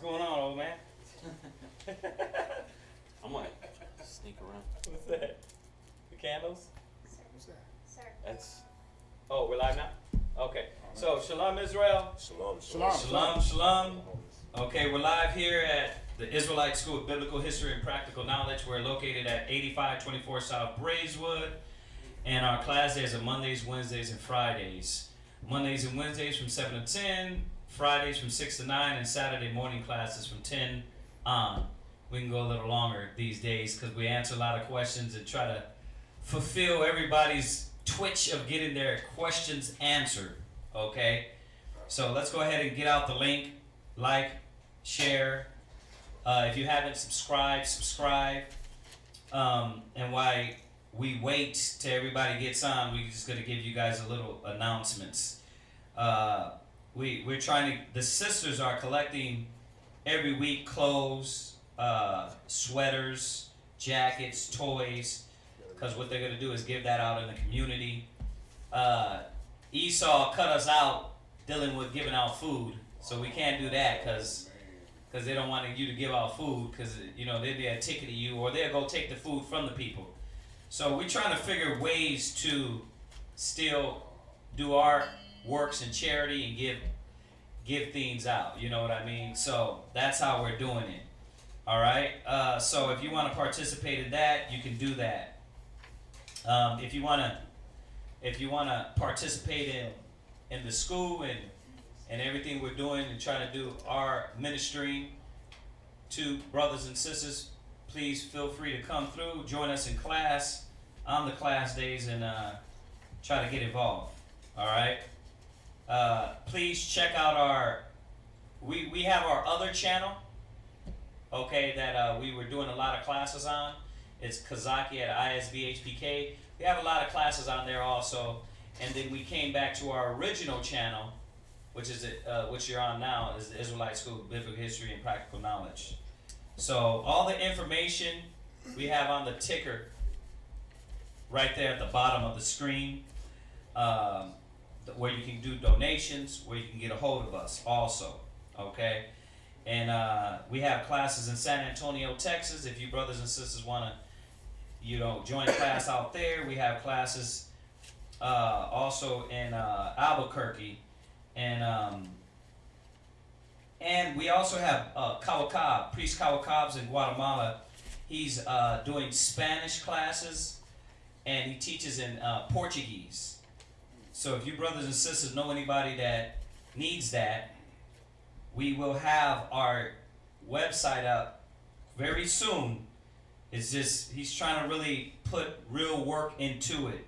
going on, old man? I might sneak around. What's that? The candles? What's that? Sir. That's. Oh, we're live now? Okay. So, Shalom Israel. Shalom, Shalom. Shalom, shalom. Okay, we're live here at the Israelite School of Biblical History and Practical Knowledge. We're located at 8524 South Braeswood. And our class days are Mondays, Wednesdays, and Fridays. Mondays and Wednesdays from 7 to 10. Fridays from 6 to 9. And Saturday morning classes from 10 on. We can go a little longer these days because we answer a lot of questions and try to fulfill everybody's twitch of getting their questions answered. Okay? So let's go ahead and get out the link. Like, share. If you haven't subscribed, subscribe. And why we wait till everybody gets on, we're just going to give you guys a little announcements. We're trying to, the sisters are collecting every week clothes, sweaters, jackets, toys, because what they're going to do is give that out in the community. Esau cut us out dealing with giving out food, so we can't do that because they don't want you to give out food because, you know, they'll be a ticket to you or they'll go take the food from the people. So we're trying to figure ways to still do our works in charity and give things out. You know what I mean? So that's how we're doing it. All right. So if you want to participate in that, you can do that. If you wanna participate in the school and everything we're doing and trying to do our ministry to brothers and sisters, please feel free to come through, join us in class on the class days and try to get involved. All right. Please check out we have our other channel, okay, that we were doing a lot of classes on. It's Kazaki at ISBHPK. We have a lot of classes on there also. And then we came back to our original channel, which is which you're on now, is the Israelite School of Biblical History and Practical Knowledge. So all the information we have on the ticker right there at the bottom of the screen, where you can do donations, where you can get a hold of us also, okay? And we have classes in San Antonio, Texas. If you brothers and sisters want to, you know, join class out there, we have classes also in Albuquerque, and we also have Kawakab, Priest Kawakab's in Guatemala. He's doing Spanish classes, and he teaches in Portuguese. So if you brothers and sisters know anybody that needs that, we will have our website up very soon. It's just he's trying to really put real work into it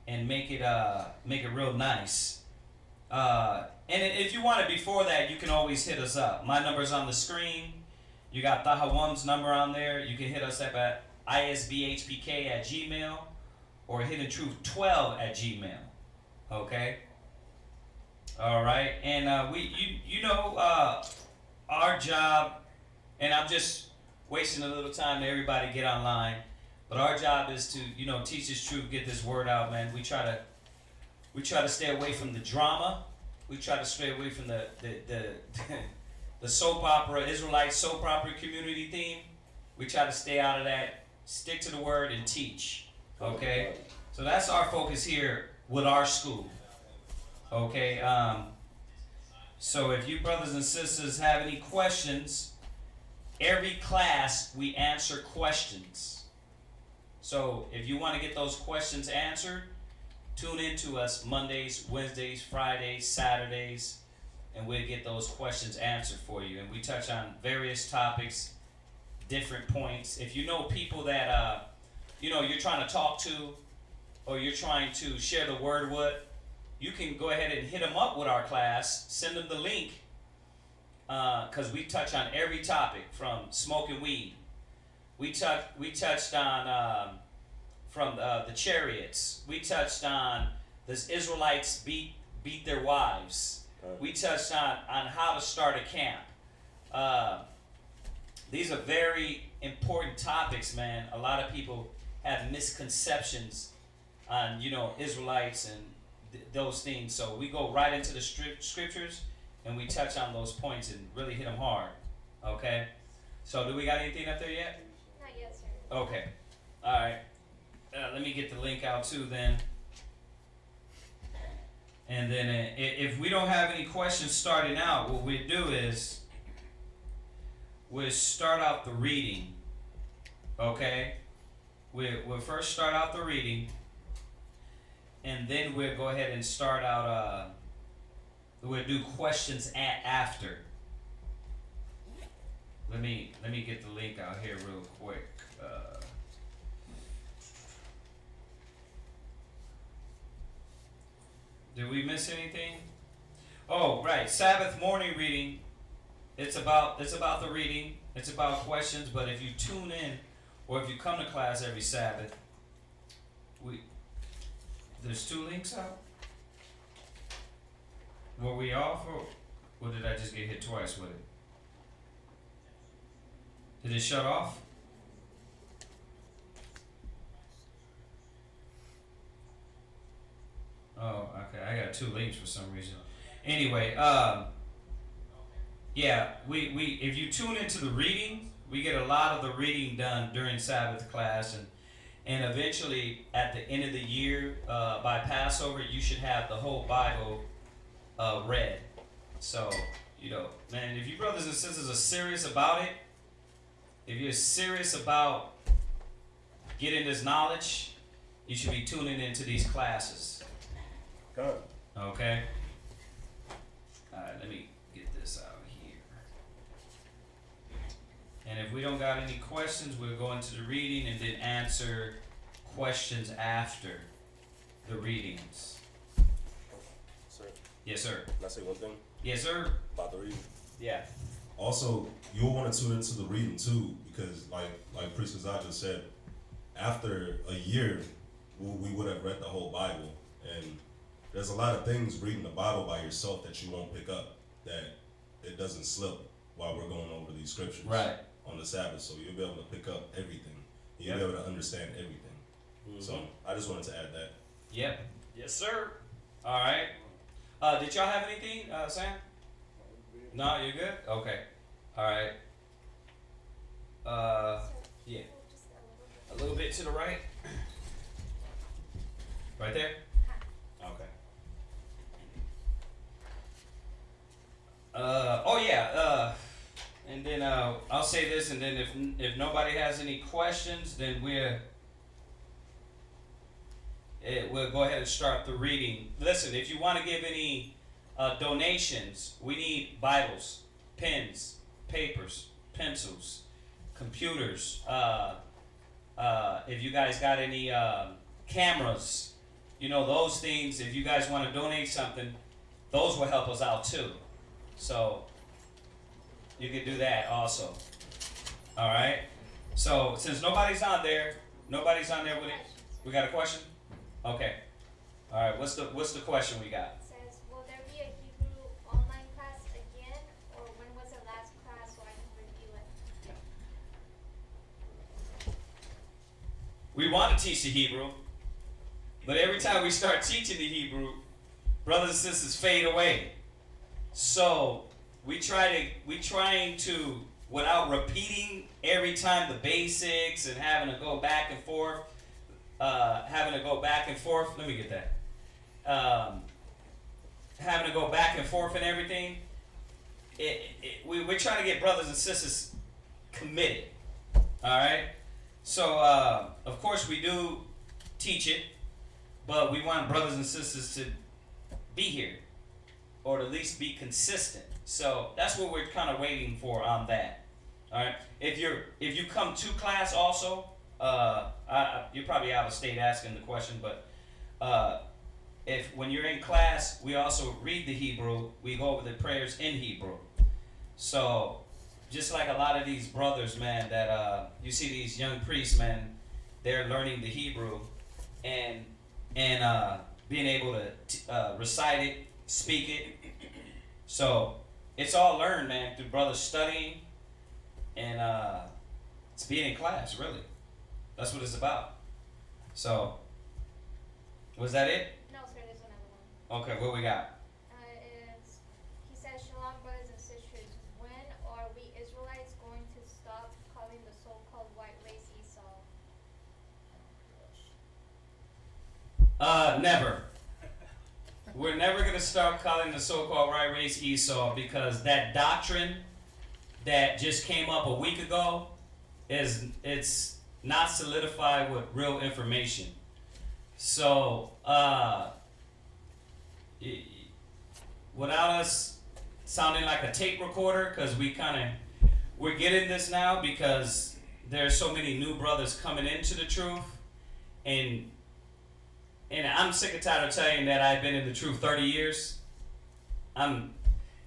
and make it real nice. And if you want it before that, you can always hit us up. My number's on the screen. You got Tahawam's number on there. You can hit us up at isbhpk@gmail or hiddentruth12@gmail. Okay. All right. And our job, and I'm just wasting a little time to everybody get online, but our job is to, you know, teach this truth, get this word out, man. We try to stay away from the drama. We try to stay away from the soap opera, Israelite soap opera community theme. We try to stay out of that, stick to the word and teach. Okay? So that's our focus here with our school. Okay? So if you brothers and sisters have any questions, every class we answer questions. So if you want to get those questions answered, tune in to us Mondays, Wednesdays, Fridays, Saturdays, and we'll get those questions answered for you. And we touch on various topics, different points. If you know people that you're trying to talk to or you're trying to share the word with, you can go ahead and hit them up with our class, send them the link, because we touch on every topic from smoking weed. We touched on from the chariots. We touched on this Israelites beat their wives. We touched on how to start a camp. These are very important topics, man. A lot of people have misconceptions on, you know, Israelites and those things. So we go right into the scriptures and we touch on those points and really hit them hard. Okay. So do we got anything up there yet? Not yet, sir. Okay. All right. Let me get the link out too then. And then if we don't have any questions starting out, what we do is we'll start out the reading. Okay? We'll first start out the reading, and then we'll go ahead and start out, we'll do questions after. Let me get the link out here real quick. Did we miss anything? Oh, right. Sabbath morning reading. It's about the reading. It's about questions. But if you tune in, or if you come to class every Sabbath, there's 2 links out. Were we off, or did I just get hit twice with it? Did it shut off? Oh, okay. I got 2 links for some reason. Anyway, yeah, we if you tune into the reading, we get a lot of the reading done during Sabbath class, and eventually at the end of the year, by Passover, you should have the whole Bible read. So, man, if you brothers and sisters are serious about it, if you're serious about getting this knowledge, you should be tuning into these classes. Good. Okay? Alright, let me get this out here. And if we don't got any questions, we'll go into the reading and then answer questions after the readings. Sir, Yes, sir. can I say one thing Yes, sir. about the reading? Yeah. Also, you'll want to tune into the reading too, because like Priest Kazaj just said, after a year, we would have read the whole Bible, and there's a lot of things reading the Bible by yourself that you won't pick up, that it doesn't slip while we're going over these scriptures Right. on the Sabbath. So you'll be able to pick up everything. You'll Yep. be able to understand everything. So I just wanted to add that. Yep. Yes, sir. Alright. Did y'all have anything, Sam? No, you're good? Okay. Alright. Yeah. Just A little bit to the right. Right there? Okay. Oh yeah, and then I'll say this, and then if nobody has any questions, then we'll go ahead and start the reading. Listen, if you want to give any donations, we need Bibles, pens, papers, pencils, computers. If you guys got any cameras, those things. If you guys want to donate something, those will help us out too. So you can do that also. All right. So since nobody's on there with it. We got a question? Okay. All right. What's the question we got? It says, will there be a Hebrew online class again, or when was the last class so I can review it? We want to teach the Hebrew, but every time we start teaching the Hebrew, brothers and sisters fade away. So we trying to, without repeating every time the basics and having to go back and forth, let me get that. Having to go back and forth and everything. We're trying to get brothers and sisters committed. All right. So of course we do teach it, but we want brothers and sisters to be here, or at least be consistent. So that's what we're kind of waiting for on that. All right. If you come to class also, you're probably out of state asking the question, but when you're in class, we also read the Hebrew. We go over the prayers in Hebrew. So just like a lot of these brothers, man, that you see these young priests, man, they're learning the Hebrew and being able to recite it, speak it. So it's all learned, man, through brothers studying and it's being in class, really. That's what it's about. So, was that it? No, sir, there's another one. Okay, what we got? He says, Shalom, brothers and sisters. When are we Israelites Never. We're never going to start calling the so-called right race Esau, because that doctrine that just came up a week ago it's not solidified with real information. So without us sounding like a tape recorder, because we're getting this now because there's so many new brothers coming into the truth, and I'm sick and tired of telling you that I've been in the truth 30 years.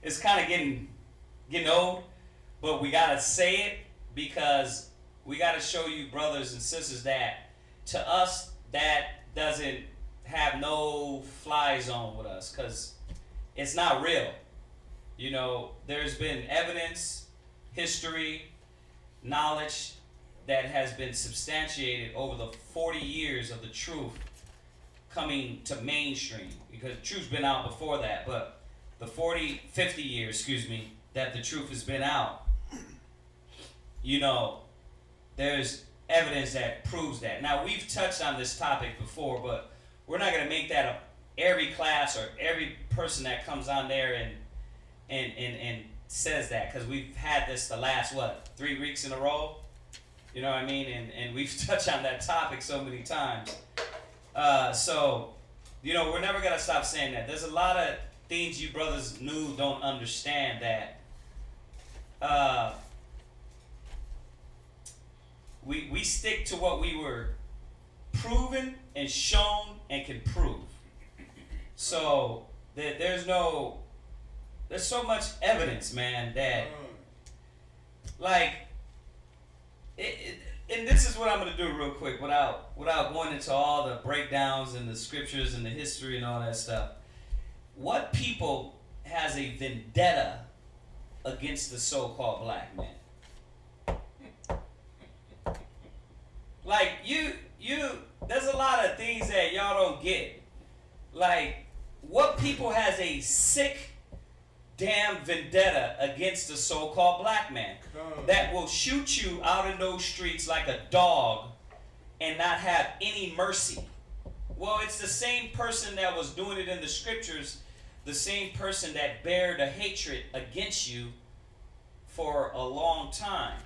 It's kind of getting old, but we gotta say it because we gotta show you brothers and sisters that to us that doesn't have no fly zone with us, because it's not real. You know, there's been evidence, history, knowledge that has been substantiated over the 40 years of the truth coming to mainstream, because the truth's been out before that, but the 50 years, that the truth has been out, you know, there's evidence that proves that. Now, we've touched on this topic before, but we're not going to make that every class or every person that comes on there and says that, because we've had this the last, 3 weeks in a row? You know what I mean? And we've touched on that topic so many times. So, you know, we're never going to stop saying that. There's a lot of things you brothers new don't understand, that we stick to what we were proven and shown and can prove. So there's so much evidence, man, that like and this is what I'm going to do real quick without going into all the breakdowns and the scriptures and the history and all that stuff. What people has a vendetta against the so-called black man? Like, you there's a lot of things that y'all don't get. Like, what people has a sick damn vendetta against the so-called black man that will shoot you out in those streets like a dog and not have any mercy? Well, it's the same person that was doing it in the scriptures, the same person that bared the hatred against you for a long time.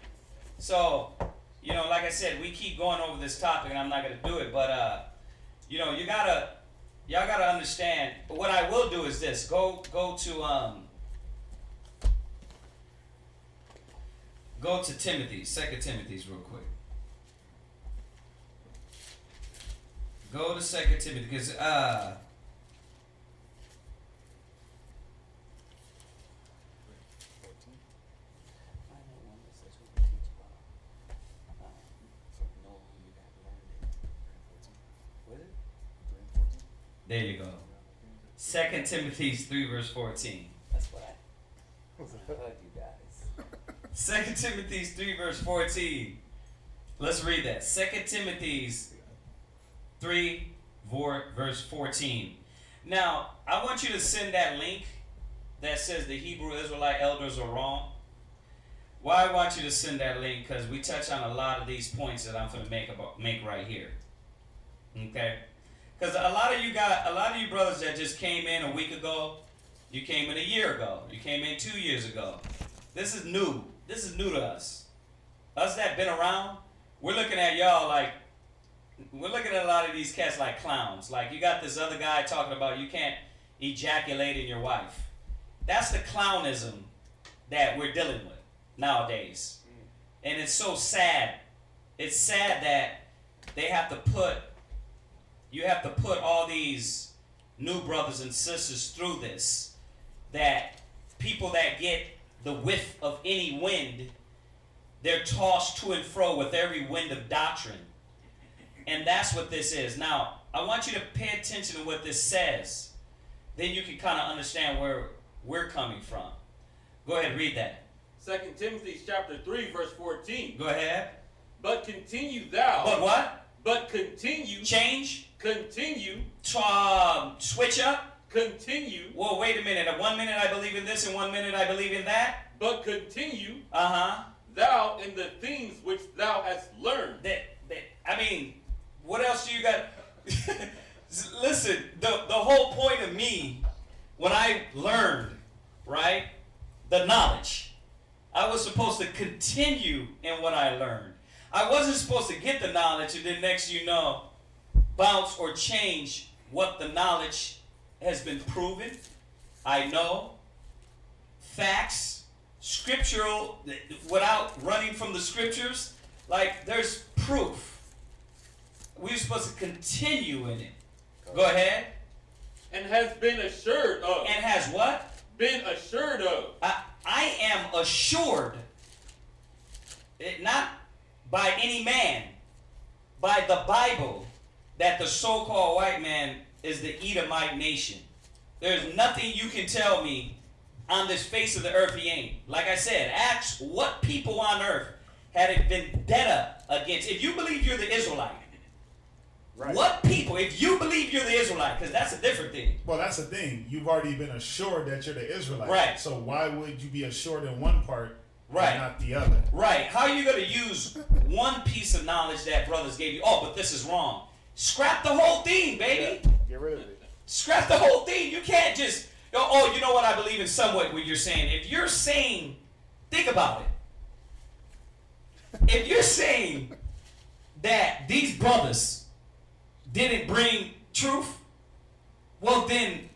So, you know, like I said, we keep going over this topic, and I'm not going to do it, but you know, y'all gotta understand. But what I will do is this: go to Timothy, 2 Timothy's real quick. Go to 2 Timothy, because there you go. 2 Timothy 3 verse 14. That's what I heard, you guys. 2 Timothy 3 verse 14. Let's read that. 2 Timothy 3 verse 14. Now, I want you to send that link that says the Hebrew Israelite elders are wrong. Why I want you to send that link? Because we touch on a lot of these points that I'm going to make right here. Okay? Because a lot of you brothers that just came in a week ago, you came in a year ago, you came in 2 years ago. This is new. This is new to us. Us that been around, we're looking at y'all like, we're looking at a lot of these cats like clowns. Like, you got this other guy talking about you can't ejaculate in your wife. That's the clownism that we're dealing with nowadays. And it's so sad. It's sad that you have to put all these new brothers and sisters through this. That people that get the whiff of any wind, they're tossed to and fro with every wind of doctrine. And that's what this is. Now, I want you to pay attention to what this says. Then you can kind of understand where we're coming from. Go ahead, read that. 2 Timothy chapter 3, verse 14. Go ahead. But continue thou. But what? But continue. Change. Continue. Switch up. Continue. Well, wait a minute. 1 minute I believe in this and 1 minute I believe in that. But continue. Uh-huh. Thou in the things which thou hast learned. I mean, what else do you got? Listen, the whole point of me, when I learned, right, the knowledge, I was supposed to continue in what I learned. I wasn't supposed to get the knowledge and then next you know, bounce or change what the knowledge has been proven. I know facts, scriptural, without running from the scriptures. Like, there's proof. We're supposed to continue in it. Go ahead. And has been assured of. And has what? Been assured of. I am assured, not by any man, by the Bible, that the so-called white man is the Edomite nation. There's nothing you can tell me on this face of the earth he ain't. Like I said, ask what people on earth had it vendetta against. If you believe you're the Israelite, Right. what people, if you believe you're the Israelite, because that's a different thing. Well, that's the thing. You've already been assured that you're the Israelite. Right. So why would you be assured in one part Right. and not the other? Right. How are you going to use one piece of knowledge that brothers gave you? Oh, but this is wrong. Scrap the whole thing, baby. Get rid of it. Scrap the whole thing. You can't just, oh, you know what? I believe in somewhat what you're saying. If you're saying, think about it. If you're saying that these brothers didn't bring truth, well then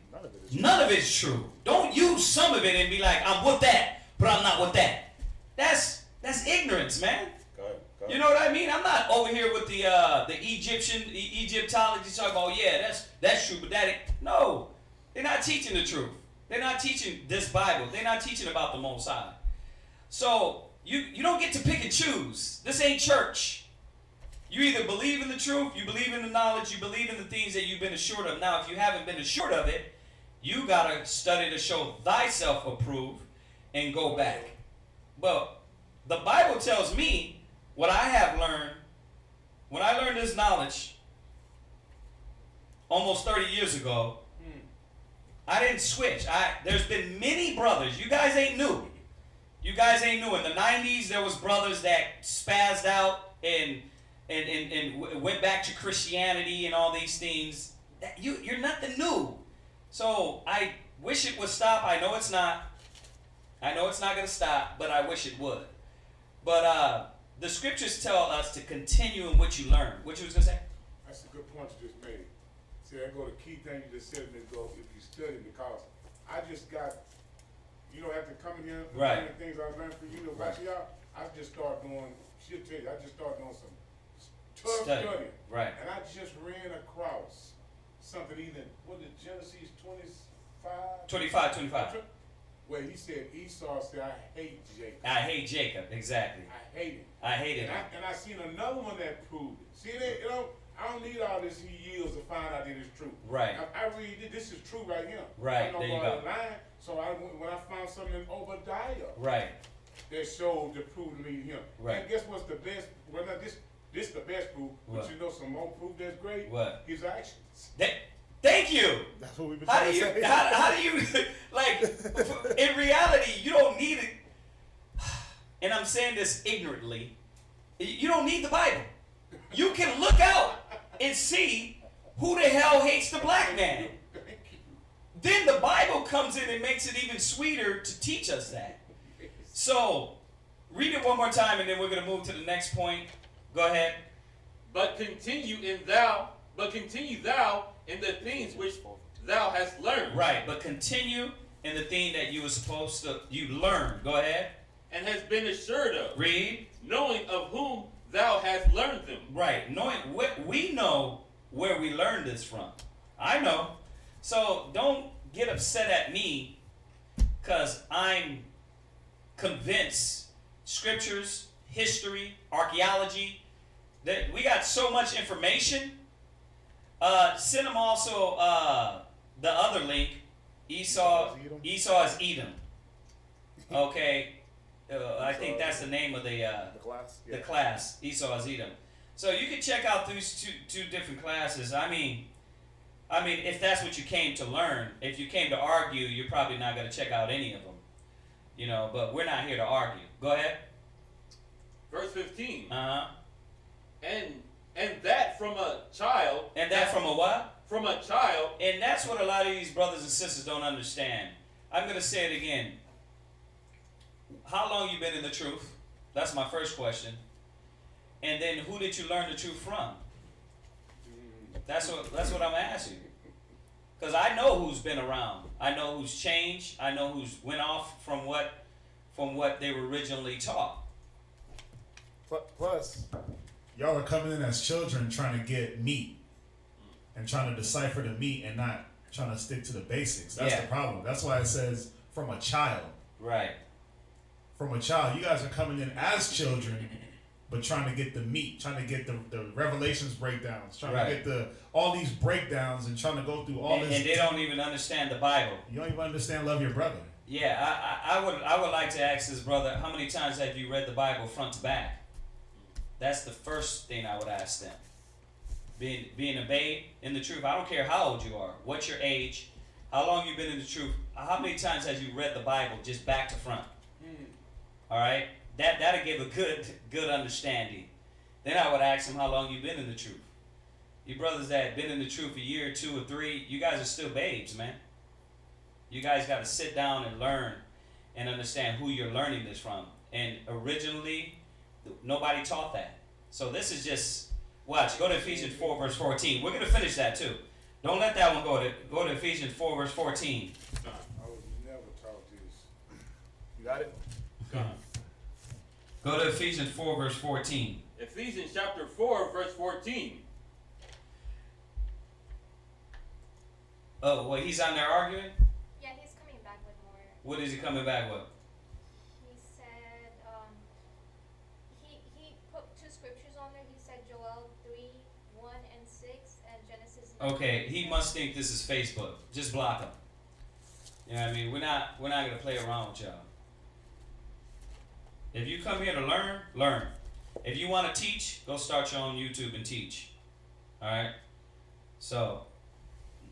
none of it's true. Don't use some of it and be like, I'm with that, but I'm not with that. That's ignorance, man. Go ahead. You know what I mean? I'm not over here with the Egyptology talking about, yeah, that's true, but that ain't. No, they're not teaching the truth. They're not teaching this Bible. They're not teaching about the Most High. So you don't get to pick and choose. This ain't church. You either believe in the truth, you believe in the knowledge, you believe in the things that you've been assured of. Now, if you haven't been assured of it, you gotta study to show thyself approved and go back. But the Bible tells me what I have learned. When I learned this knowledge almost 30 years ago, I didn't switch. There's been many brothers. You guys ain't new. You guys ain't new. In the 90s, there was brothers that spazzed out and went back to Christianity and all these things. You're nothing new. So I wish it would stop. I know it's not. I know it's not going to stop, but I wish it would. But the scriptures tell us to continue in what you learn. What you was going to say? That's a good point you just made. See, that go to key thing you just said a minute ago, if you study, because I just got, after coming here, Right. the things I learned from you, watching y'all, I just started doing, she'll tell you, I just started doing some tough studying. Right. And I just ran across something either, what is Genesis 25? 25. Where he said, Esau said, I hate Jacob. I hate Jacob. Exactly. I hate him. I hated him. And I seen another one that proved it. See, I don't need all this years to find out that it's true. Right. I read it. This is true right here. Right. I know There you about go. the line, so when I found something in Obadiah Right. that showed the proof to me him. Right. And guess what's the best? Well, not this the best proof. What? But you know some more proof that's great. What? His actions. Thank you. That's what we've been How trying do to you? say. How do you? Like, in reality, you don't need it. And I'm saying this ignorantly. You don't need the Bible. You can look out and see who the hell hates the black man. Thank you. Then the Bible comes in and makes it even sweeter to teach us that. So, read it one more time, and then we're going to move to the next point. Go ahead. But continue thou in the things which thou hast learned. Right, but continue in the thing that you learned. Go ahead. And has been assured of. Read. Knowing of whom thou hast learned them. Right, knowing we know where we learned this from. I know. So don't get upset at me because I'm convinced scriptures, history, archaeology, that we got so much information. Send them also the other link. Esau is Edom. Okay. I think that's the name of the class. the class. Esau is Edom. So you can check out these two different classes. I mean, if that's what you came to learn, if you came to argue, you're probably not going to check out any of them. But we're not here to argue. Go ahead. Verse 15. Uh huh. And that from a child. And that from a what? from a child. And that's what a lot of these brothers and sisters don't understand. I'm going to say it again. How long you been in the truth? That's my first question. And then who did you learn the truth from? That's what I'm asking. Because I know who's been around. I know who's changed. I know who's went off from what they were originally taught. Plus, Y'all are coming in as children trying to get meat and trying to decipher the meat and not trying to stick to the basics. That's Yeah. the problem. That's why it says from a child. Right. From a child. You guys are coming in as children, but trying to get the meat, trying to get the Revelations breakdowns, trying Right. to get all these breakdowns and trying to go through all And this. they don't even understand the Bible. You don't even understand love your brother. Yeah, I would like to ask this brother, how many times have you read the Bible front to back? That's the first thing I would ask them. Being a babe in the truth, I don't care how old you are, what's your age, how long you've been in the truth, how many times have you read the Bible just back to front? All right, that'll give a good understanding. Then I would ask them how long you've been in the truth. You brothers that have been in the truth a year, 2 or 3, you guys are still babes, man. You guys got to sit down and learn and understand who you're learning this from. And originally, nobody taught that. So this is just, watch, go to Ephesians 4 verse 14. We're going to finish that too. Don't let that one go. Go to Ephesians 4 verse 14. I was never taught this. You got it? Go to Ephesians 4 verse 14. Ephesians chapter 4, verse 14. Oh, well, he's on there arguing? Yeah, he's coming back with more. What is he coming back with? He said, he put 2 scriptures on there. He said Joel 3, 1 and 6, and Genesis 9. Okay, he must think this is Facebook. Just block him. You know what I mean? We're not going to play around with y'all. If you come here to learn, learn. If you want to teach, go start your own YouTube and teach. All right? So,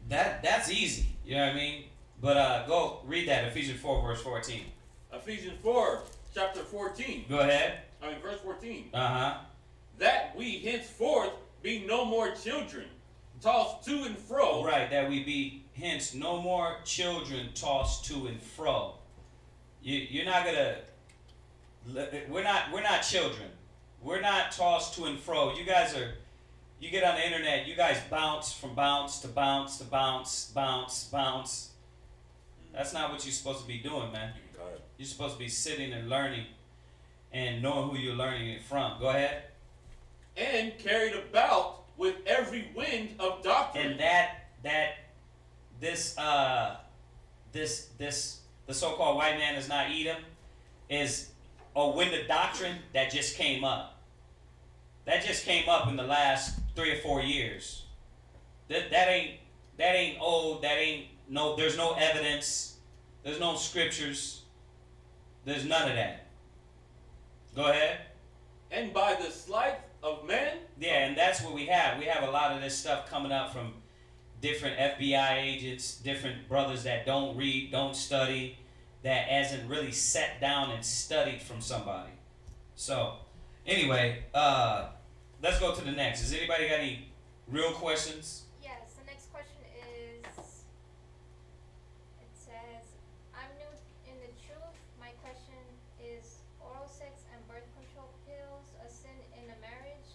that's easy. You know what I mean? But go read that, Ephesians 4, verse 14. Ephesians 4, chapter 14. Go ahead. Verse 14. Uh-huh. That we henceforth be no more children, tossed to and fro. Right, that we be hence no more children tossed to and fro. You're not gonna. We're not children. We're not tossed to and fro. You guys are. You get on the internet. You guys bounce from bounce to bounce to bounce, bounce, bounce. That's not what you're supposed to be doing, man. God. You're supposed to be sitting and learning, and knowing who you're learning it from. Go ahead. And carried about with every wind of doctrine. And this the so-called white man is not Edom is a wind of doctrine that just came up. That just came up in the last 3 or 4 years. That ain't old. There's no evidence. There's no scriptures. There's none of that. Go ahead. And by the sleight of men. Yeah, and that's what we have. We have a lot of this stuff coming up from different FBI agents, different brothers that don't read, don't study, that hasn't really sat down and studied from somebody. So, anyway, let's go to the next. Has anybody got any real questions? Yes, the next question is, it says, I'm new in the truth. My question is, oral sex and birth control pills a sin in a marriage?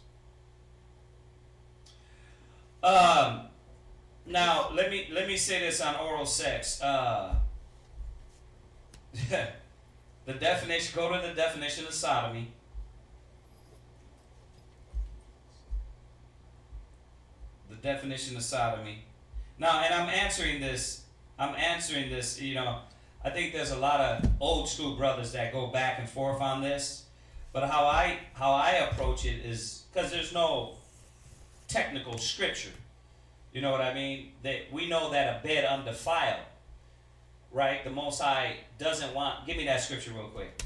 Now let me say this on oral sex. The definition. Go to the definition of sodomy. The definition of sodomy. Now, and I'm answering this. You know, I think there's a lot of old school brothers that go back and forth on this. But how I approach it is because there's no technical scripture. You know what I mean? That we know that a bed undefiled, right? The Most High doesn't want. Give me that scripture real quick,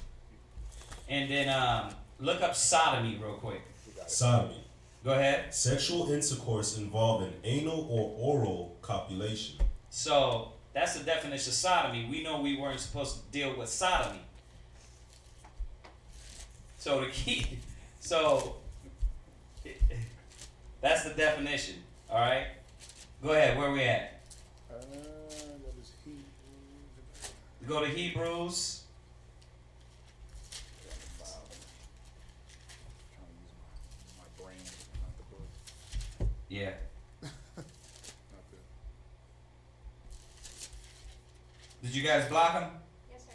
and then look up sodomy real quick. Sodomy. Go ahead. Sexual intercourse involving anal or oral copulation. So that's the definition of sodomy. We know we weren't supposed to deal with sodomy. So the key. So that's the definition. All right. Go ahead. Where we at? That is he. Go to Hebrews. Trying to use my brain, not the book. Yeah. Not the. Did you guys block him? Yes, sir.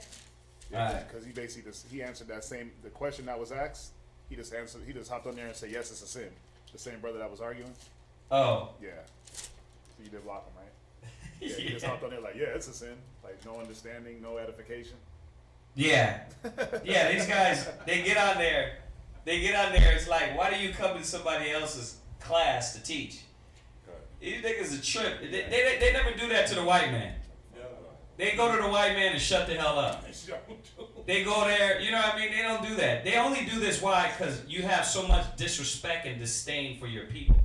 Yeah, Alright. because he basically he answered that same the question that was asked. He just answered. He just hopped on there and said, "Yes, it's a sin." The same brother that was arguing. Oh. Yeah. So you did block him, right? Yeah. He just hopped on there like, "Yeah, it's a sin." Like no understanding, no edification. Yeah. Yeah, these guys, they get on there. It's like, why do you come in somebody else's class to teach? These niggas a trip. They never do that to the white man. They go to the white man and shut the hell up. They go there, you know what I mean? They don't do that. They only do this, why? Because you have so much disrespect and disdain for your people.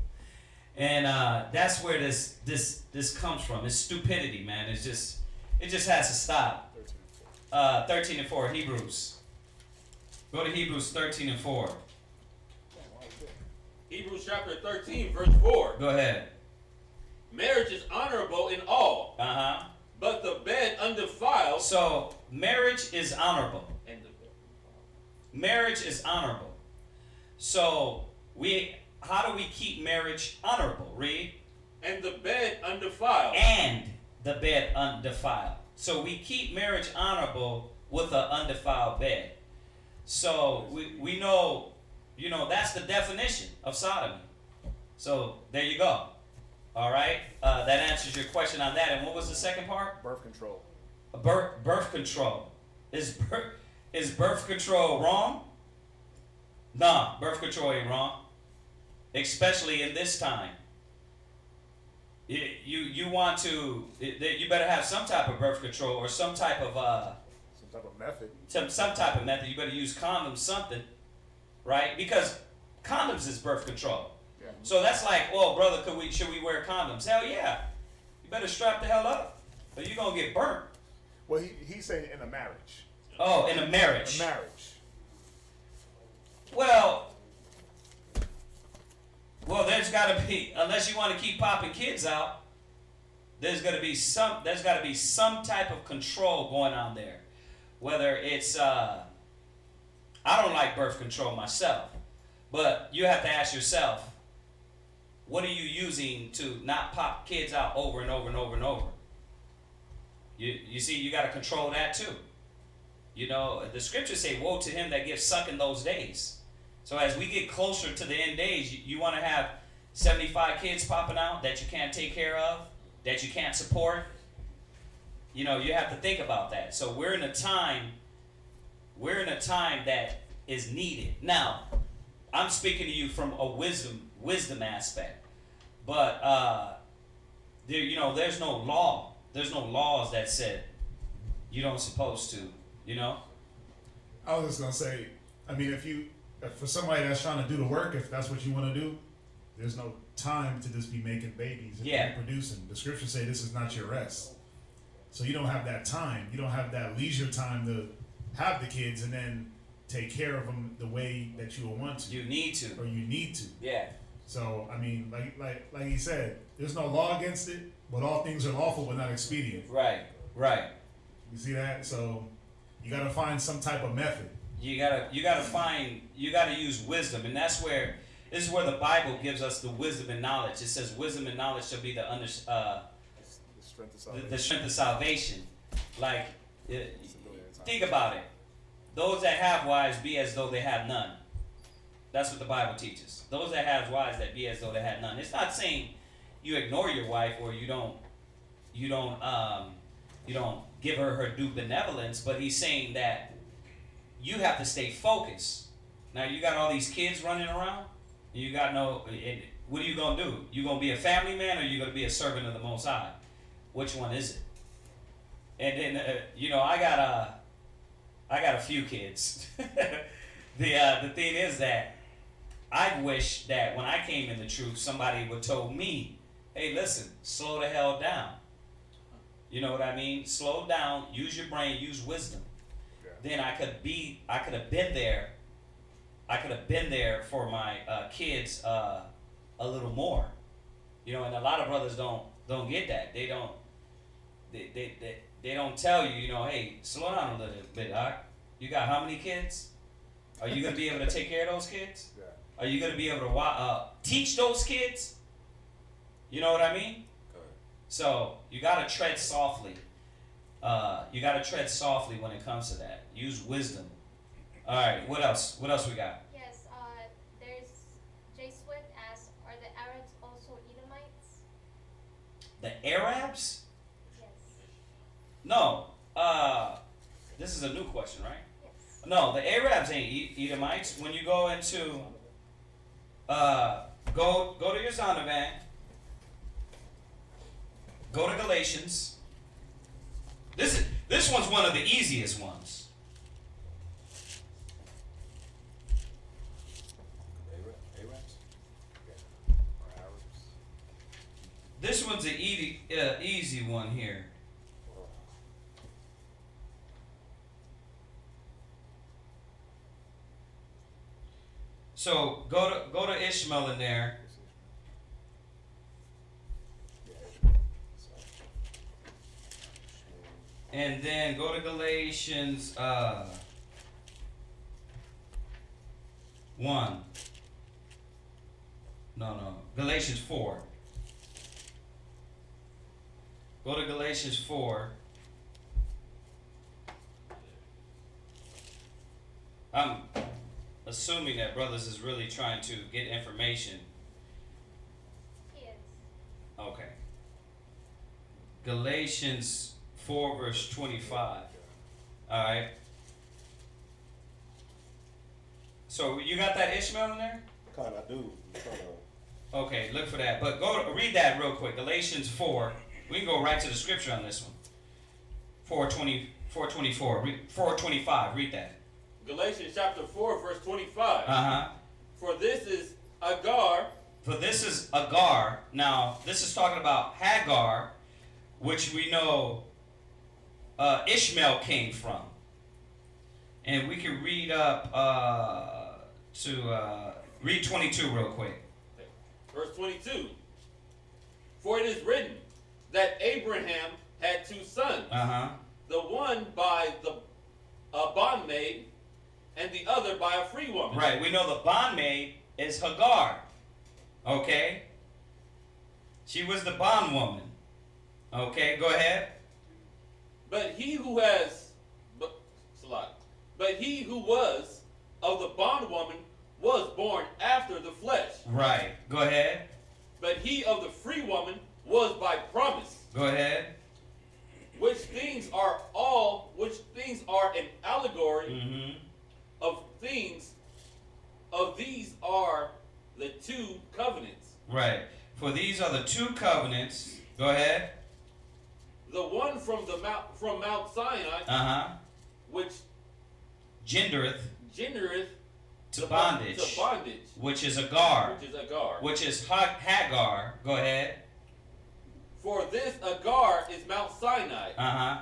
And that's where this comes from. It's stupidity, man. It just has to stop. 13 and 4, Hebrews. Go to Hebrews 13 and 4. Hebrews chapter 13, verse 4. Go ahead. Marriage is honorable in all, Uh-huh. but the bed undefiled. So, marriage is honorable. And the bed. Marriage is honorable. So, how do we keep marriage honorable? Read. And the bed undefiled. And the bed undefiled. So we keep marriage honorable with an undefiled bed. So we know, that's the definition of sodomy. So there you go. All right. That answers your question on that. And what was the second part? Birth control. Birth control. Is birth control wrong? Nah, birth control ain't wrong. Especially in this time. You want to, you better have some type of birth control or some type of method. Some type of method. You better use condoms, something, right? Because condoms is birth control. Yeah. So that's like, well, brother, should we wear condoms? Hell yeah. You better strap the hell up, or you're gonna get burnt. Well, he's saying in a marriage. Oh, in a marriage. A marriage. Well, there's got to be, unless you want to keep popping kids out, there's got to be some type of control going on there. Whether it's, I don't like birth control myself, but you have to ask yourself, what are you using to not pop kids out over and over and over and over? You see, you got to control that too. The scriptures say, woe to him that gives suck in those days. So as we get closer to the end days, you want to have 75 kids popping out that you can't take care of, that you can't support. You have to think about that. So we're in a time that is needed. Now, I'm speaking to you from a wisdom aspect. But there's no law. There's no laws that said you don't supposed to, I was just gonna say, for somebody that's trying to do the work, if that's what you want to do, there's no time to just be making babies and reproducing. The scriptures say this is not your rest. So you don't have that time. You don't have that leisure time to have the kids and then take care of them the way that you will want to. You need to. Or you need to. Yeah. So, like he said, there's no law against it, but all things are lawful but not expedient. Right. You see that? So you got to find some type of method. You gotta use wisdom, and this is where the Bible gives us the wisdom and knowledge. It says, "Wisdom and knowledge shall be the strength of salvation." Like, think about it. Those that have wives be as though they have none. That's what the Bible teaches. Those that have wives that be as though they had none. It's not saying you ignore your wife or you don't give her due benevolence, but he's saying that you have to stay focused. Now you got all these kids running around. You got what are you gonna do? You gonna be a family man or you gonna be a servant of the Most High? Which one is it? And then I got a few kids. The thing is that I wish that when I came in the truth, somebody would told me, "Hey, listen, slow the hell down." You know what I mean? Slow down. Use your brain. Use wisdom. Yeah. Then I could have been there. I could have been there for my kids a little more. And a lot of brothers don't don't get that. They don't. They don't tell you. You know, hey, slow down a little bit, Doc. You got how many kids? Are you gonna be able to take care of those kids? Yeah. Are you gonna be able to teach those kids? You know what I mean? Correct. So you gotta tread softly. You gotta tread softly when it comes to that. Use wisdom. All right. What else? What else we got? Yes, there's Jay Swift asks, are the Arabs also Edomites? The Arabs? Yes. No. This is a new question, right? Yes. No, the Arabs ain't Edomites. When you go into, go to your Zondervan. Go to Galatians. This one's one of the easiest ones. Arabs? This one's an easy one here. So go to Ishmael in there. And then go to Galatians 1. No. Galatians 4. Go to Galatians 4. I'm assuming that brothers is really trying to get information. He is. Okay. Galatians 4 verse 25. Alright. So you got that Ishmael in there? Kind of, I do. I'm trying to. Okay, look for that. But read that real quick. Galatians 4. We can go right to the scripture on this one. 4:25. Read that. Galatians chapter 4, verse 25. Uh-huh. For this is Agar. For this is Agar. Now, this is talking about Hagar, which we know Ishmael came from. And we can read up read 22 real quick. Verse 22. For it is written that Abraham had 2 sons. Uh-huh. The one by a bondmaid, and the other by a free woman. Right. We know the bondmaid is Hagar. Okay? She was the bondwoman. Okay, go ahead. But he who was of the bondwoman was born after the flesh. Right. Go ahead. But he of the free woman was by promise. Go ahead. Which things are an allegory Mm-hmm. of things. Of these are the 2 covenants. Right. For these are the 2 covenants. Go ahead. The one from Mount Sinai, Uh-huh. which Gendereth to bondage. To bondage. Which is Agar. Which is Hagar. Go ahead. For this Agar is Mount Sinai. Uh-huh.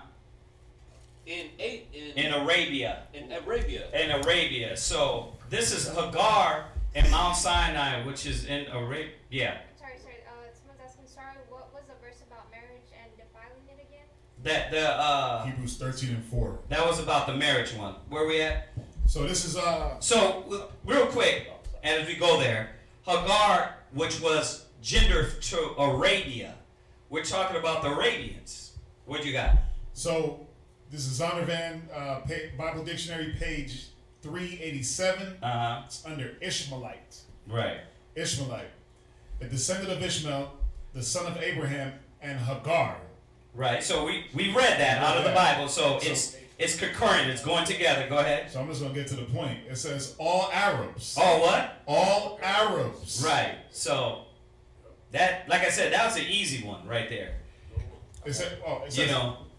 In Arabia. In Arabia. In Arabia. So this is Hagar and Mount Sinai, which is in Arabia. Yeah. Sorry. Someone's asking, what was the verse about marriage and defiling it again? That the Hebrews 13:4. that was about the marriage one. Where we at? So this is So real quick, and as we go there, Hagar, which was gender to Arabia. We're talking about the Arabians. What you got? So this is Zondervan Bible Dictionary, page 387. Uh-huh. It's under Ishmaelite. Right. Ishmaelite, a descendant of Ishmael, the son of Abraham, and Hagar. Right. So we read that out of the Bible. So it's concurrent. It's going together. Go ahead. So I'm just gonna get to the point. It says all Arabs. Oh, what? All Arabs. Right. So that, like I said, that was an easy one right there. It says,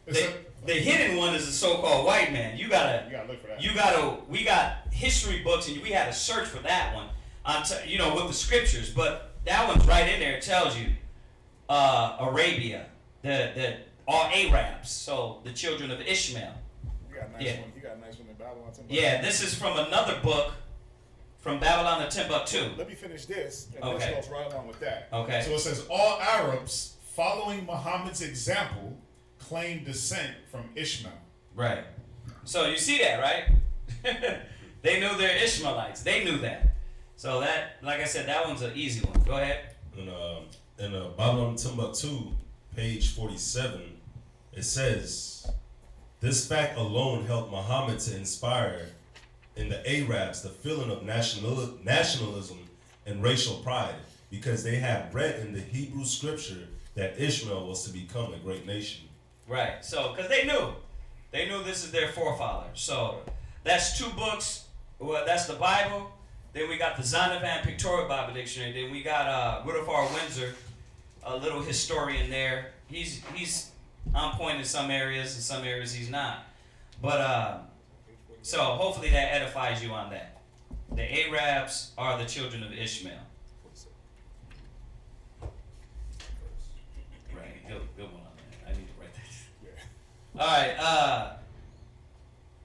The hidden one is the so-called white man. You gotta look for that. We got history books and we had to search for that one. With the scriptures, but that one's right in there. It tells you Arabia, the all Arabs, so the children of Ishmael. You got a nice one. You got a nice one in Babylon. Yeah, this is from another book, from Babylon to Timbuktu. Let me finish this, and Okay. this goes right along with that. Okay. So it says all Arabs following Muhammad's example, claim descent from Ishmael. Right. So you see that, right? They knew they're Ishmaelites. They knew that. So that, like I said, that one's an easy one. Go ahead. In Babylon Timbuktu, page 47, it says, this fact alone helped Muhammad to inspire in the Arabs the feeling of nationalism and racial pride, because they had read in the Hebrew scripture that Ishmael was to become a great nation. Right. So, because they knew this is their forefather. So that's 2 books. Well, that's the Bible. Then we got the Zondervan Pictorial Bible Dictionary. Then we got Rudolph R. Windsor, a little historian there. He's on point in some areas, in some areas he's not. But so hopefully that edifies you on that. The Arabs are the children of Ishmael. Right, good one on that. I need to write that. All right.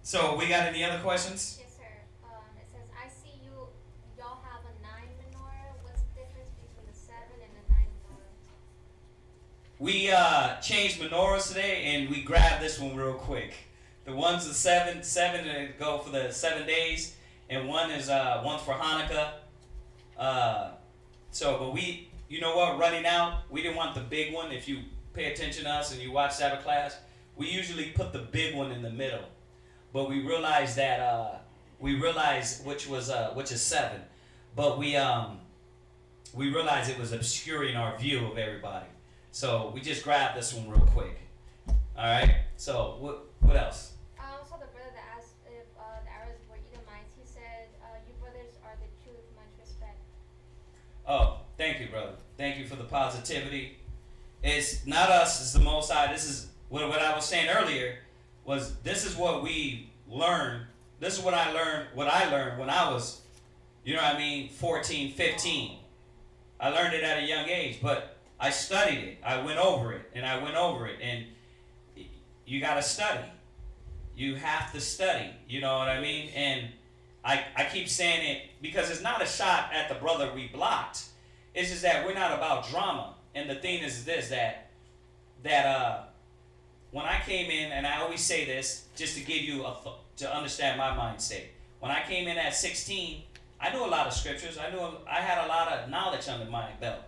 So we got any other questions? Yes, sir. It says, I see y'all have a 9 menorah. What's the difference between the 7 and the 9 menorahs? We changed menorahs today, and we grabbed this one real quick. The one's the 7 to go for the 7 days, and one's for Hanukkah. But we, you know what, running out, we didn't want the big one. If you pay attention to us and you watch Sabbath class, we usually put the big one in the middle. But we realized that which is 7, but we realized it was obscuring our view of everybody. So we just grabbed this one real quick. All right. So what else? So the brother that asked if the Arabs were Edomites, he said, "You brothers are the truth. Much respect." Oh, thank you, brother. Thank you for the positivity. It's not us. It's the Most High. This is what I was saying earlier. This is what we learned. This is what I learned when I was, 14, 15. I learned it at a young age, but I studied it. I went over it. And you got to study. You have to study. You know what I mean? And I keep saying it because it's not a shot at the brother we blocked. It's just that we're not about drama. And the thing is this, that when I came in, and I always say this just to give you to understand my mind state. When I came in at 16, I knew a lot of scriptures. I had a lot of knowledge under my belt.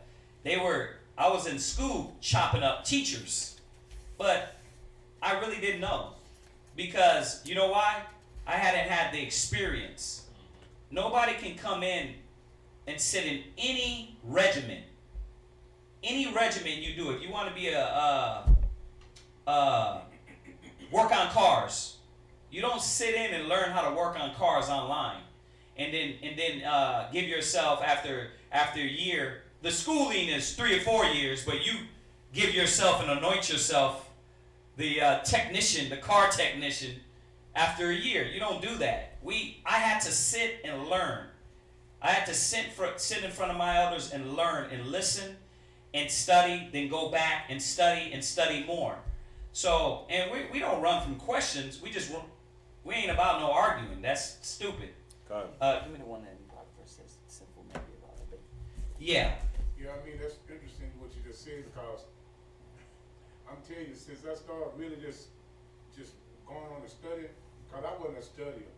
I was in school chopping up teachers, but I really didn't know, because you know why? I hadn't had the experience. Nobody can come in and sit in any regiment. Any regiment you do, if you want to be work on cars, you don't sit in and learn how to work on cars online, and then give yourself after a year. The schooling is 3 or 4 years, but you give yourself and anoint yourself the car technician after a year. You don't do that. I had to sit and learn. I had to sit in front of my elders and learn and listen and study, then go back and study more. So, and we don't run from questions. We ain't about no arguing. That's stupid. God. Give me the one that you brought first. That's simple, maybe about it. Yeah. You know what I mean? That's interesting what you just said, because I'm telling you, since I started really just going on and studying, because I wasn't a studier,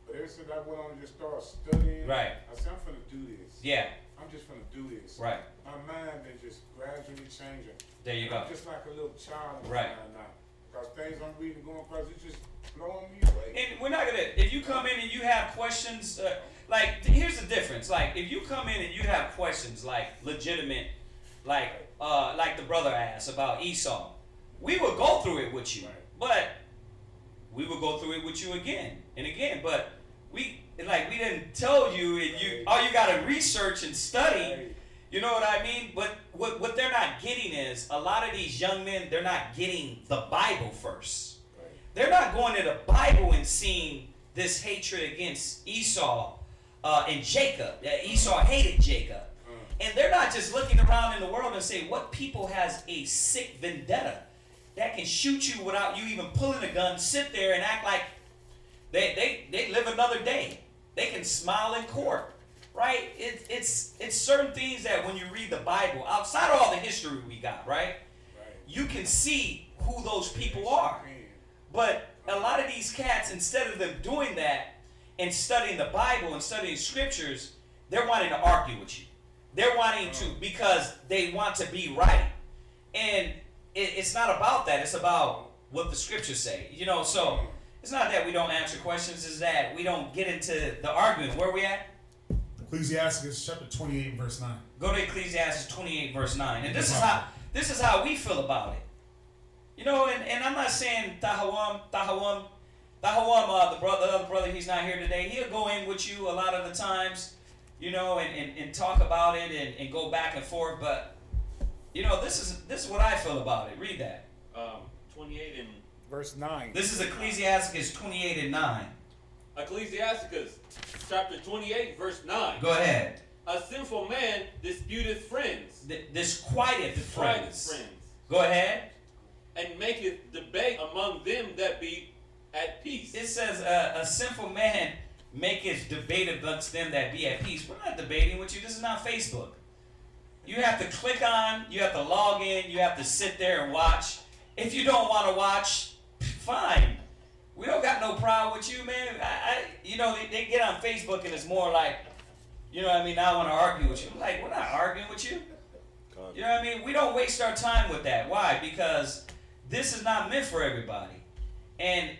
but ever since I went on and just started studying, Right. I said, I'm finna do this. Yeah. I'm just finna do this. Right. My mind been just gradually changing. There you go. I'm just like a little child in Right. my mind now. Because things I'm reading going across, it's just blowing me away. And we're not gonna. If you come in and you have questions, here's the difference. Like, if you come in and you have questions, like legitimate, like the brother asked about Esau, we will go through it with you, Right. but we will go through it with you again and again. But we didn't tell you, and you gotta research and study. Right. You know what I mean? But what they're not getting is, a lot of these young men, they're not getting the Bible first. Right. They're not going to the Bible and seeing this hatred against Esau and Jacob. Esau hated Jacob. And they're not just looking around in the world and say, what people has a sick vendetta that can shoot you without you even pulling a gun, sit there and act like they live another day. They can smile in court. Right? It's certain things that when you read the Bible, outside of all the history we got, right? you can see who those people are. But a lot of these cats, instead of them doing that and studying the Bible and studying scriptures, they're wanting to argue with you. They're wanting to, because they want to be right. And it's not about that. It's about what the scriptures say. You know, so it's not that we don't answer questions. It's that we don't get into the arguing. Where are we at? Ecclesiastes chapter 28, verse 9. Go to Ecclesiastes 28, verse 9. And this is how we feel about it. You know, and I'm not saying Tahawam, the other brother, he's not here today. He'll go in with you a lot of the times, you know, and talk about it and go back and forth. But, you know, this is what I feel about it. Read that. 28 and Verse 9. This is Ecclesiastes 28 and 9. Ecclesiasticus chapter 28 verse 9. Go ahead. A sinful man disputeth friends. Disquieteth friends. Go ahead. And maketh debate among them that be at peace. It says a sinful man maketh debate amongst them that be at peace. We're not debating with you. This is not Facebook. You have to click on, you have to log in, you have to sit there and watch. If you don't want to watch, fine. We don't got no problem with you, man. You know, they get on Facebook and it's more like, you know what I mean, I want to argue with you. I'm like, we're not arguing with you. You know what I mean? We don't waste our time with that. Why? Because this is not meant for everybody. And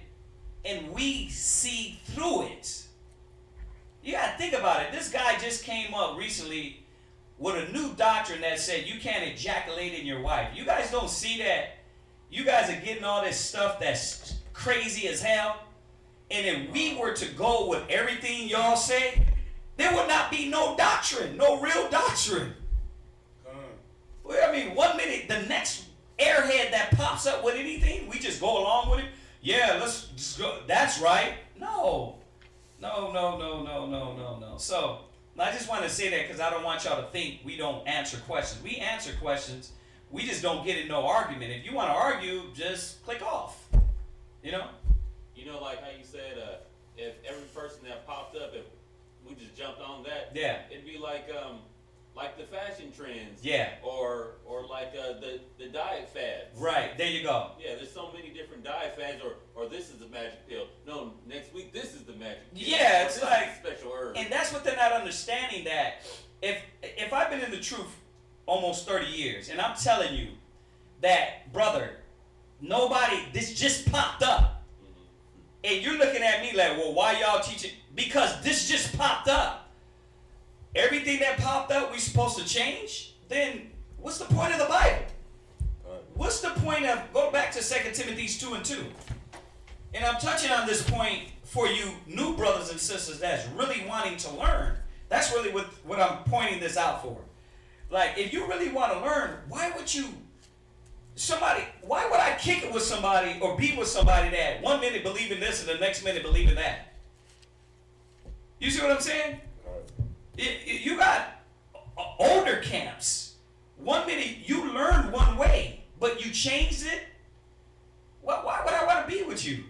we see through it. You got to think about it. This guy just came up recently with a new doctrine that said you can't ejaculate in your wife. You guys don't see that? You guys are getting all this stuff that's crazy as hell. And if we were to go with everything y'all say, there would not be no doctrine, no real doctrine. Well, I mean, 1 minute, the next airhead that pops up with anything, we just go along with it. Yeah, let's just go. That's right. No. So, I just want to say that because I don't want y'all to think we don't answer questions. We answer questions. We just don't get in no argument. If you want to argue, just click off. You know? You know, like how you said, if every person that popped up, if we just jumped on that, Yeah. it'd be like the fashion trends. Yeah. Or like the diet fads. Right. There you go. Yeah, there's so many different diet fads, or this is the magic pill. No, next week this is the magic pill. Yeah, Or it's this is like, the special herb. and that's what they're not understanding, that if I've been in the truth almost 30 years, and I'm telling you that, brother, this just popped up. And you're looking at me like, well, why y'all teaching? Because this just popped up. Everything that popped up, we supposed to change? Then what's the point of the Bible? What's the point of, go back to 2 Timothy 2 and 2. And I'm touching on this point for you new brothers and sisters that's really wanting to learn. That's really what I'm pointing this out for. Like, if you really want to learn, why would I kick it with somebody or be with somebody that 1 minute believe in this and the next minute believe in that? You see what I'm saying? You got older camps. 1 minute you learned one way, but you changed it. Why would I want to be with you?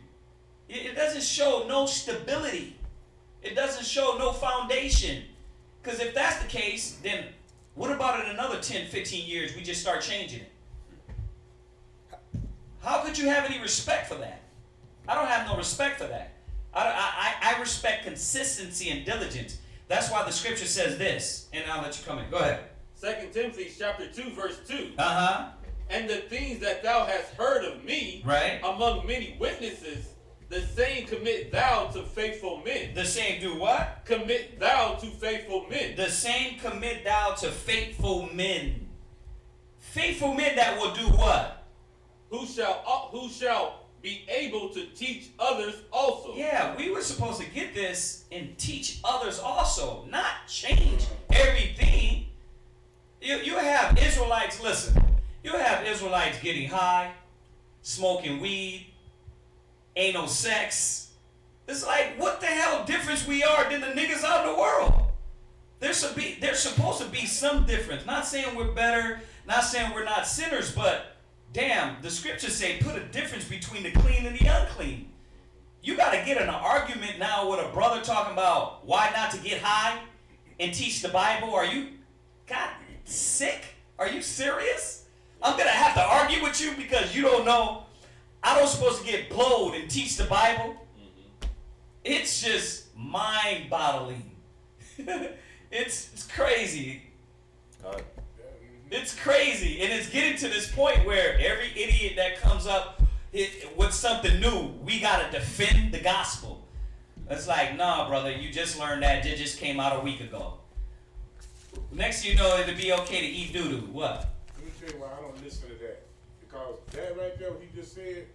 It doesn't show no stability. It doesn't show no foundation. Because if that's the case, then what about in another 10, 15 years we just start changing it? How could you have any respect for that? I don't have no respect for that. I respect consistency and diligence. That's why the scripture says this. And I'll let you come in. Go ahead. 2 Timothy chapter 2 verse 2. Uh-huh. And the things that thou hast heard of me, right, among many witnesses, the same commit thou to faithful men. The same do what? Commit thou to faithful men. The same commit thou to faithful men. Faithful men that will do what? Who shall be able to teach others also. Yeah, we were supposed to get this and teach others also, not change everything. You have Israelites, listen, you have Israelites getting high, smoking weed, anal sex. It's like, what the hell difference we are than the niggas out in the world? There's supposed to be some difference. Not saying we're better, not saying we're not sinners, but damn, the scriptures say put a difference between the clean and the unclean. You got to get in an argument now with a brother talking about why not to get high and teach the Bible. Are you sick? Are you serious? I'm going to have to argue with you because you don't know. I don't supposed to get blowed and teach the Bible. It's just mind-boggling. It's crazy. God. It's crazy. And it's getting to this point where every idiot that comes up with something new, we got to defend the gospel. It's like, nah, brother, you just learned that. It just came out a week ago. Next thing you know, it'll be okay to eat doo-doo. What? Let me tell you why I don't listen to that. Because that right there, what he just said,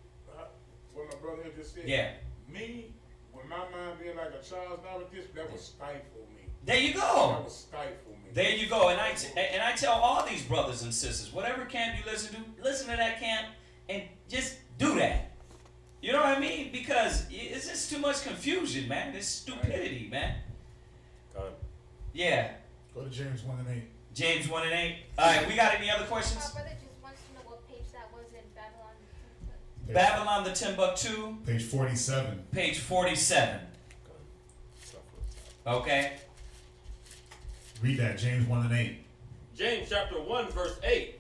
what my brother here just said. Yeah. Me, with my mind being like a child's now with this, that would stifle me. There you go. That would stifle me. There you go. And I tell all these brothers and sisters, whatever camp you listen to that camp and just do that. You know what I mean? Because it's just too much confusion, man. It's stupidity, man. God. Yeah. Go to James 1:8. James 1:8. All right, we got any other questions? Brother just wants to know what page that was in Babylon. Babylon the Timbuktu, Page 47. page 47. Okay. Read that, James 1:8. James chapter 1 verse 8.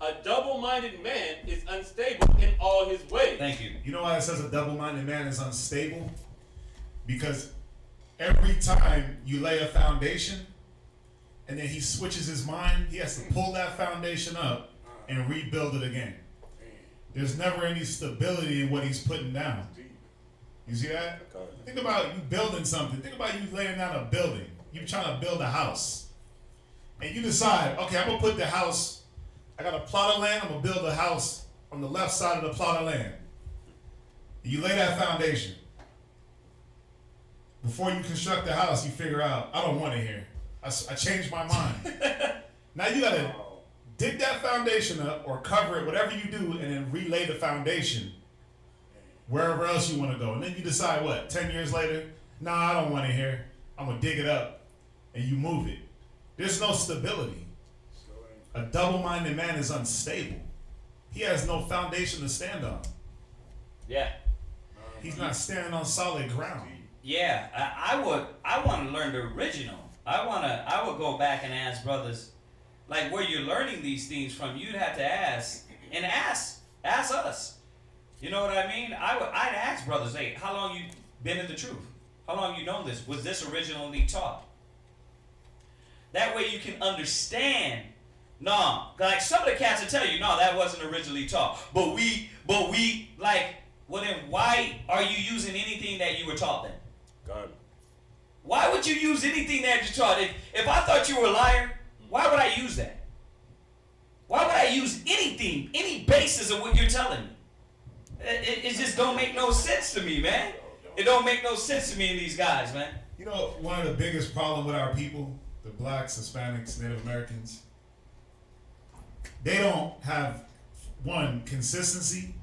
A double-minded man is unstable in all his ways. Thank you. You know why it says a double-minded man is unstable? Because every time you lay a foundation and then he switches his mind, he has to pull that foundation up and rebuild it again. There's never any stability in what he's putting down. You see that? God. Think about you building something. Think about you laying down a building. You're trying to build a house. And you decide, okay, I'm going to put the house, I got a plot of land, I'm going to build a house on the left side of the plot of land. You lay that foundation. Before you construct the house, you figure out, I don't want it here. I changed my mind. Now you got to dig that foundation up or cover it, whatever you do, and then relay the foundation wherever else you want to go. And then you decide, what, 10 years later, nah, I don't want it here. I'm going to dig it up, and you move it. There's no stability. A double-minded man is unstable. He has no foundation to stand on. Yeah. He's not standing on solid ground. Yeah. I want to learn the original. I would go back and ask brothers, like where you're learning these things from. You'd have to ask us. You know what I mean? I'd ask brothers, hey, how long you been in the truth? How long you known this? Was this originally taught? That way you can understand. No, like some of the cats will tell you, no, that wasn't originally taught. But we like, well then why are you using anything that you were taught then? God. Why would you use anything that you taught? If I thought you were a liar, why would I use that? Why would I use anything, any basis of what you're telling me? It just don't make no sense to me, man. It don't make no sense to me and these guys, man. You know, one of the biggest problems with our people, the blacks, Hispanics, Native Americans, they don't have, one, consistency,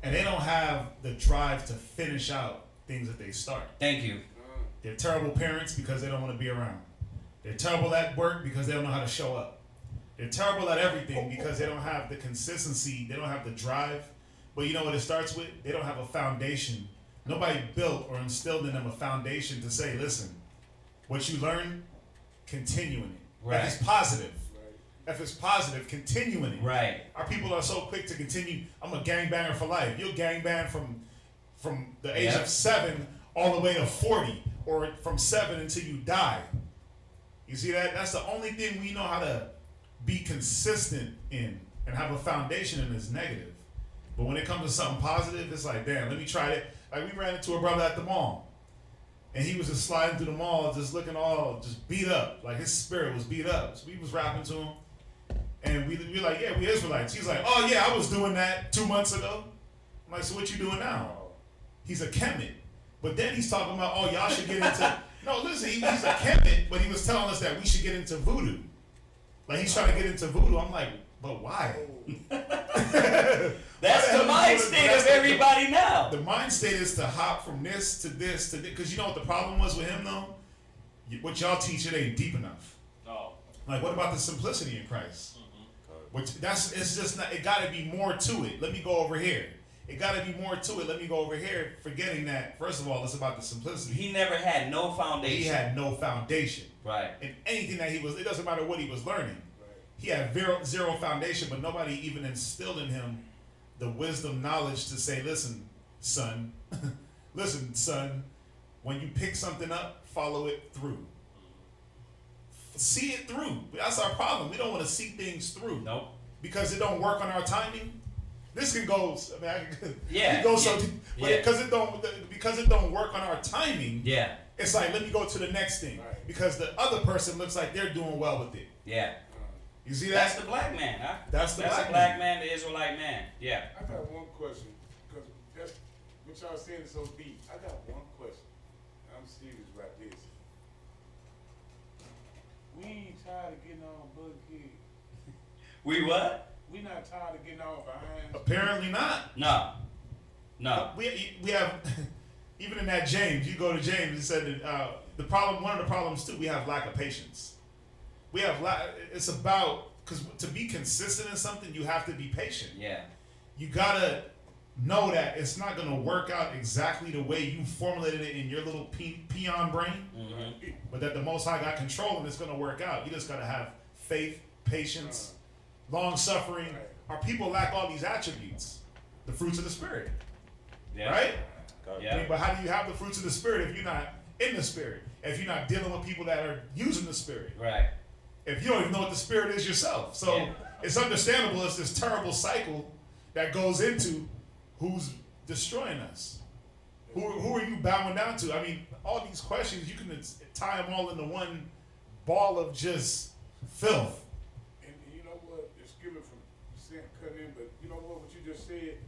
and they don't have the drive to finish out things that they start. Thank you. They're terrible parents because they don't want to be around. They're terrible at work because they don't know how to show up. They're terrible at everything because they don't have the consistency, they don't have the drive. But you know what it starts with? They don't have a foundation. Nobody built or instilled in them a foundation to say, listen, what you learn, continue in it. Right. If it's positive. If it's positive, continue in it. Right. Our people are so quick to continue. I'm a gangbanger for life. You'll gangbang from the age of 7 all the way to 40, or from 7 until you die. You see that? That's the only thing we know how to be consistent in and have a foundation in is negative. But when it comes to something positive, it's like, damn, let me try it. Like we ran into a brother at the mall, and he was just sliding through the mall, just looking all just beat up. Like his spirit was beat up. So we was rapping to him, and we like, yeah, we Israelites. He's like, oh yeah, I was doing that 2 months ago. I'm like, so what you doing now? He's a Kemet. But then he's talking about, oh, y'all should get into... No, listen, he's a Kemet, but he was telling us that we should get into voodoo. Like, he's trying to get into voodoo. I'm like, but why? That's the mind state of everybody now. The mind state is to hop from this to this to this. Because you know what the problem was with him, though? What y'all teach, it ain't deep enough. No. Like, what about the simplicity in Christ? Which it's just not, it got to be more to it. Let me go over here. It got to be more to it. Let me go over here, forgetting that, first of all, it's about the simplicity. He never had no foundation. He had no foundation. Right. And anything that he was, it doesn't matter what he was learning. he had zero foundation, but nobody even instilled in him the wisdom, knowledge to say, listen, son, when you pick something up, follow it through. See it through. That's our problem. We don't want to see things through. Nope. Because it don't work on our timing. This can go. I mean, Yeah. it goes so, but Yeah. because it don't work on our timing. Yeah. It's like, let me go to the next thing, Right. because the other person looks like they're doing well with it. Yeah. You see That's that? the black man, huh? That's the black black man, the Israelite man. Yeah. I got one question, because that's what y'all saying is so deep. I got one question. I'm serious about this. We ain't tired of getting on bug head. We what? We not tired of getting on behind. Apparently not. No. We have even in that James. You go to James. It said that one of the problems too. We have lack of patience. We have it's about, because to be consistent in something, you have to be patient. Yeah. You gotta know that it's not gonna work out exactly the way you formulated it in your little peon brain, Mm-hmm. but that the Most High got control and it's gonna work out. You just gotta have faith, patience, long suffering. Our people lack all these attributes, the fruits of the Spirit, Yeah. right? God. Yeah. But how do you have the fruits of the Spirit if you're not in the Spirit? If you're not dealing with people that are using the Spirit? Right. If you don't even know what the Spirit is yourself. So Yeah. it's understandable it's this terrible cycle that goes into who's destroying us. Who are you bowing down to? I mean, all these questions, you can tie them all into one ball of just filth. And you know what? Excuse me from cutting in, but you know what you just said?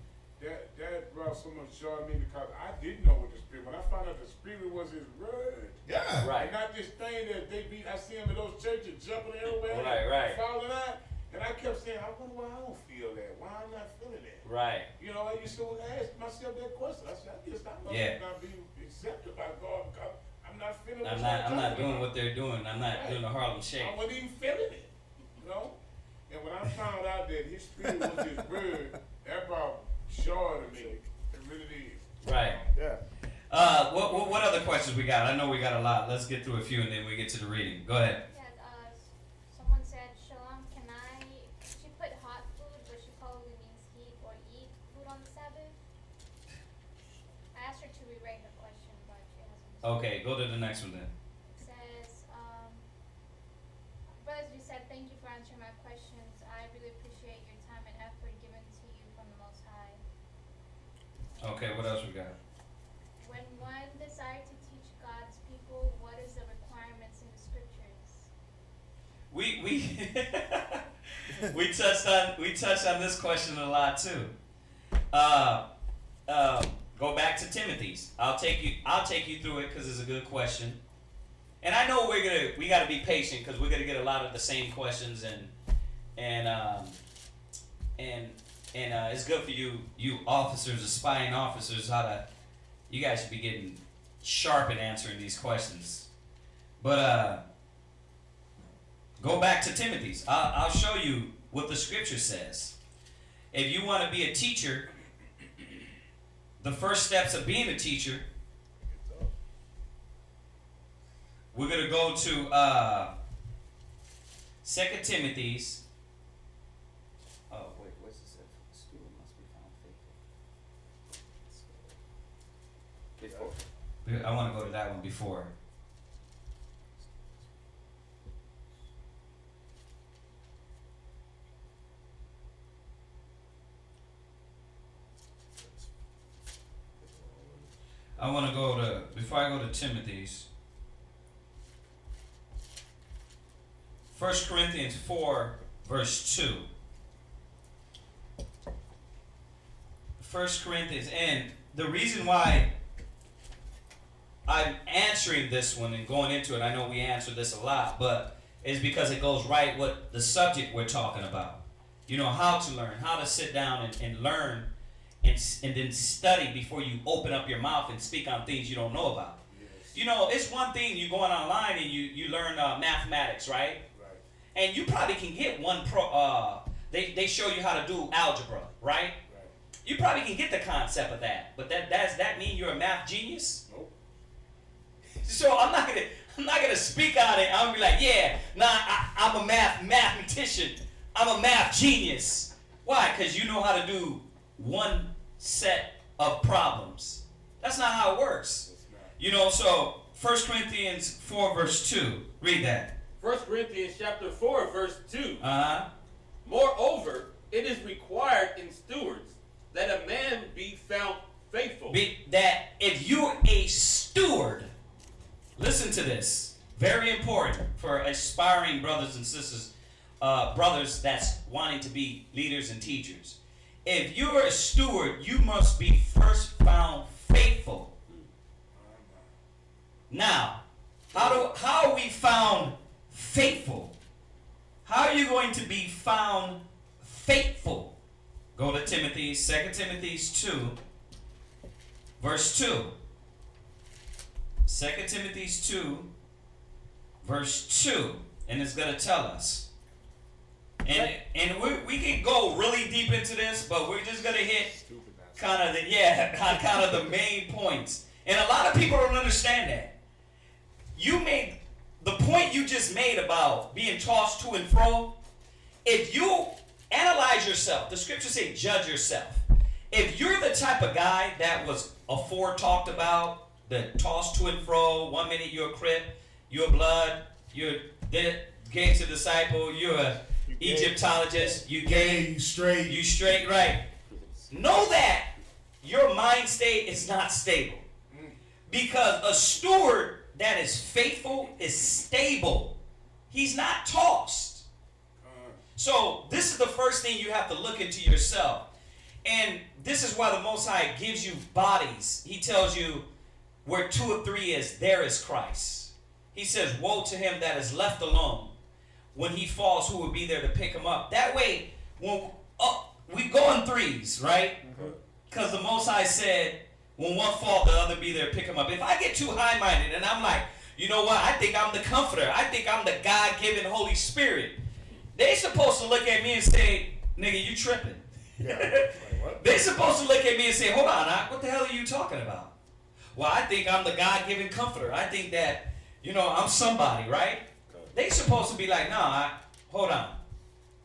That brought so much joy to me, because I didn't know what the Spirit. When I found out the Spirit was His word. Yeah. Right. And not this thing that they beat. I see them in those churches jumping everywhere. Right. Falling out. And I kept saying, I wonder why I don't feel that. Why I'm not feeling that. Right. You know, I used to ask myself that question. I said, I guess I'm not being accepted by God, because I'm not feeling it. I'm not doing what they're doing. I'm not doing the Harlem Shake. I wasn't even feeling it. You know? And when I found out that His Spirit was His word, that brought joy to me. It really did. Right. Yeah. What other questions we got? I know we got a lot. Let's get through a few and then we get to the reading. Go ahead. Yes, someone said, Shalom, she put hot food, but she probably means heat or eat food on the Sabbath? I asked her to rewrite her question, but she hasn't. Okay, go to the next one then. It says, brothers, you said thank you for answering my questions. I really appreciate your time and effort given to you from the Most High. Okay, what else we got? When one desires to teach God's people, what is the requirements in the scriptures? We touched on this question a lot too. Go back to Timothy's. I'll take you through it because it's a good question. And I know we got to be patient because we're gonna get a lot of the same questions and it's good for you officers, aspiring officers, you guys should be getting sharp in answering these questions. But go back to Timothy's. I'll show you what the scripture says. If you want to be a teacher, the first steps of being a teacher, we're going to go to 2 Timothy's. Oh, wait, where's this at? Student must be found faithful. Before. I want to go to that one before. I want to go to, before I go to Timothy's, 1 Corinthians 4, verse 2. 1 Corinthians, and the reason why I'm answering this one and going into it, I know we answer this a lot, but is because it goes right with the subject we're talking about. You know, how to learn, how to sit down and learn and then study before you open up your mouth and speak on things you don't know about. Yes. You know, it's one thing you going online and you learn mathematics, right? Right. And you probably can get one they show you how to do algebra, right? Right. You probably can get the concept of that, but does that mean you're a math genius? Nope. So I'm not gonna speak on it. I'm gonna be like, yeah, nah, I'm a mathematician. I'm a math genius. Why? Because you know how to do one set of problems. That's not how it works. You know, so 1 Corinthians 4 verse 2. Read that. 1 Corinthians chapter 4, verse 2. Uh-huh. Moreover, it is required in stewards that a man be found faithful. That if you're a steward, listen to this. Very important for aspiring brothers and sisters, brothers that's wanting to be leaders and teachers. If you're a steward, you must be first found faithful. Now, how are we found faithful? How are you going to be found faithful? Go to Timothy, 2 Timothy 2, verse 2. 2 Timothy 2, verse 2. And it's going to tell us. And we can go really deep into this, but we're just going to hit kind of the main points. And a lot of people don't understand that. You made the point you just made about being tossed to and fro. If you analyze yourself, the scriptures say judge yourself. If you're the type of guy that was afore talked about, the tossed to and fro, 1 minute you're a Crip, you're a Blood, you're the gangster disciple, you're a Egyptologist, you gay, you straight, right? Know that your mind state is not stable. Because a steward that is faithful is stable. He's not tossed. So this is the first thing you have to look into yourself. And this is why the Most High gives you bodies. He tells you where 2 or 3 is, there is Christ. He says, woe to him that is left alone. When he falls, who will be there to pick him up? That way, when we go in threes, right? Because the Most High said, when one fall, the other be there to pick him up. If I get too high-minded and I'm like, you know what? I think I'm the comforter. I think I'm the God-given Holy Spirit. They supposed to look at me and say, nigga, you tripping. Yeah. Like, what? They supposed to look at me and say, hold on, what the hell are you talking about? Well, I think I'm the God-given comforter. I think that, I'm somebody, right? They supposed to be like, nah, hold on.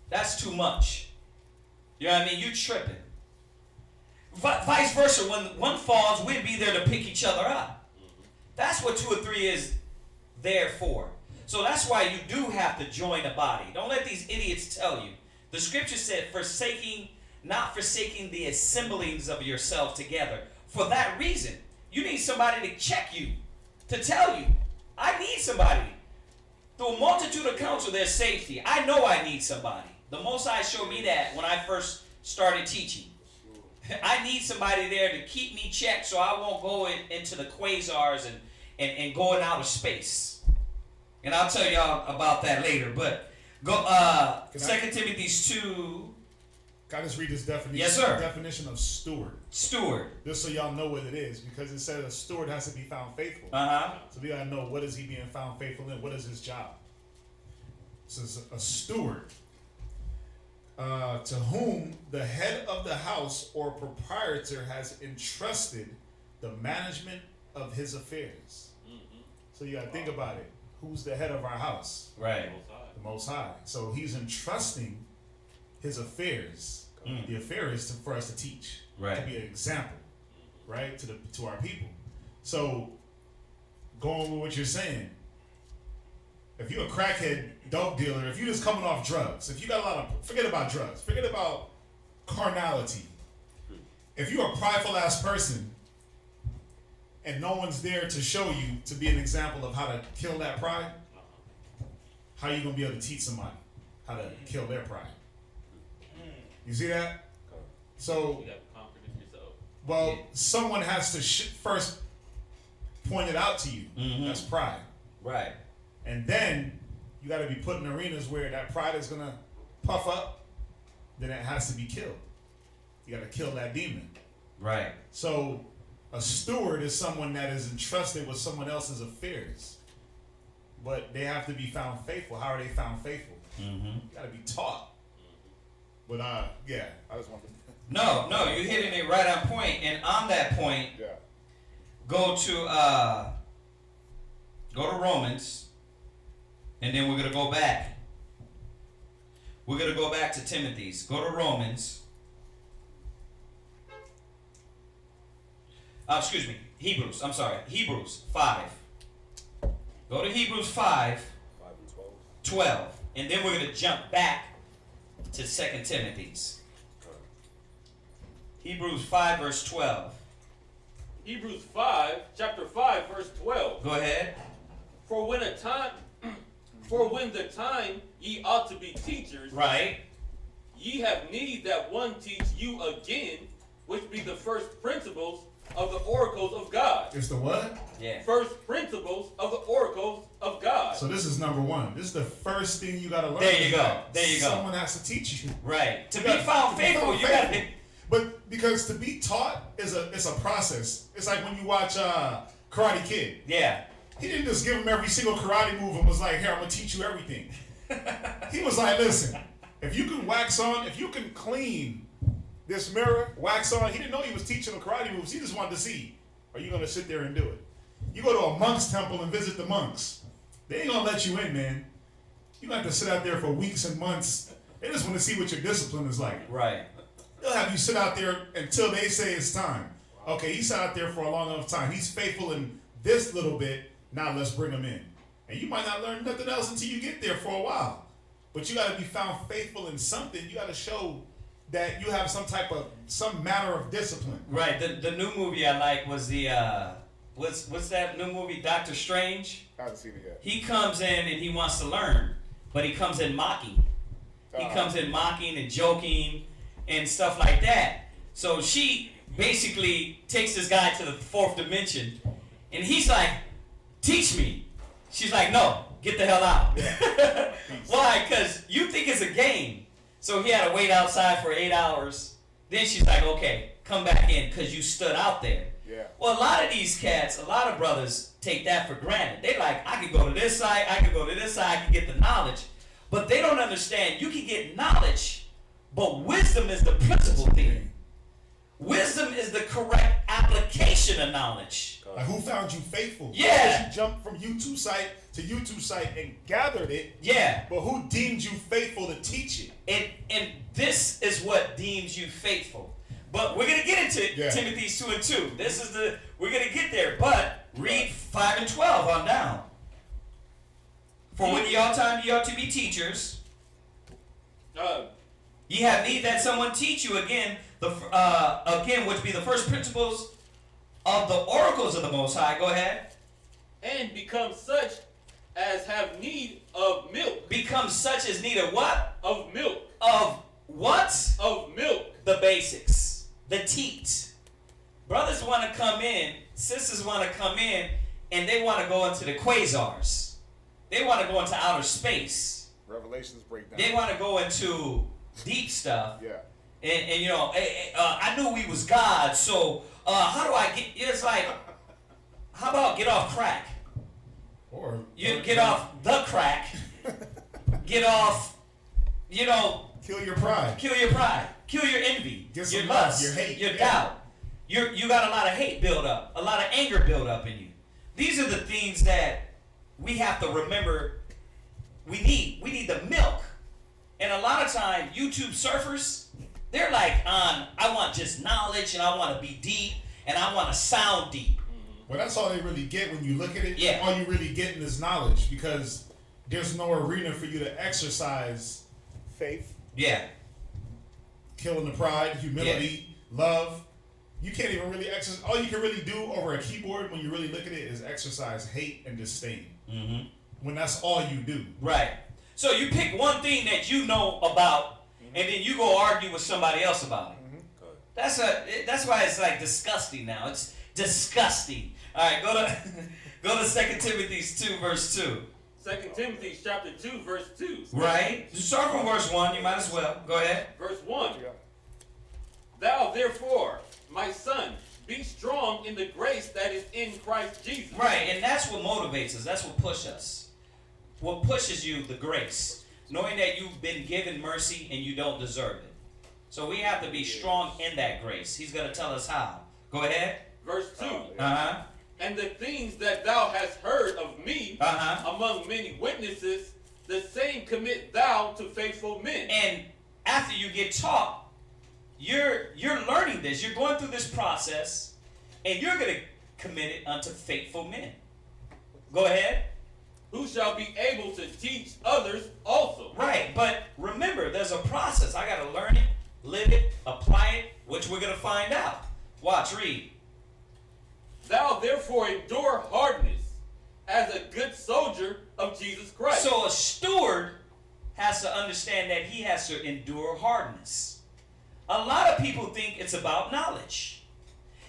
That's too much. You know what I mean? You tripping. Vice versa, when one falls, we'll be there to pick each other up. That's what 2 or 3 is there for. So that's why you do have to join a body. Don't let these idiots tell you. The scripture said, not forsaking the assemblings of yourself together. For that reason, you need somebody to check you, to tell you, I need somebody. Through a multitude of counsel, there's safety. I know I need somebody. The Most High showed me that when I first started teaching. I need somebody there to keep me checked so I won't go into the quasars and go in outer space. And I'll tell y'all about that later. But go 2 Timothy 2. Can I just read this definition? Yes, sir. Definition of steward. Steward. Just so y'all know what it is, because it says a steward has to be found faithful. So we gotta know, what is he being found faithful in? What is his job? This is a steward. To whom the head of the house or proprietor has entrusted the management of his affairs. So you gotta think about it. Who's the head of our house? Right. The Most High. So he's entrusting his affairs. The affair is for us to teach, right? To be an example, right, to our people. So, going with what you're saying, if you're a crackhead dope dealer, if you're just coming off drugs, if you got forget about drugs, forget about carnality. If you're a prideful ass person and no one's there to show you, to be an example of how to kill that pride, how are you gonna be able to teach somebody how to kill their pride? You see that? So, You got confidence in yourself. well, someone has to first point it out to you. That's pride. Right. And then you got to be put in arenas where that pride is going to puff up. Then it has to be killed. You got to kill that demon. Right. So a steward is someone that is entrusted with someone else's affairs. But they have to be found faithful. How are they found faithful? You got to be taught. But yeah, I just wanted to. No, you're hitting it right on point. And on that point, go to Romans, and then we're gonna go back We're going to go back to Timothy's. Go to Romans. Hebrews. I'm sorry. Hebrews 5. Go to Hebrews 5, 5 and 12. 12. And then we're going to jump back to 2 Timothy's. Hebrews 5, verse 12. Hebrews 5, chapter 5, verse 12. Go ahead. For when the time ye ought to be teachers, Right. ye have need that one teach you again, which be the first principles of the oracles of God. It's the what? Yeah. First principles of the oracles of God. So this is number one. This is the first thing you gotta learn. There you is go. that There you go. Someone has to teach you. Right. To You be gotta- found to be faithful, found you got to faithful. But because to be taught it's a process. It's like when you watch Karate Kid. Yeah. He didn't just give him every single karate move and was like, here, I'm gonna teach you everything. He was like, listen, if you can wax on, if you can clean this mirror, wax on, he didn't know he was teaching the karate moves. He just wanted to see, are you gonna sit there and do it? You go to a monk's temple and visit the monks. They ain't gonna let you in, man. You got to sit out there for weeks and months. They just want to see what your discipline is like. Right. They'll have you sit out there until they say it's time. Okay, he sat out there for a long enough time. He's faithful in this little bit. Now let's bring him in. And you might not learn nothing else until you get there for a while. But you got to be found faithful in something. You got to show that you have some manner of discipline. Right. The new movie I like was the what's that new movie, Doctor Strange? I haven't seen it yet. He comes in and he wants to learn, but he comes in mocking. He comes in mocking and joking and stuff like that. So she basically takes this guy to the fourth dimension, and he's like, teach me. She's like, no, get the hell out. Yeah. Why? Because you think it's a game. So he had to wait outside for 8 hours. Then she's like, okay, come back in because you stood out there. Yeah. Well, a lot of these cats, a lot of brothers take that for granted. They like, I can go to this side, I can go to this side, I can get the knowledge. But they don't understand, you can get knowledge, but wisdom is the principal thing. Wisdom is the correct application of knowledge. Like, who found you faithful? Yeah. Because you jumped from YouTube site to YouTube site and gathered it. Yeah. But who deemed you faithful to teach it? And this is what deems you faithful. But we're going to get into Timothy's 2 and 2. We're going to get there. But read 5 and 12 on down. For when ye ought to be teachers, ye have need that someone teach you again, which be the first principles of the oracles of the Most High. Go ahead. And become such as have need of milk. Become such as need of what? Of milk. Of what? Of milk. The basics. The teat. Brothers want to come in, sisters want to come in, and they want to go into the quasars. They want to go into outer space. Revelations breakdown. They want to go into deep stuff. Yeah. And you know, I knew we was God, so how do I get? It's like, how about get off crack? Or You get off the crack. Get off, you know. kill your pride. Kill your pride. Kill your envy. Get Your some love, lust. your hate. Your Yeah. doubt. You got a lot of hate build up. A lot of anger build up in you. These are the things that we have to remember. We need the milk. And a lot of time, YouTube surfers, they're like I want just knowledge, and I want to be deep, and I want to sound deep. Well, that's all they really get when you look at it. Yeah. All you really getting is knowledge, because there's no arena for you to exercise faith, Yeah. killing the pride, humility, love. You can't even really exercise. All you can really do over a keyboard when you really look at it is exercise hate and disdain. Mm-hmm. When that's all you do. Right. So you pick one thing that you know about, and then you go argue with somebody else about it. That's why it's like disgusting now. It's disgusting. All right, go to 2 Timothy 2 verse 2. 2 Timothy chapter 2, verse 2. Right. Start from verse 1. You might as well. Go ahead. Verse 1. Thou therefore, my son, be strong in the grace that is in Christ Jesus. Right, and that's what motivates us. That's what pushes us. What pushes you, the grace. Knowing that you've been given mercy and you don't deserve it. So we have to be strong in that grace. He's going to tell us how. Go ahead. Verse 2. Uh-huh. And the things that thou hast heard of me Uh-huh. among many witnesses, the same commit thou to faithful men. And after you get taught, you're learning this. You're going through this process, and you're going to commit it unto faithful men. Go ahead. Who shall be able to teach others also. Right, but remember, there's a process. I got to learn it, live it, apply it, which we're going to find out. Watch, read. Thou therefore endure hardness as a good soldier of Jesus Christ. So a steward has to understand that he has to endure hardness. A lot of people think it's about knowledge.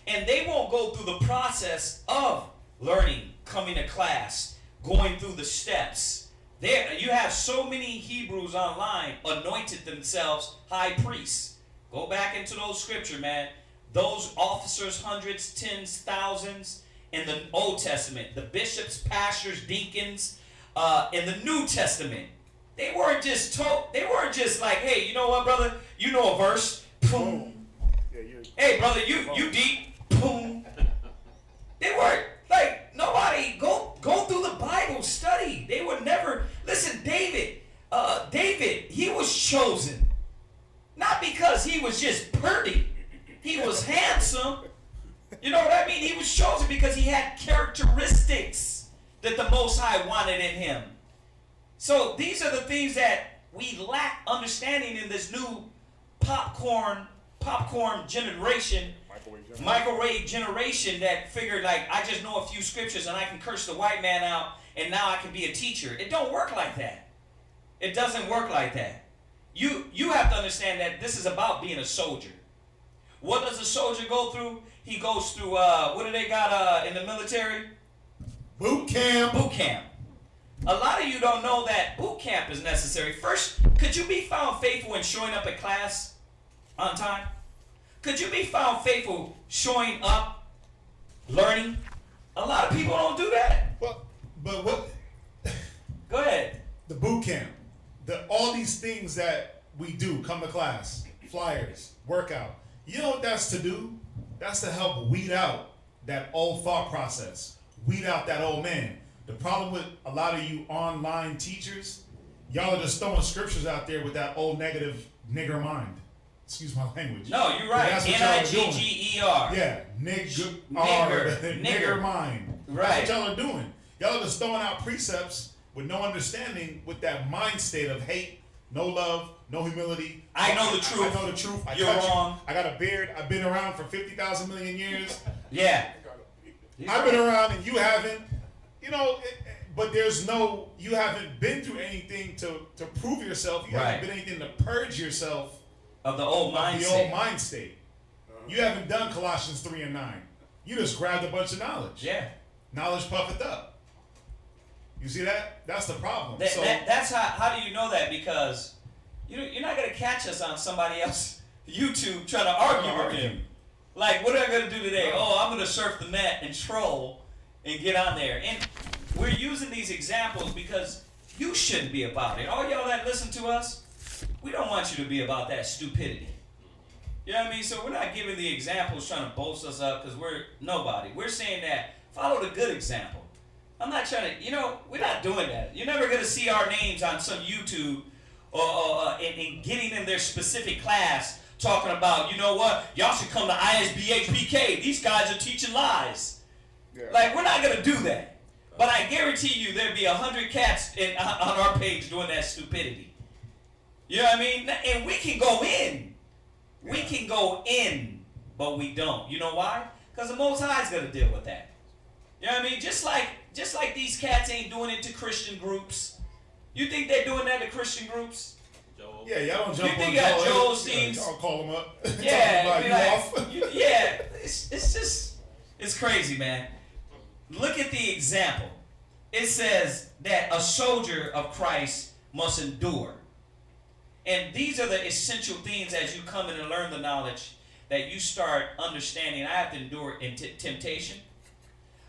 And they won't go through the process of learning, coming to class, going through the steps. There, you have so many Hebrews online anointed themselves high priests. Go back into those scripture, man. Those officers, hundreds, tens, thousands in the Old Testament. The bishops, pastors, deacons in the New Testament. They weren't just like, hey, you know what, brother? You know a verse. Boom. Hey, brother, you deep. Boom. They weren't like nobody go through the Bible, study. They would never listen. David, he was chosen not because he was just pretty. He was handsome. You know what I mean? He was chosen because he had characteristics that the Most High wanted in him. So these are the things that we lack understanding in this new popcorn generation, microwave generation that figured like I just know a few scriptures and I can curse the white man out and now I can be a teacher. It don't work like that. It doesn't work like that. You have to understand that this is about being a soldier. What does a soldier go through? He goes through what do they got in the military? Boot camp. Boot camp. A lot of you don't know that boot camp is necessary. First, could you be found faithful in showing up at class on time? Could you be found faithful showing up, learning? A lot of people don't do that. But what? Go ahead. The boot camp, all these things that we do, come to class, flyers, workout. You know what that's to do? That's to help weed out that old thought process, weed out that old man. The problem with a lot of you online teachers, y'all are just throwing scriptures out there with that old negative nigger mind. Excuse my language. No, you're right. N-I-G-G-E-R. Yeah, nigger mind. Right. That's what y'all are doing. Y'all are just throwing out precepts with no understanding, with that mind state of hate, no love, no humility. I know the truth. I know the truth. You're wrong. I got a beard. I've been around for 50,000 million years. Yeah. I've been around and you haven't. You know, but you haven't been through anything to prove yourself. You haven't been anything to purge yourself of the old mind state. The old mind state. You haven't done Colossians 3 and 9. You just grabbed a bunch of knowledge. Yeah. Knowledge puffeth up. You see that? That's the problem. That's how do you know that? Because you're not going to catch us on somebody else's YouTube trying to argue with him. Like, what am I going to do today? Oh, I'm going to surf the net and troll and get on there. And we're using these examples because you shouldn't be about it. All y'all that listen to us, we don't want you to be about that stupidity. You know what I mean? So we're not giving the examples trying to boast us up because we're nobody. We're saying that follow the good example. I'm not trying to, we're not doing that. You're never going to see our names on some YouTube or getting in their specific class talking about, you know what, y'all should come to ISBHPK. These guys are teaching lies. Yeah. Like, we're not going to do that. But I guarantee you there'd be 100 cats on our page doing that stupidity. You know what I mean? And we can go in. Yeah. We can go in, but we don't. You know why? Because the Most High is going to deal with that. You know what I mean? Just like these cats ain't doing it to Christian groups. You think they're doing that to Christian groups? Joel. Yeah, y'all don't jump on Joel. You think Joel seems... Y'all call him up. Yeah, it's crazy, man. Look at the example. It says that a soldier of Christ must endure. And these are the essential things as you come in and learn the knowledge that you start understanding. I have to endure temptation.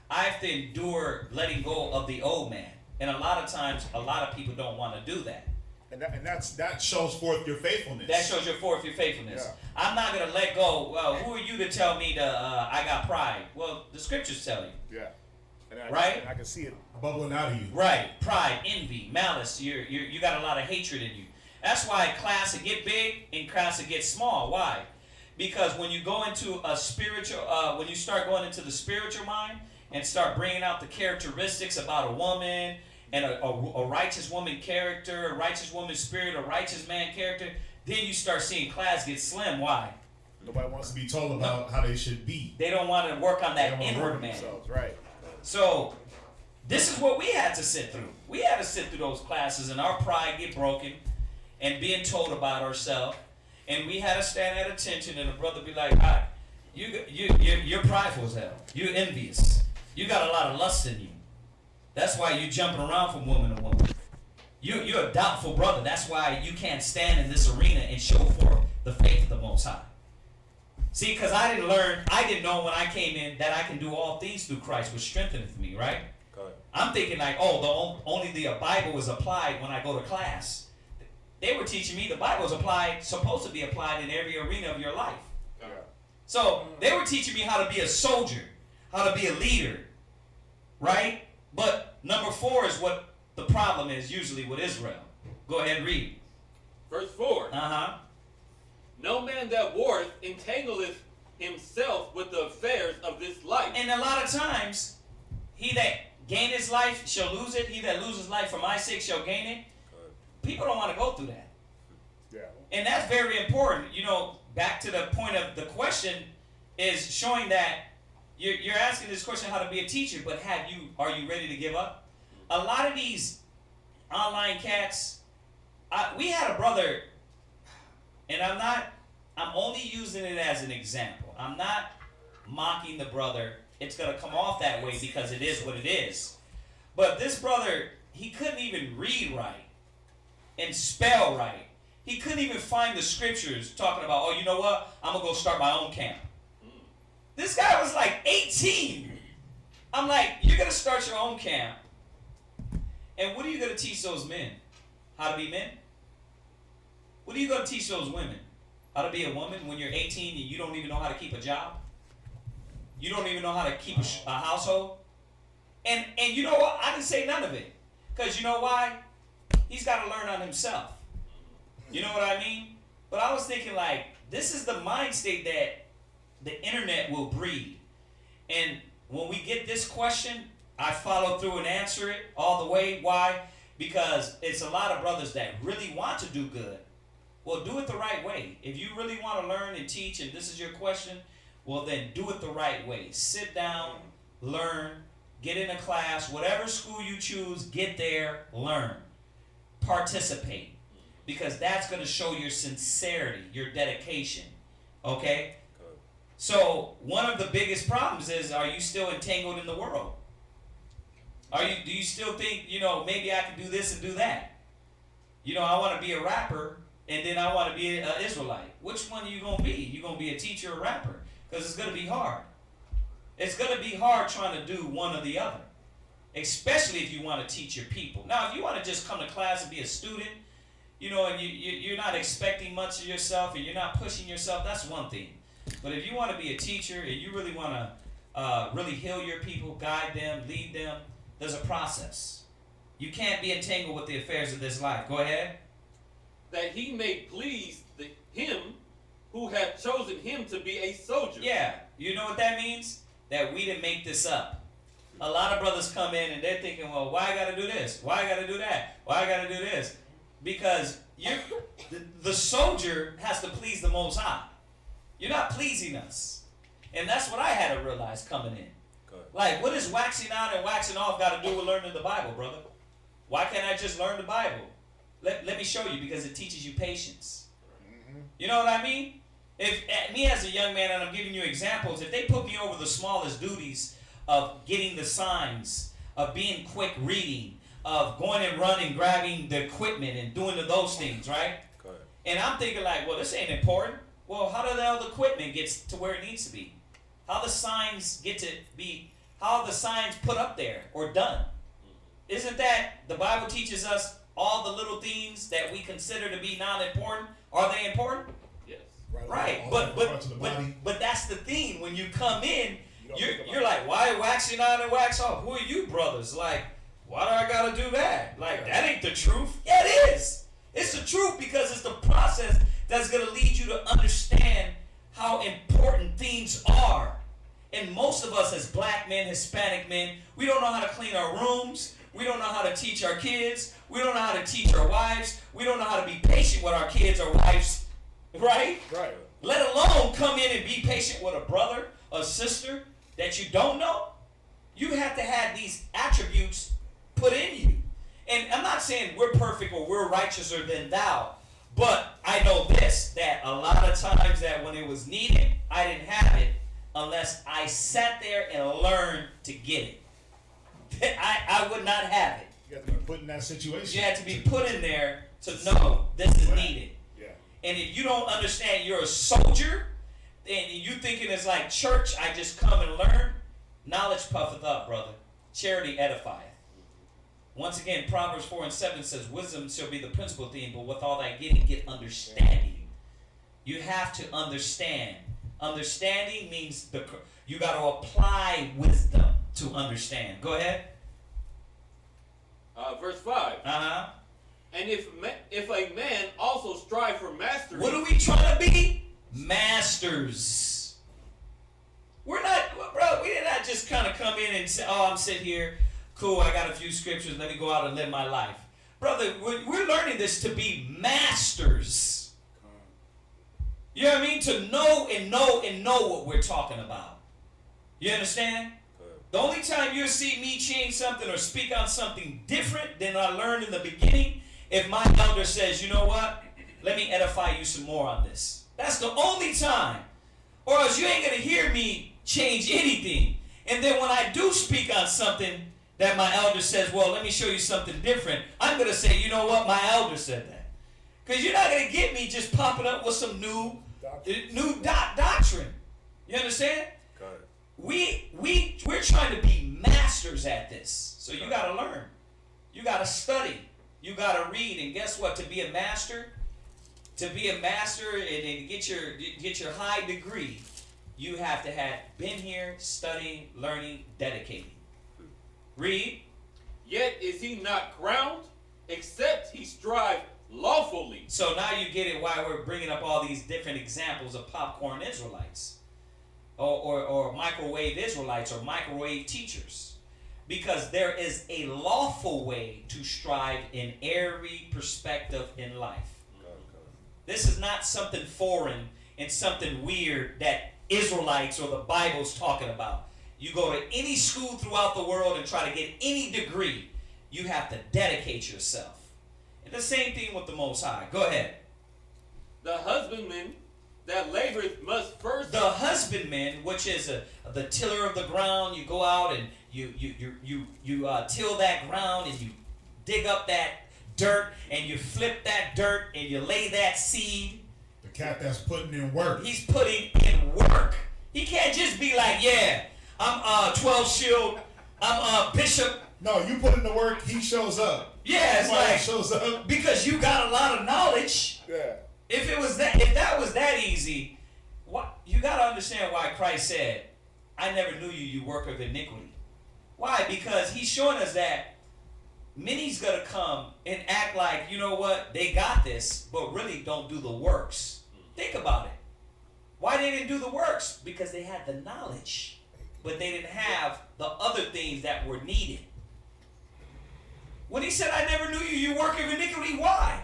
I have to endure letting go of the old man. And a lot of times, a lot of people don't want to do that. And that shows forth your faithfulness. That shows forth your faithfulness. Yeah. I'm not going to let go. Well, who are you to tell me I got pride? Well, the scriptures tell you. Yeah. right? I can see it bubbling out of you. Right. Pride, envy, malice. You got a lot of hatred in you. That's why class will get big and class will get small. Why? Because when you go into a spiritual, when you start going into the spiritual mind and start bringing out the characteristics about a woman and a righteous woman character, a righteous woman spirit, a righteous man character, then you start seeing class get slim. Why? Nobody wants to be told about how they should be. They don't want to work on They that don't wanna inward work man. themselves, right? So this is what we had to sit through. We had to sit through those classes and our pride get broken and being told about ourselves. And we had to stand at attention and the brother be like, all right, you're prideful as hell. You're envious. You got a lot of lust in you. That's why you're jumping around from woman to woman. You're a doubtful brother. That's why you can't stand in this arena and show forth the faith of the Most High. See, because I didn't know when I came in that I can do all things through Christ, which strengtheneth me, right? God. I'm thinking like, only the Bible is applied when I go to class. They were teaching me the Bible is supposed to be applied in every arena of your life. Yeah. So they were teaching me how to be a soldier, how to be a leader, right? But number 4 is what the problem is usually with Israel. Go ahead, read. Verse 4. Uh-huh. No man that warreth entangleth himself with the affairs of this life. And a lot of times, he that gain his life shall lose it. He that loses life for my sake shall gain it. People don't want to go through that. Yeah. And that's very important. You know, back to the point of the question is showing that you're asking this question how to be a teacher, but are you ready to give up? A lot of these online cats, we had a brother, and I'm only using it as an example. I'm not mocking the brother. It's going to come off that way because it is what it is. But this brother, he couldn't even read right and spell right. He couldn't even find the scriptures talking about, oh, you know what? I'm going to go start my own camp. This guy was like 18. I'm like, you're going to start your own camp. And what are you going to teach those men? How to be men? What are you going to teach those women? How to be a woman when you're 18 and you don't even know how to keep a job? You don't even know how to keep a household? And you know what? I didn't say none of it. Because you know why? He's got to learn on himself. You know what I mean? But I was thinking like, this is the mind state that the internet will breed. And when we get this question, I follow through and answer it all the way. Why? Because it's a lot of brothers that really want to do good. Well, do it the right way. If you really want to learn and teach and this is your question, well then do it the right way. Sit down, learn, get in a class, whatever school you choose, get there, learn. Participate. Because that's going to show your sincerity, your dedication. Okay? So one of the biggest problems is, are you still entangled in the world? Do you still think, maybe I can do this and do that? I want to be a rapper and then I want to be an Israelite. Which one are you going to be? You going to be a teacher or a rapper? Because it's going to be hard. It's going to be hard trying to do one or the other. Especially if you want to teach your people. Now, if you want to just come to class and be a student, and you're not expecting much of yourself and you're not pushing yourself, that's one thing. But if you want to be a teacher and you really want to really heal your people, guide them, lead them, there's a process. You can't be entangled with the affairs of this life. Go ahead. That he may please him who hath chosen him to be a soldier. Yeah. You know what that means? That we didn't make this up. A lot of brothers come in and they're thinking, well, why I got to do this? Why I got to do that? Why I got to do this? Because the soldier has to please the Most High. You're not pleasing us. And that's what I had to realize coming in. Like, what does waxing on and waxing off got to do with learning the Bible, brother? Why can't I just learn the Bible? Let me show you, because it teaches you patience. Mm-hmm. You know what I mean? If me as a young man, and I'm giving you examples, if they put me over the smallest duties of getting the signs, of being quick reading, of going and running, grabbing the equipment and doing those things, right? And I'm thinking like, well, this ain't important. Well, how the hell the equipment gets to where it needs to be? How the signs how the signs put up there or done? Isn't that the Bible teaches us all the little things that we consider to be non-important? Are they important? Yes. Right. But that's the thing. When you come in, You're like, why waxing on and wax off? Who are you, brothers? Like, why do I gotta do that? Like, that ain't the truth. Yeah, it is. It's the truth because it's the process that's gonna lead you to understand how important things are. And most of us as black men, Hispanic men, we don't know how to clean our rooms. We don't know how to teach our kids. We don't know how to teach our wives. We don't know how to be patient with our kids or wives, right? Right. Let alone come in and be patient with a brother or sister that you don't know. You have to have these attributes put in you. And I'm not saying we're perfect or we're righteouser than thou, but I know this, that a lot of times that when it was needed, I didn't have it unless I sat there and learned to get it. I would not have it. You have to be put in that situation. You had to be put in there to know this is needed. Yeah. And if you don't understand you're a soldier, and you thinking it's like church, I just come and learn, knowledge puffeth up, brother. Charity edifieth. Once again, Proverbs 4:7 says, wisdom shall be the principal thing, but with all that getting, get understanding. You have to understand. Understanding means you got to apply wisdom to understand. Go ahead. Verse 5. Uh-huh. And if a man also strive for mastery. What are we trying to be? Masters. We're not, bro, we did not just kind of come in and say, oh, I'm sitting here, cool, I got a few scriptures, let me go out and live my life. Brother, we're learning this to be masters. You know what I mean? To know and know and know what we're talking about. You understand? The only time you'll see me change something or speak on something different than I learned in the beginning, if my elder says, you know what? Let me edify you some more on this. That's the only time. Or else you ain't going to hear me change anything. And then when I do speak on something that my elder says, well, let me show you something different, I'm going to say, you know what? My elder said that. Because you're not going to get me just popping up with some new doctrine. You understand? We're trying to be masters at this. So you got to learn. You got to study. You got to read. And guess what? To be a master and get your high degree, you have to have been here, studying, learning, dedicating. Read. Yet is he not crowned, except he strive lawfully. So now you get it why we're bringing up all these different examples of popcorn Israelites. Or microwave Israelites or microwave teachers. Because there is a lawful way to strive in every perspective in life. This is not something foreign and something weird that Israelites or the Bible's talking about. You go to any school throughout the world and try to get any degree, you have to dedicate yourself. And the same thing with the Most High. Go ahead. The husbandman that laboreth must first. The husbandman, which is the tiller of the ground, you go out and you till that ground and you dig up that dirt and you flip that dirt and you lay that seed. The cat that's putting in work. He's putting in work. He can't just be like, yeah, I'm 12 shield, I'm bishop. No, you put in the work, he shows up. Yeah, it's like shows up because you got a lot of knowledge. Yeah. If that was that easy, what you got to understand why Christ said, "I never knew you, you worker of iniquity." Why? Because he's showing us that many's gonna come and act like, you know what, they got this, but really don't do the works. Think about it. Why they didn't do the works? Because they had the knowledge, but they didn't have the other things that were needed. When he said, "I never knew you, you worker of iniquity," why?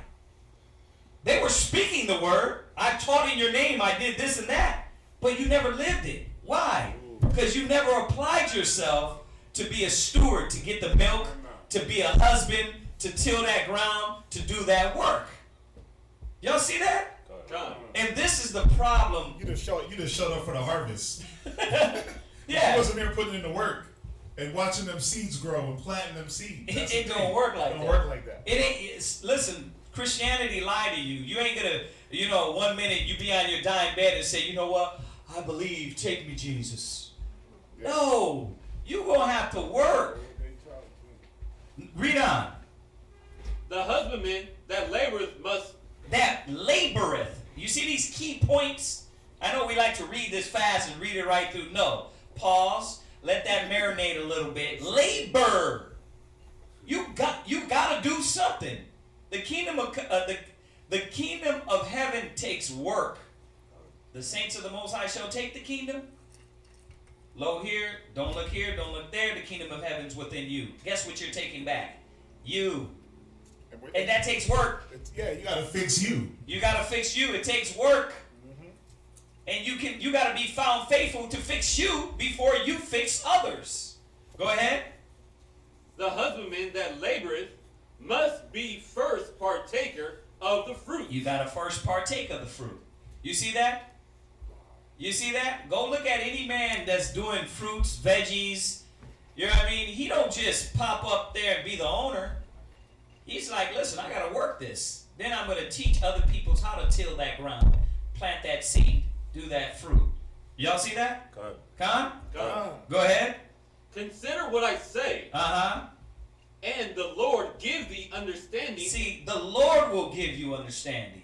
They were speaking the word. I taught in your name, I did this and that. But you never lived it. Why? Because you never applied yourself to be a steward, to get the milk, to be a husband, to till that ground, to do that work. Y'all see that? And this is the problem. You just showed up for the harvest. Yeah. You wasn't there putting in the work and watching them seeds grow and planting them seeds. It don't work like that. It don't work like that. It ain't. Listen, Christianity lied to you. You ain't gonna, 1 minute you be on your dying bed and say, you know what? I believe. Take me, Jesus. Yeah. No, you gonna have to work. Read on. The husbandman that laboreth must. That laboreth. You see these key points? I know we like to read this fast and read it right through. No. Pause. Let that marinate a little bit. Labor. You gotta do something. The kingdom of the kingdom of heaven takes work. The saints of the Most High shall take the kingdom. Lo here, don't look there. The kingdom of heaven's within you. Guess what you're taking back? You. And that takes work. You gotta fix you. You gotta fix you. It takes work. And you gotta be found faithful to fix you before you fix others. Go ahead. The husbandman that laboreth must be first partaker of the fruit. You gotta first partake of the fruit. You see that? You see that? Go look at any man that's doing fruits, veggies. You know what I mean? He don't just pop up there and be the owner. He's like, listen, I gotta work this. Then I'm gonna teach other people how to till that ground, plant that seed, do that fruit. Y'all see that? God. Khan? God. Go ahead. Consider what I say, and the Lord give thee understanding. See, the Lord will give you understanding.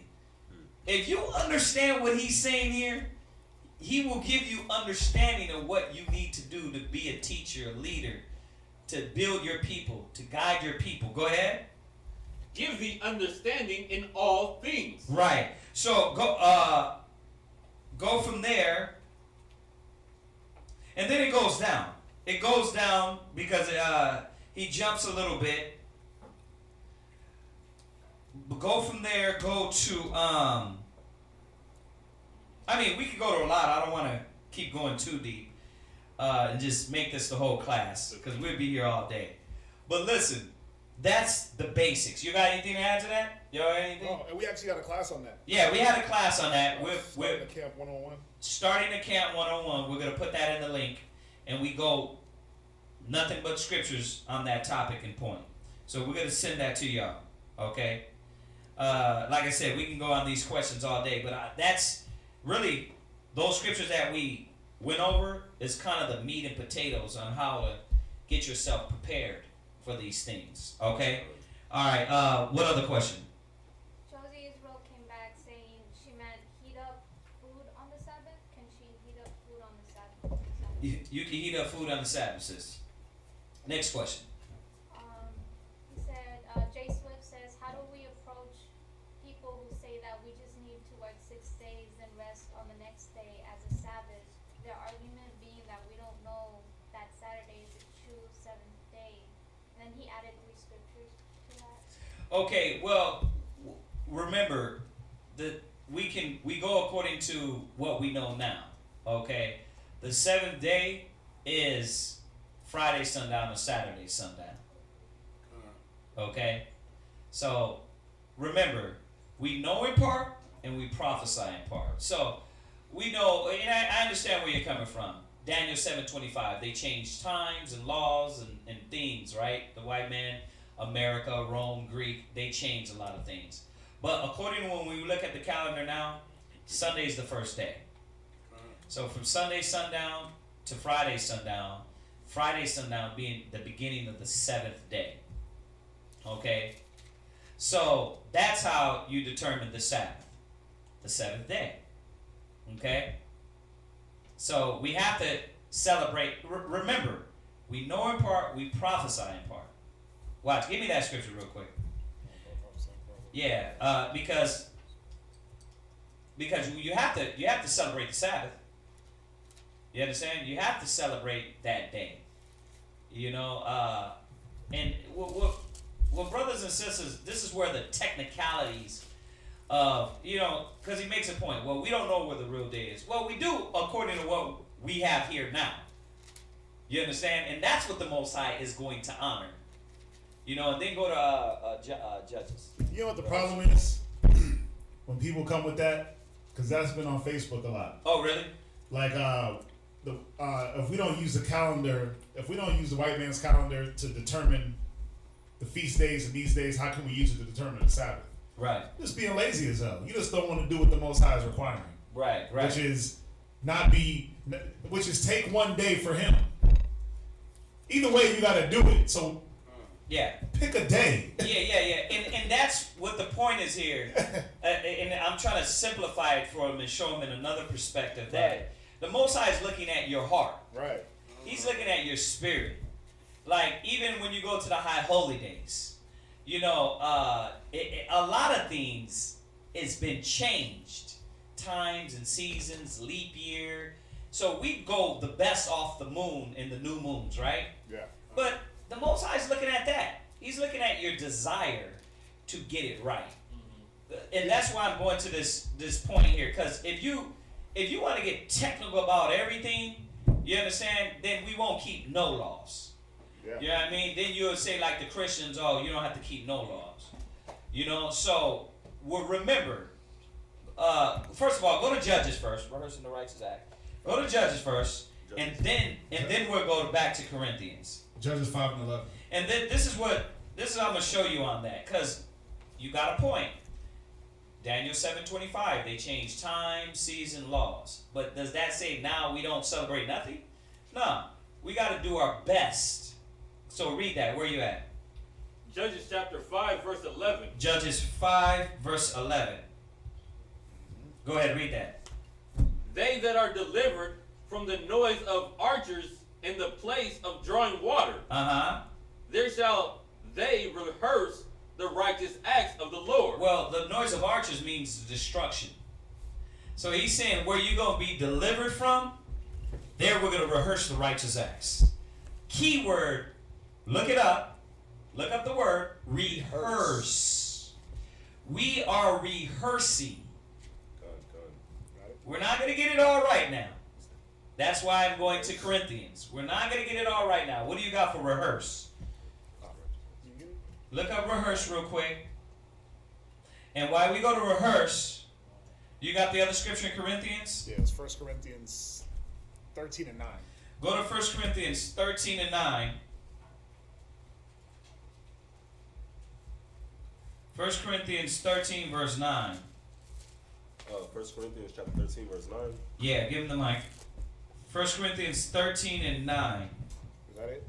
If you understand what he's saying here, he will give you understanding of what you need to do to be a teacher, a leader, to build your people, to guide your people. Go ahead. Give thee understanding in all things. Right. So go from there, and then it goes down. It goes down because he jumps a little bit. But go from there. Go to we could go to a lot. I don't want to keep going too deep and just make this the whole class because we'll be here all day. But listen, that's the basics. You got anything to add to that? You got anything? Oh, and we actually got a class on that. Yeah, we had a class on that. We're starting the camp 101. starting the camp 101. We're going to put that in the link, and we go nothing but scriptures on that topic and point. So we're going to send that to y'all, okay? Like I said, we can go on these questions all day, but that's really those scriptures that we went over is kind of the meat and potatoes on how to get yourself prepared for these things, okay? All right, what other question? Josie Israel came back saying she meant heat up food on the Sabbath. Can she heat up food on the Sabbath? You can heat up food on the Sabbath, sis. Next question. He said, Jay Swift says, how do we approach people who say that we just need to work 6 days and rest on the next day as a Sabbath? Their argument being that we don't know that Saturday is a true seventh day. And then he added 3 scriptures to that. Okay, well, remember that we go according to what we know now. Okay, the 7th day is Friday sundown or Saturday sundown. Okay, so remember, we know in part and we prophesy in part. So we know, and I understand where you're coming from. Daniel 7:25, they changed times and laws and things, right? The white man, America, Rome, Greek, they changed a lot of things. But according to when we look at the calendar now, Sunday is the first day. So from Sunday sundown to Friday sundown being the beginning of the 7th day. Okay? So that's how you determine the Sabbath, the 7th day. Okay? So we have to celebrate. Remember, we know in part, we prophesy in part. Watch, give me that scripture real quick. Yeah, because you have to celebrate the Sabbath. You understand? You have to celebrate that day. You know, and well, brothers and sisters, this is where the technicalities of, because he makes a point. Well, we don't know where the real day is. Well, we do according to what we have here now. You understand? And that's what the Most High is going to honor. And then go to Judges. You know what the problem is? When people come with that, because that's been on Facebook a lot. Oh, really? Like, if we don't use the calendar, if we don't use the white man's calendar to determine the feast days and these days, how can we use it to determine the Sabbath? Right. Just being lazy as hell. You just don't want to do what the Most High is requiring. Right. Which is take one day for him. Either way, you got to do it. So yeah, pick a day. Yeah. And that's what the point is here. And I'm trying to simplify it for him and show him in another perspective that The Most High is looking at your heart. Right. He's looking at your spirit. Like, even when you go to the high holy days, you know, a lot of things has been changed. Times and seasons, leap year. So we go the best off the moon in the new moons, right? Yeah. But the Most High is looking at that. He's looking at your desire to get it right. And that's why I'm going to this point here. Because if you want to get technical about everything, you understand, then we won't keep no laws. Yeah. You know what I mean? Then you'll say like the Christians, oh, you don't have to keep no laws. You know, so well, remember, first of all, go to Judges first, rehearsing the righteous act. Go to Judges first, and then we'll go back to Corinthians. Judges 5 and 11. And then this is what I'm gonna show you on that, because you got a point. Daniel 7:25, they changed time, season, laws. But does that say now we don't celebrate nothing? No, we got to do our best. So read that. Where you at? Judges chapter 5, verse 11. Judges 5, verse 11. Go ahead, read that. They that are delivered from the noise of archers in the place of drawing water, there shall they rehearse the righteous acts of the Lord. Well, the noise of archers means destruction. So he's saying where you going to be delivered from, there we're going to rehearse the righteous acts. Key word, look it up. Look up the word, rehearse. We are rehearsing. We're not going to get it all right now. That's why I'm going to Corinthians. We're not going to get it all right now. What do you got for rehearse? Look up rehearse real quick. And while we go to rehearse, you got the other scripture in Corinthians? Yeah, it's 1 Corinthians 13 and 9. Go to 1 Corinthians 13 and 9. 1 Corinthians 13 verse 9. 1 Corinthians chapter 13, verse 9. Yeah, give him the mic. 1 Corinthians 13 and 9. Is that it?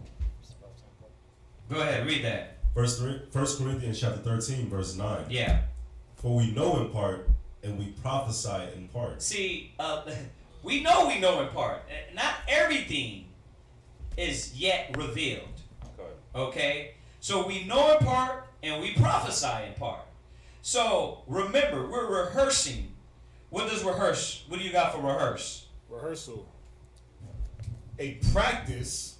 Go ahead, read that. 1 Corinthians chapter 13, verse 9. Yeah. For we know in part, and we prophesy in part. See, we know in part. Not everything is yet revealed. Okay? So we know in part, and we prophesy in part. So remember, we're rehearsing. What does rehearse? What do you got for rehearse? Rehearsal. A practice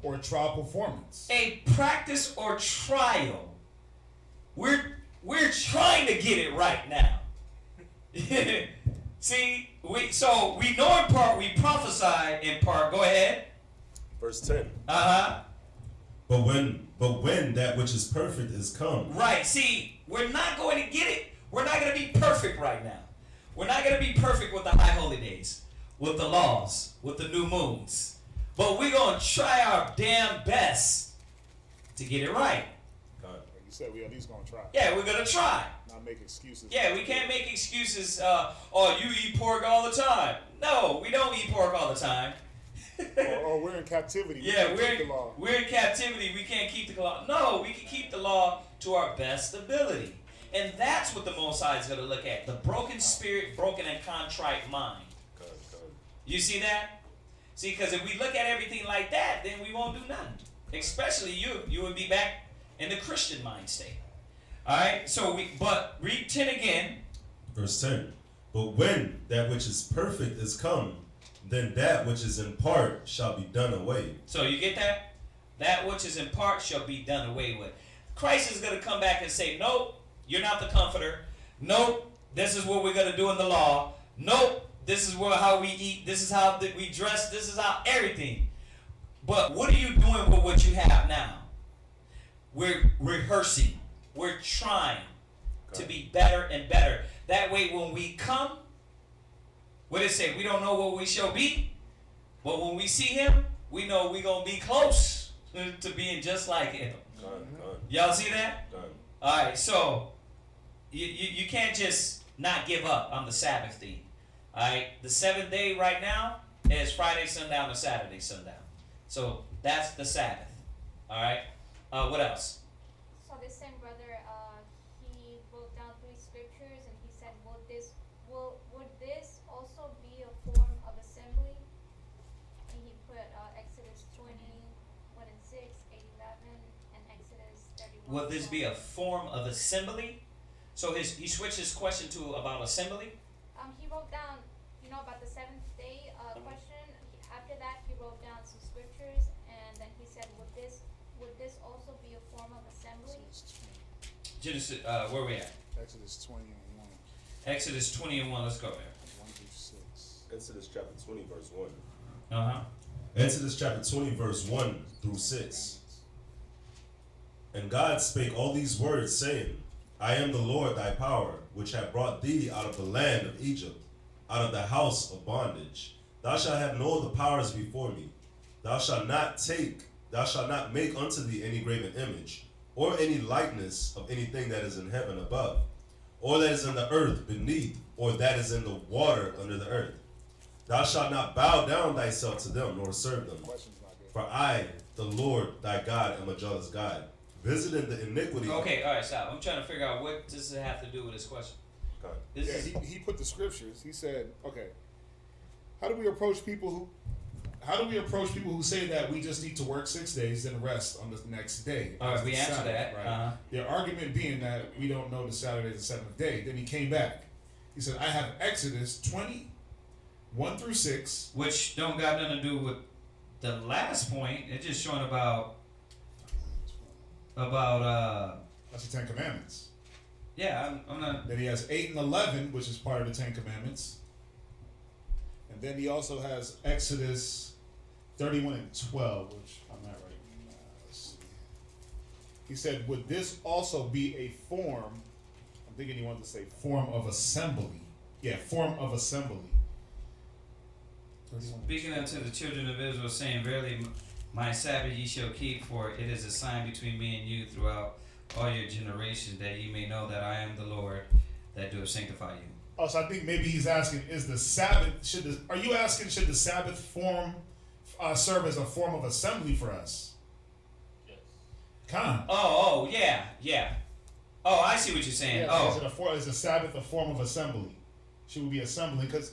or trial performance. A practice or trial. We're trying to get it right now. See, we know in part, we prophesy in part. Go ahead. Verse 10. But when that which is perfect is come. Right. See, we're not going to get it. We're not going to be perfect right now. We're not going to be perfect with the high holy days, with the laws, with the new moons. But we're going to try our damn best to get it right. Like you said, we at least going to try. Yeah, we're going to try. Not make excuses. Yeah, we can't make excuses. Oh, you eat pork all the time. No, we don't eat pork all the time. or we're in captivity. Yeah, we're in captivity. We can't keep the law. No, we can keep the law to our best ability. And that's what the Most High is going to look at. The broken spirit, broken and contrite mind. You see that? See, because if we look at everything like that, then we won't do nothing. Especially you. You would be back in the Christian mind state. All right? So, but read 10 again. Verse 10. But when that which is perfect is come, then that which is in part shall be done away. So you get that? That which is in part shall be done away with. Christ is going to come back and say, nope, you're not the comforter. Nope, this is what we're going to do in the law. Nope, this is how we eat. This is how we dress. This is how everything. But what are you doing with what you have now? We're rehearsing. We're trying to be better and better. That way when we come, what did it say? We don't know what we shall be, but when we see him, we know we're going to be close to being just like him. Y'all see that? All right, so you can't just not give up on the Sabbath thing. All right, the seventh day right now is Friday sundown to Saturday sundown. So that's the Sabbath. All right, what else? So this same brother, he wrote down 3 scriptures, and he said, would this also be a form of a will this be a form of assembly? So he switched his question to about assembly. He wrote down, about the seventh day question. After that, he wrote down some scriptures, and then he said, would this also be a form of assembly? Genesis, where we at? Exodus 20 and 1. Exodus 20 and 1. Let's go there. 1 through 6. Exodus chapter 20, verse 1. Exodus chapter 20, verse 1 through 6. And God spake all these words, saying, I am the Lord thy power, which have brought thee out of the land of Egypt, out of the house of bondage. Thou shalt have no other powers before me. Thou shalt not make unto thee any graven image, or any likeness of anything that is in heaven above, or that is in the earth beneath, or that is in the water under the earth. Thou shalt not bow down thyself to them, nor serve them. For I, the Lord thy God, am a jealous God, visiting the iniquity. Okay, all right, stop. I'm trying to figure out what does it have to do with this question. He put the scriptures. He said, okay, how do we approach people who say that we just need to work 6 days and rest on the next day? All right, we answered that. Right? Their argument being that we don't know the Saturday is the seventh day. Then he came back. He said, I have Exodus 20, 1 through 6. Which don't got nothing to do with the last point. It's just showing about that's the Ten Commandments. Yeah, I'm not. Then he has 8 and 11, which is part of the Ten Commandments. And then he also has Exodus 31 and 12, which I'm not right now. Let's see. He said, would this also be a form? I'm thinking he wanted to say form of assembly. Yeah, form of assembly. Speaking unto the children of Israel, saying, verily my Sabbath ye shall keep, for it is a sign between me and you throughout all your generations, that ye may know that I am the Lord that doeth sanctify you. Oh, so I think maybe he's asking, is the Sabbath, should the Sabbath form serve as a form of assembly for us? Yes. Yeah. Oh, I see what you're saying. Yeah, is the Sabbath a form of assembly? Should we be assembling? Because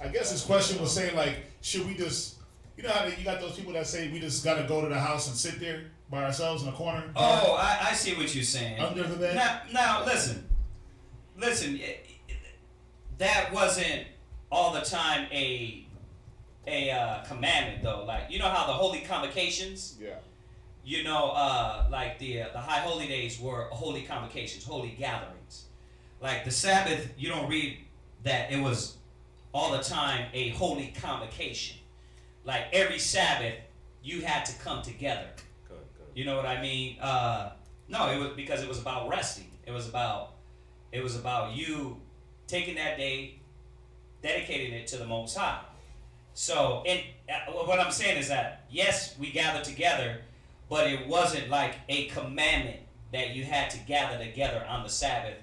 I guess his question was saying, like, should we just, you know how you got those people that say we just got to go to the house and sit there by ourselves in a corner? Oh, I see what you're saying. Under the bed? Now listen. That wasn't all the time a commandment though. Like, you know how the holy convocations? Yeah. Like the high holy days were holy convocations, holy gatherings. Like the Sabbath, you don't read that it was all the time a holy convocation. Like every Sabbath, you had to come together. Good. You know what I mean? No, it was because it was about resting. It was about you taking that day, dedicating it to the Most High. So, what I'm saying is that yes, we gather together, but it wasn't like a commandment that you had to gather together on the Sabbath,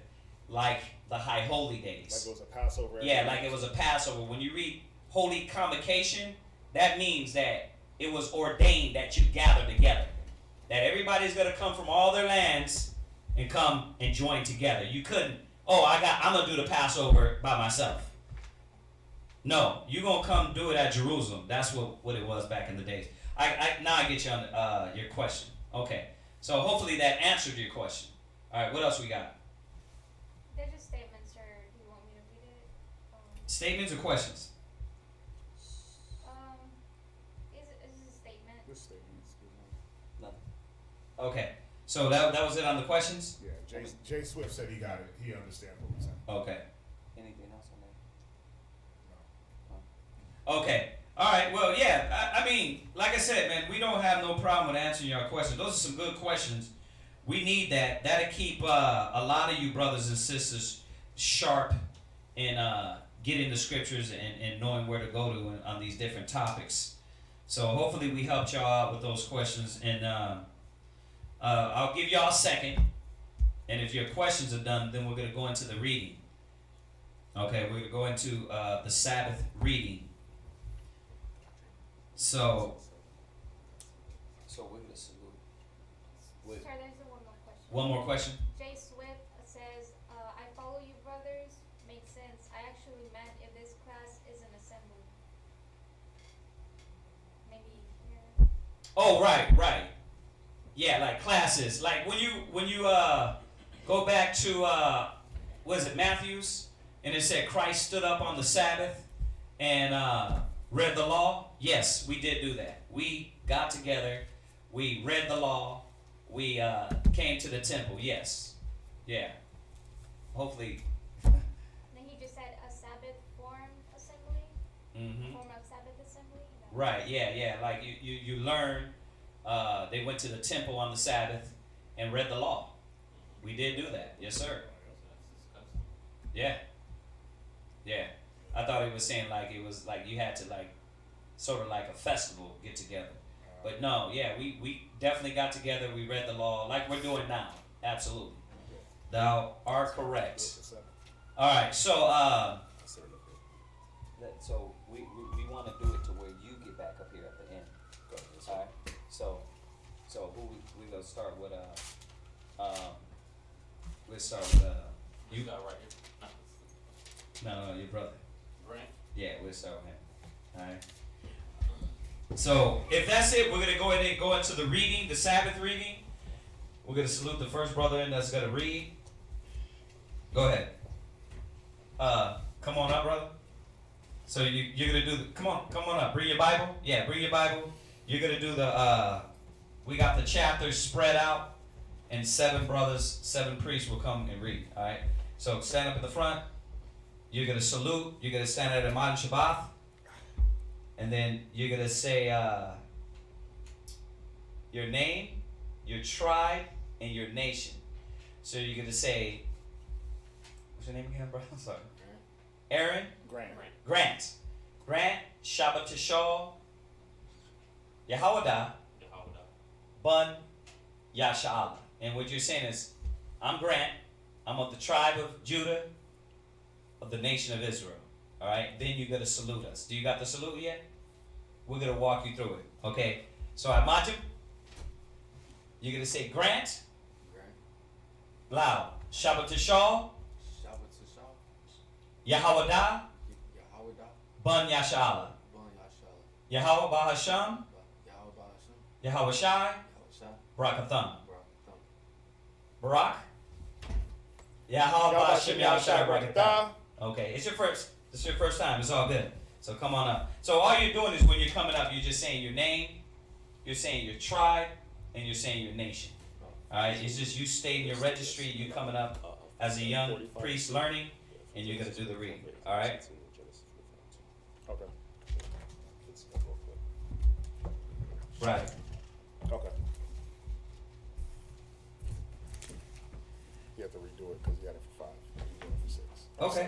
like the high holy days. Like it was a Passover. Yeah, like it was a Passover. When you read holy convocation, that means that it was ordained that you gather together. That everybody's going to come from all their lands and come and join together. You couldn't, I'm going to do the Passover by myself. No, you're going to come do it at Jerusalem. That's what it was back in the days. Now I get you on your question. Okay, so hopefully that answered your question. All right, what else we got? They're just statements, or do you want me to read it? Statements or questions? Is a statement. This statement is good. Okay, so that was it on the questions? Yeah, Jay Swift said he got it. He understands what we're saying. Okay. Anything else on that? Okay. All right. Well, yeah. I mean, like I said, man, we don't have no problem with answering your questions. Those are some good questions. We need that. That'll keep a lot of you brothers and sisters sharp in getting the scriptures and knowing where to go to on these different topics. So hopefully we helped y'all out with those questions. And I'll give y'all a second. And if your questions are done, then we're going to go into the reading. Okay, we're going to go into the Sabbath reading. So we're gonna salute. Sir, there's one more question. one more question. Jay Swift says, I follow you, brothers. Makes sense. I actually meant if this class is an assembly. Maybe here. Oh, right. Yeah, like classes. Like when you go back to what is it, Matthew's, and it said Christ stood up on the Sabbath and read the law. Yes, we did do that. We got together, we read the law, we came to the temple. Yes, yeah. Hopefully. Then he just said a Sabbath form assembly. Mm-hmm. Form of Sabbath assembly. Right. Yeah. Like you learn. They went to the temple on the Sabbath and read the law. We did do that. Yes, sir. Yeah. Yeah. I thought he was saying like it was like you had to like sort of like a festival get together. But no, yeah, we definitely got together, we read the law like we're doing now. Absolutely. Thou art correct. Alright, so So we want to do it to where you get back up here at the end. Alright, so who we gonna start with, let's start with You got right here. no, your brother. Grant. Yeah, we'll start with him. Alright. So if that's it, we're gonna go ahead and go into the reading, the Sabbath reading. We're gonna salute the first brother in that's gonna read. Go ahead. Come on up, brother. So you're gonna do come on up. Bring your Bible. Yeah, bring your Bible. You're gonna do the we got the chapters spread out, and 7 brothers, 7 priests will come and read. Alright. So stand up in the front. You're gonna salute, you're gonna stand at a modern Shabbat, and then you're gonna say your name, your tribe, and your nation. So you're gonna say, what's your name again, bro? I'm sorry. Aaron? Grant. Shabbat Tishal, Yehowadah, Bun, Yasha'Allah. And what you're saying is, I'm Grant, I'm of the tribe of Judah, of the nation of Israel. Alright? Then you're gonna salute us. Do you got the salute yet? We're gonna walk you through it. Okay? So Amaju, you're gonna say Grant. Loud. Shabbat Tishal, Yehowadah, Bun Yasha'Allah. Yahweh Bahasham, Yahweh Shai, Barakatham. Barak, Yahweh Bahasham Yahushai Barakatham. Okay, it's your first time. It's all good. So come on up. So all you're doing is when you're coming up, you're just saying your name, you're saying your tribe, and you're saying your nation. All right, it's just you stating your registry. You coming up as a young priest learning, and you're gonna do the reading. All right. Okay. Right. Okay. You have to redo it because you had it for 5. You did it for 6. Okay.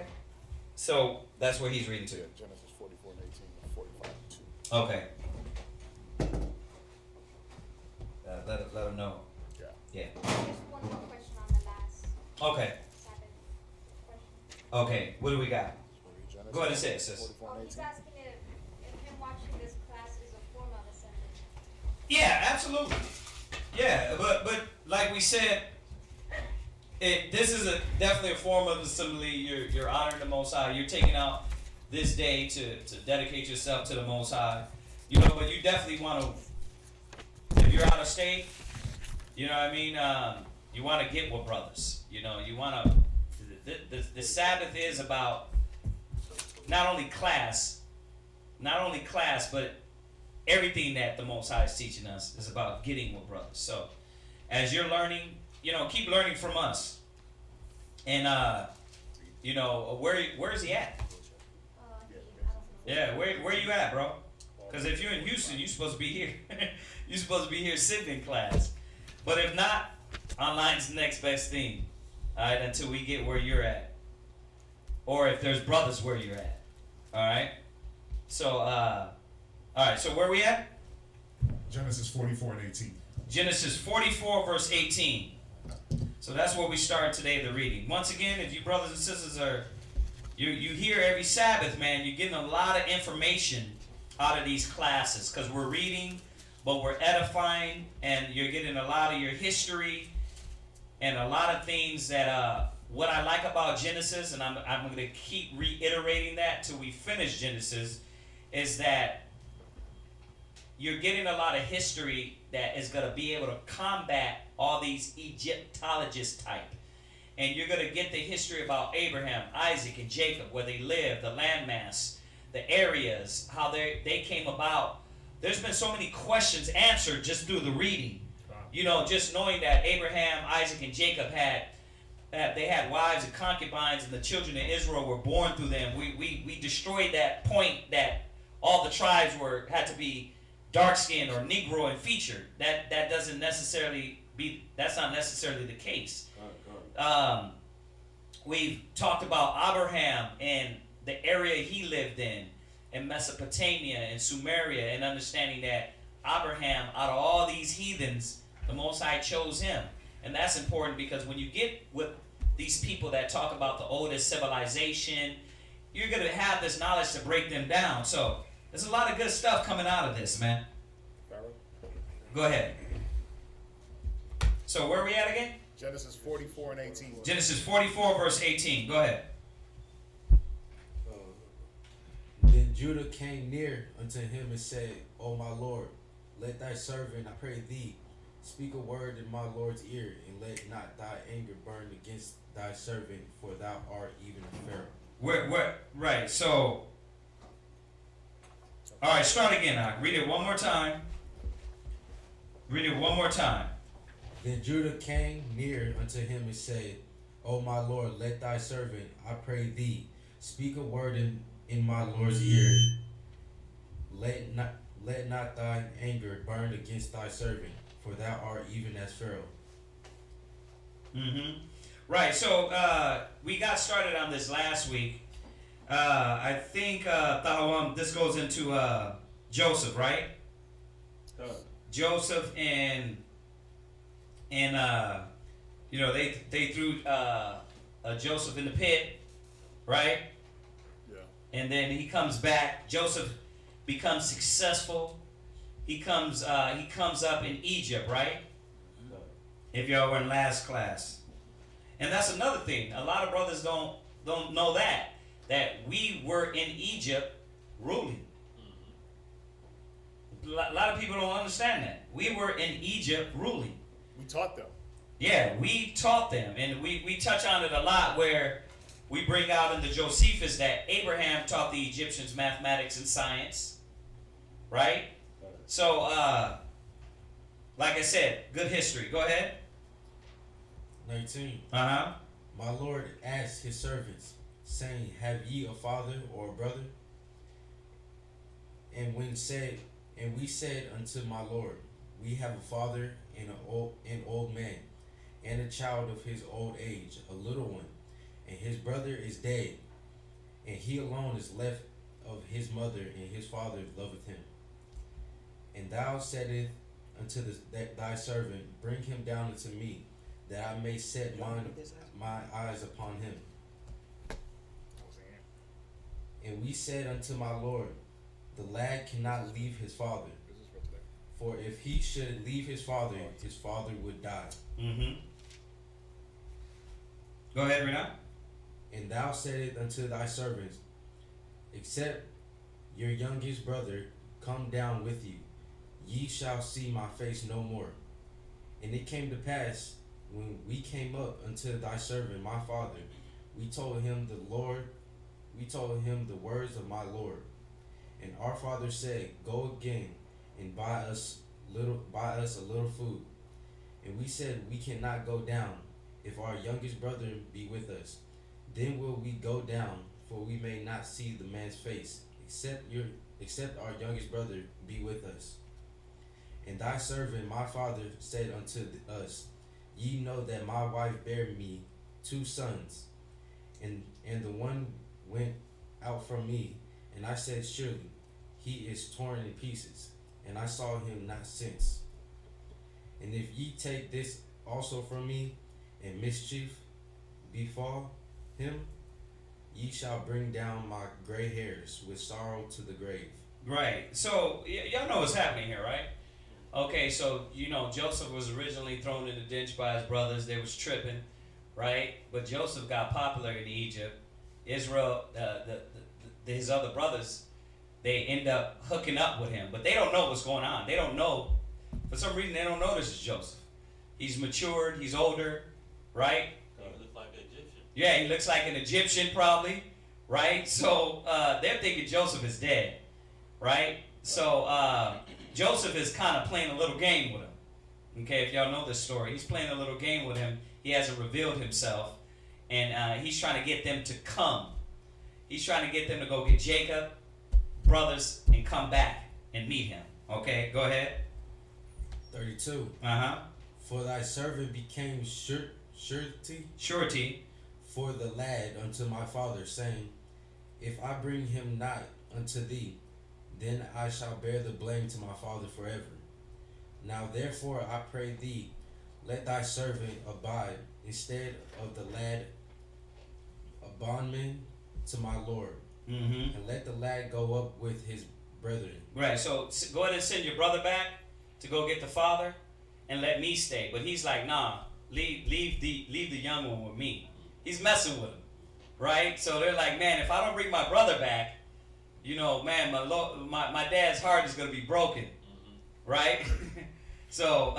So that's where he's reading to. Yeah, Genesis 44 and 18, 45 and 2. Okay. Let him know. Yeah. Yeah. Just one more question on the last Okay. Sabbath question. Okay. What do we got? Genesis Go ahead and say it, sis. 44 and He's 18. asking if him watching this class is a form of assembly. Yeah, absolutely. Yeah, but like we said, this is definitely a form of assembly. You're honoring the Most High. You're taking out this day to dedicate yourself to the Most High. You know, but you definitely want to. If you're out of state, you know what I mean. You want to get with brothers. You know, you want to. The Sabbath is about not only class, but everything that the Most High is teaching us is about getting with brothers. So, as you're learning, you know, keep learning from us. And you know, where is he at? I don't know. Yeah, where you at, bro? Because if you're in Houston, you're supposed to be here. You're supposed to be here sitting in class. But if not, online's the next best thing. All right, until we get where you're at, or if there's brothers where you're at. All right. So, all right. So where we at? Genesis 44 and 18. Genesis 44 verse 18. So that's where we start today the reading. Once again, if you brothers and sisters are, you hear every Sabbath, man, you're getting a lot of information out of these classes because we're reading, but we're edifying, and you're getting a lot of your history and a lot of things that what I like about Genesis, and I'm going to keep reiterating that till we finish Genesis, is that you're getting a lot of history that is going to be able to combat all these Egyptologist type. And you're going to get the history about Abraham, Isaac, and Jacob, where they lived, the landmass, the areas, how they came about. There's been so many questions answered just through the reading. You know, just knowing that Abraham, Isaac, and Jacob they had wives and concubines, and the children of Israel were born through them. We destroyed that point that all the tribes had to be dark-skinned or Negro in feature. That's not necessarily the case. We've talked about Abraham and the area he lived in Mesopotamia and Sumeria, and understanding that Abraham, out of all these heathens, the Most High chose him. And that's important, because when you get with these people that talk about the oldest civilization, you're going to have this knowledge to break them down. So there's a lot of good stuff coming out of this, man. Go ahead. So where are we at again? Genesis 44 and 18. Genesis 44 verse 18. Go ahead. Then Judah came near unto him and said, O my Lord, let thy servant, I pray thee, speak a word in my Lord's ear, and let not thy anger burn against thy servant, for thou art even a Pharaoh. Right, so, all right, start again. Read it one more time. Then Judah came near unto him and said, O my Lord, let thy servant, I pray thee, speak a word in my Lord's ear. Let not thine anger burn against thy servant, for thou art even as Pharaoh. Mm-hmm. Right, so we got started on this last week. I think this goes into Joseph, right? Joseph and they threw Joseph in the pit, right? Yeah. And then he comes back. Joseph becomes successful. He comes up in Egypt, right? If y'all were in last class. And that's another thing. A lot of brothers don't know that we were in Egypt ruling. A lot of people don't understand that. We were in Egypt ruling. We taught them. Yeah, we taught them. And we touch on it a lot, where we bring out in the Josephus that Abraham taught the Egyptians mathematics and science. Right? So, like I said, good history. Go ahead. 19. Uh-huh. My Lord asked his servants, saying, Have ye a father or a brother? And we said unto my Lord, We have a father and an old man, and a child of his old age, a little one, and his brother is dead, and he alone is left of his mother, and his father loveth him. And thou saidest unto thy servant, Bring him down unto me, that I may set my eyes upon him. And we said unto my Lord, The lad cannot leave his father, for if he should leave his father would die. Mm-hmm. Go ahead, Renat. And thou saidest unto thy servants, Except your youngest brother come down with you, ye shall see my face no more. And it came to pass, when we came up unto thy servant my father, we told him the words of my Lord. And our father said, Go again and buy us a little food. And we said, We cannot go down, if our youngest brother be with us. Then will we go down, for we may not see the man's face, except our youngest brother be with us. And thy servant my father said unto us, Ye know that my wife bare me 2 sons, and the one went out from me, and I said, Surely he is torn in pieces, and I saw him not since. And if ye take this also from me, and mischief befall him, ye shall bring down my gray hairs with sorrow to the grave. Right. So y'all know what's happening here, right? Okay, so Joseph was originally thrown in the ditch by his brothers. They was tripping, right? But Joseph got popular in Egypt. Israel, his other brothers, they end up hooking up with him. But they don't know what's going on. They don't know. For some reason, they don't know this is Joseph. He's matured. He's older, right? He looks like an Egyptian. Yeah, he looks like an Egyptian probably, right? So they're thinking Joseph is dead, right? So Joseph is kind of playing a little game with him. Okay, if y'all know this story, he's playing a little game with him. He hasn't revealed himself, and he's trying to get them to come. He's trying to get them to go get Jacob, brothers, and come back and meet him. Okay, go ahead. 32. Uh-huh. For thy servant became surety for the lad unto my father, saying, If I bring him not unto thee, then I shall bear the blame to my father forever. Now therefore I pray thee, let thy servant abide instead of the lad a bondman to my Lord, and let the lad go up with his brethren. Right, so go ahead and send your brother back to go get the father, and let me stay. But he's like, nah, leave the young one with me. He's messing with him, right? So they're like, man, if I don't bring my brother back, man, my dad's heart is gonna be broken, right? So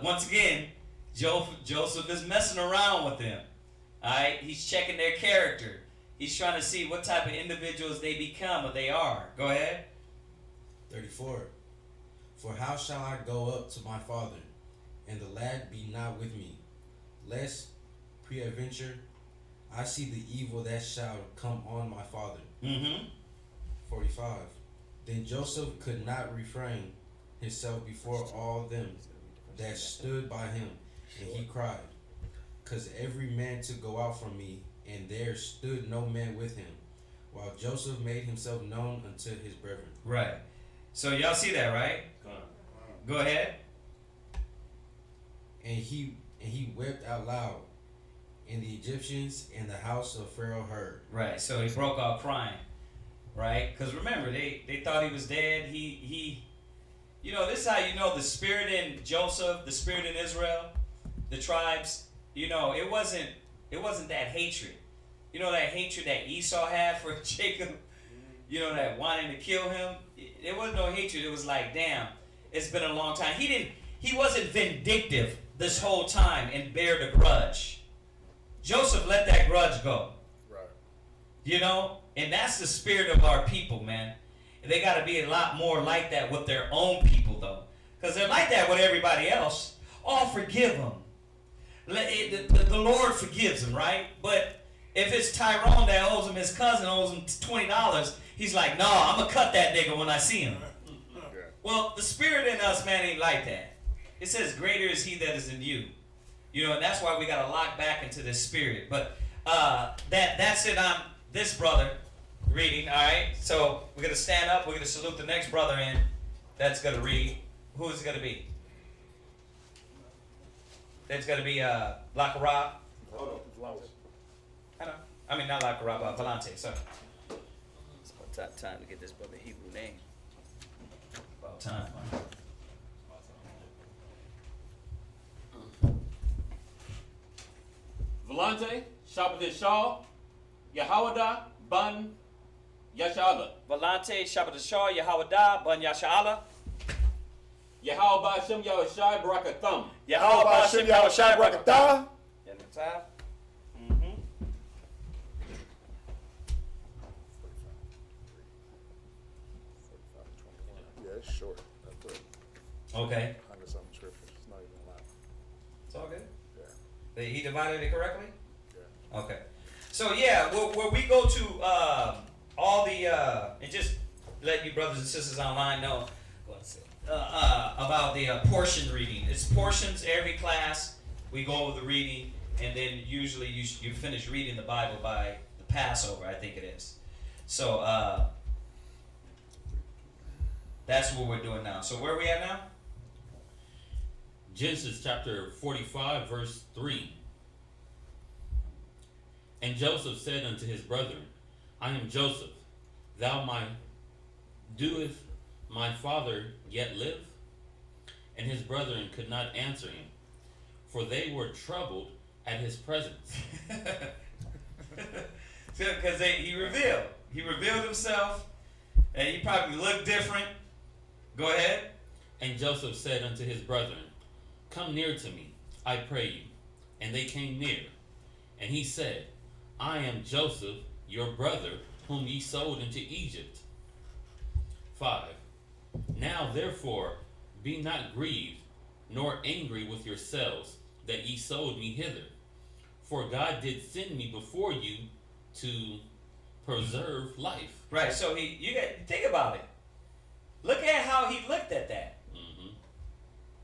once again, Joseph is messing around with them. All right, he's checking their character. He's trying to see what type of individuals they become or they are. Go ahead. 34. For how shall I go up to my father, and the lad be not with me, lest peradventure I see the evil that shall come on my father. 45. Then Joseph could not refrain himself before all them that stood by him, and he cried, 'cause every man to go out from me, and there stood no man with him, while Joseph made himself known unto his brethren. Right. So y'all see that, right? Go ahead. And he wept out loud, and the Egyptians and the house of Pharaoh heard. Right. So he broke out crying, right? Because remember, they thought he was dead. He this is how you know the spirit in Joseph, the spirit in Israel, the tribes. It wasn't that hatred. That hatred that Esau had for Jacob. That wanting to kill him. There wasn't no hatred. It was like, damn, it's been a long time. He wasn't vindictive this whole time and bear the grudge. Joseph let that grudge go. Right. And that's the spirit of our people, man. And they got to be a lot more like that with their own people, though. Because they're like that with everybody else. Oh, forgive them. The Lord forgives him, right? But if it's Tyrone that owes him, his cousin owes him $20, he's like, no, I'm going to cut that nigga when I see him. Well, the spirit in us, man, ain't like that. It says, greater is he that is in you. And that's why we got to lock back into this spirit. But that's it on this brother reading, all right? So we're going to stand up. We're going to salute the next brother in that's going to read. Who is it going to be? That's going to be Lakarab. I mean, not Lakarab, Volante, sorry. It's about time to get this brother Hebrew name. About time, man. Volante, Shabbat Shaw, Yahawada, Ban, Yashala. Volante, Shabbat Shah, Yahawada, Ban Yashala. Yahawah Bashem Yahushai Barakathum. Yahawah Bashem Yahushai Barakathum. Yeah, it's short. I put Okay. 100-something scriptures. It's not even a lot. It's all good? Yeah. He divided it correctly? Yeah. Okay. So, yeah, where we go to all the, and just let you brothers and sisters online know about the portion reading. It's portions every class. We go over the reading, and then usually you finish reading the Bible by the Passover, I think it is. So, that's what we're doing now. So where are we at now? Genesis chapter 45, verse 3. And Joseph said unto his brethren, I am Joseph. Doeth my father yet live? And his brethren could not answer him, for they were troubled at his presence. Because he revealed himself, And he probably looked different. Go ahead. And Joseph said unto his brethren, Come near to me, I pray you. And they came near. And he said, I am Joseph, your brother, whom ye sold into Egypt. 5. Now therefore be not grieved, nor angry with yourselves, that ye sold me hither. For God did send me before you to preserve life. Right, so you got think about it. Look at how he looked at that. Mm-hmm.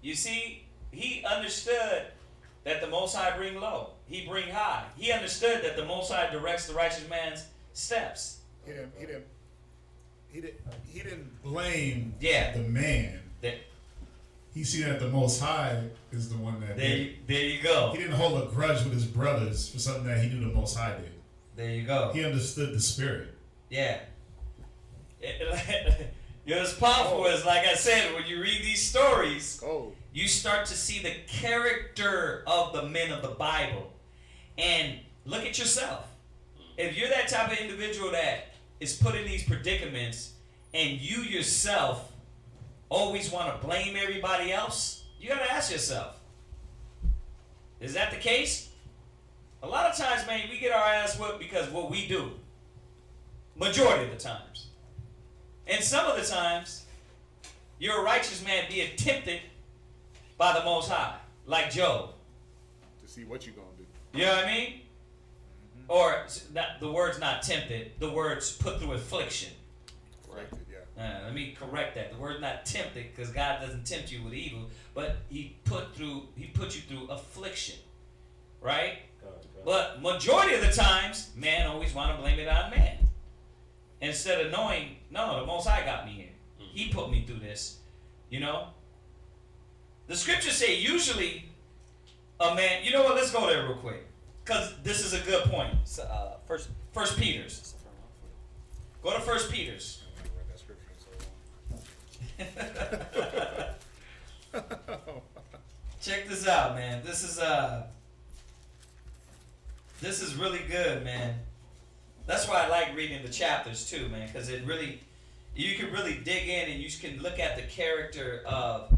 You see, he understood that the Most High bring low. He bring high. He understood that the Most High directs the righteous man's steps. He didn't blame Yeah. the man. That, He see that the Most High is the one that did. there you go. He didn't hold a grudge with his brothers for something that he knew the Most High did. There you go. He understood the spirit. Yeah. It's powerful. It's like I said, when you read these stories, you start to see the character of the men of the Bible. And look at yourself. If you're that type of individual that is put in these predicaments and you yourself always want to blame everybody else, you got to ask yourself, is that the case? A lot of times, man, we get our ass whipped because of what we do. Majority of the times. And some of the times, you're a righteous man being tempted by the Most High, like Job. To see what you gonna do. You know what I mean? Mm-hmm. Or the word's not tempted. The word's put through affliction. Corrected, yeah. Let me correct that. The word's not tempted because God doesn't tempt you with evil, but He put you through affliction, right? But majority of the times, man always want to blame it on man. Instead of knowing, no, the Most High got me here. He put me through this. You know? The scriptures say usually a man, you know what, let's go there real quick. Because this is a good point. First Peter's. Go to First Peter's. Check this out, man. This is really good, man. That's why I like reading the chapters too, man, because you can really dig in and you can look at the character of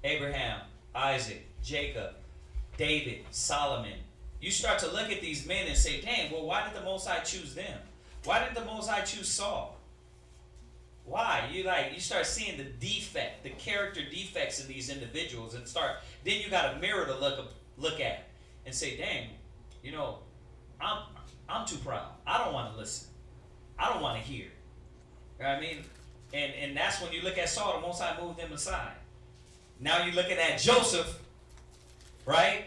Abraham, Isaac, Jacob, David, Solomon. You start to look at these men and say, dang, well, why did the Most High choose them? Why did the Most High choose Saul? Why? You start seeing the character defects of these individuals, and then you got a mirror to look at and say, dang, you know, I'm too proud. I don't want to listen. I don't want to hear. You know what I mean? And that's when you look at Saul, the Most High moved him aside. Now you're looking at Joseph, right?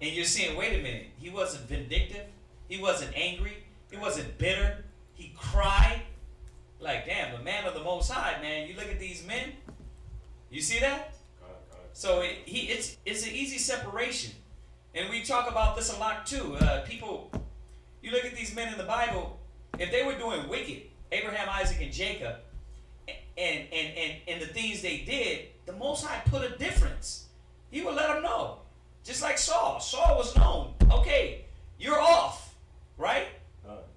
And you're seeing, wait a minute, he wasn't vindictive. He wasn't angry. He wasn't bitter. He cried. Like, damn, the man of the Most High, man. You look at these men. You see that? So it's an easy separation. And we talk about this a lot too. People, you look at these men in the Bible, if they were doing wicked, Abraham, Isaac, and Jacob, and the things they did, the Most High put a difference. He would let them know. Just like Saul. Saul was known. Okay, you're off, right?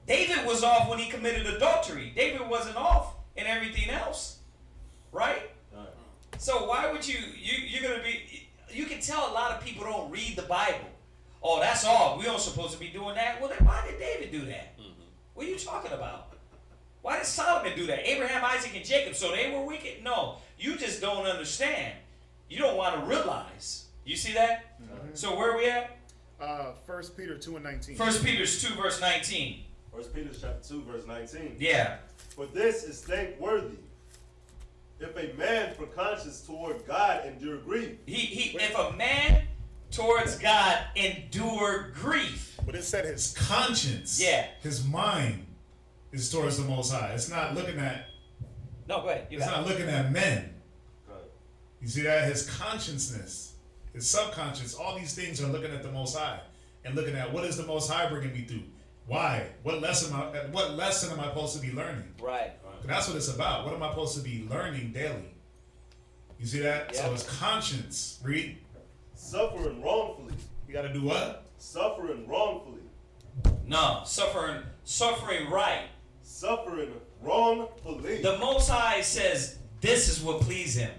David was off when he committed adultery. David wasn't off in everything else, right? So why would you're going to be, you can tell a lot of people don't read the Bible. Oh, that's all. We aren't supposed to be doing that. Well, then why did David do that? Mm-hmm. What are you talking about? Why did Solomon do that? Abraham, Isaac, and Jacob, so they were wicked? No, you just don't understand. You don't want to realize. You see that? Mm-hmm. So where are we at? 1 Peter 2:19. 1 Peter 2, verse 19. 1 Peter chapter 2, verse 19. Yeah. For this is thankworthy, if a man for conscience toward God endure grief. If a man towards God endure grief. But it said his conscience, his mind is towards the Most High. It's not looking at. No, go ahead. It's not looking at men. You see that? His consciousness, his subconscious, all these things are looking at the Most High and looking at what is the Most High bringing me through. Why? What lesson am I supposed to be learning? Right. That's what it's about. What am I supposed to be learning daily? You see that? Yeah. So it's conscience. Read. Suffering wrongfully. You got to do what? Suffering wrongfully. No, suffering right. suffering wrongfully. The Most High says this is what please Him.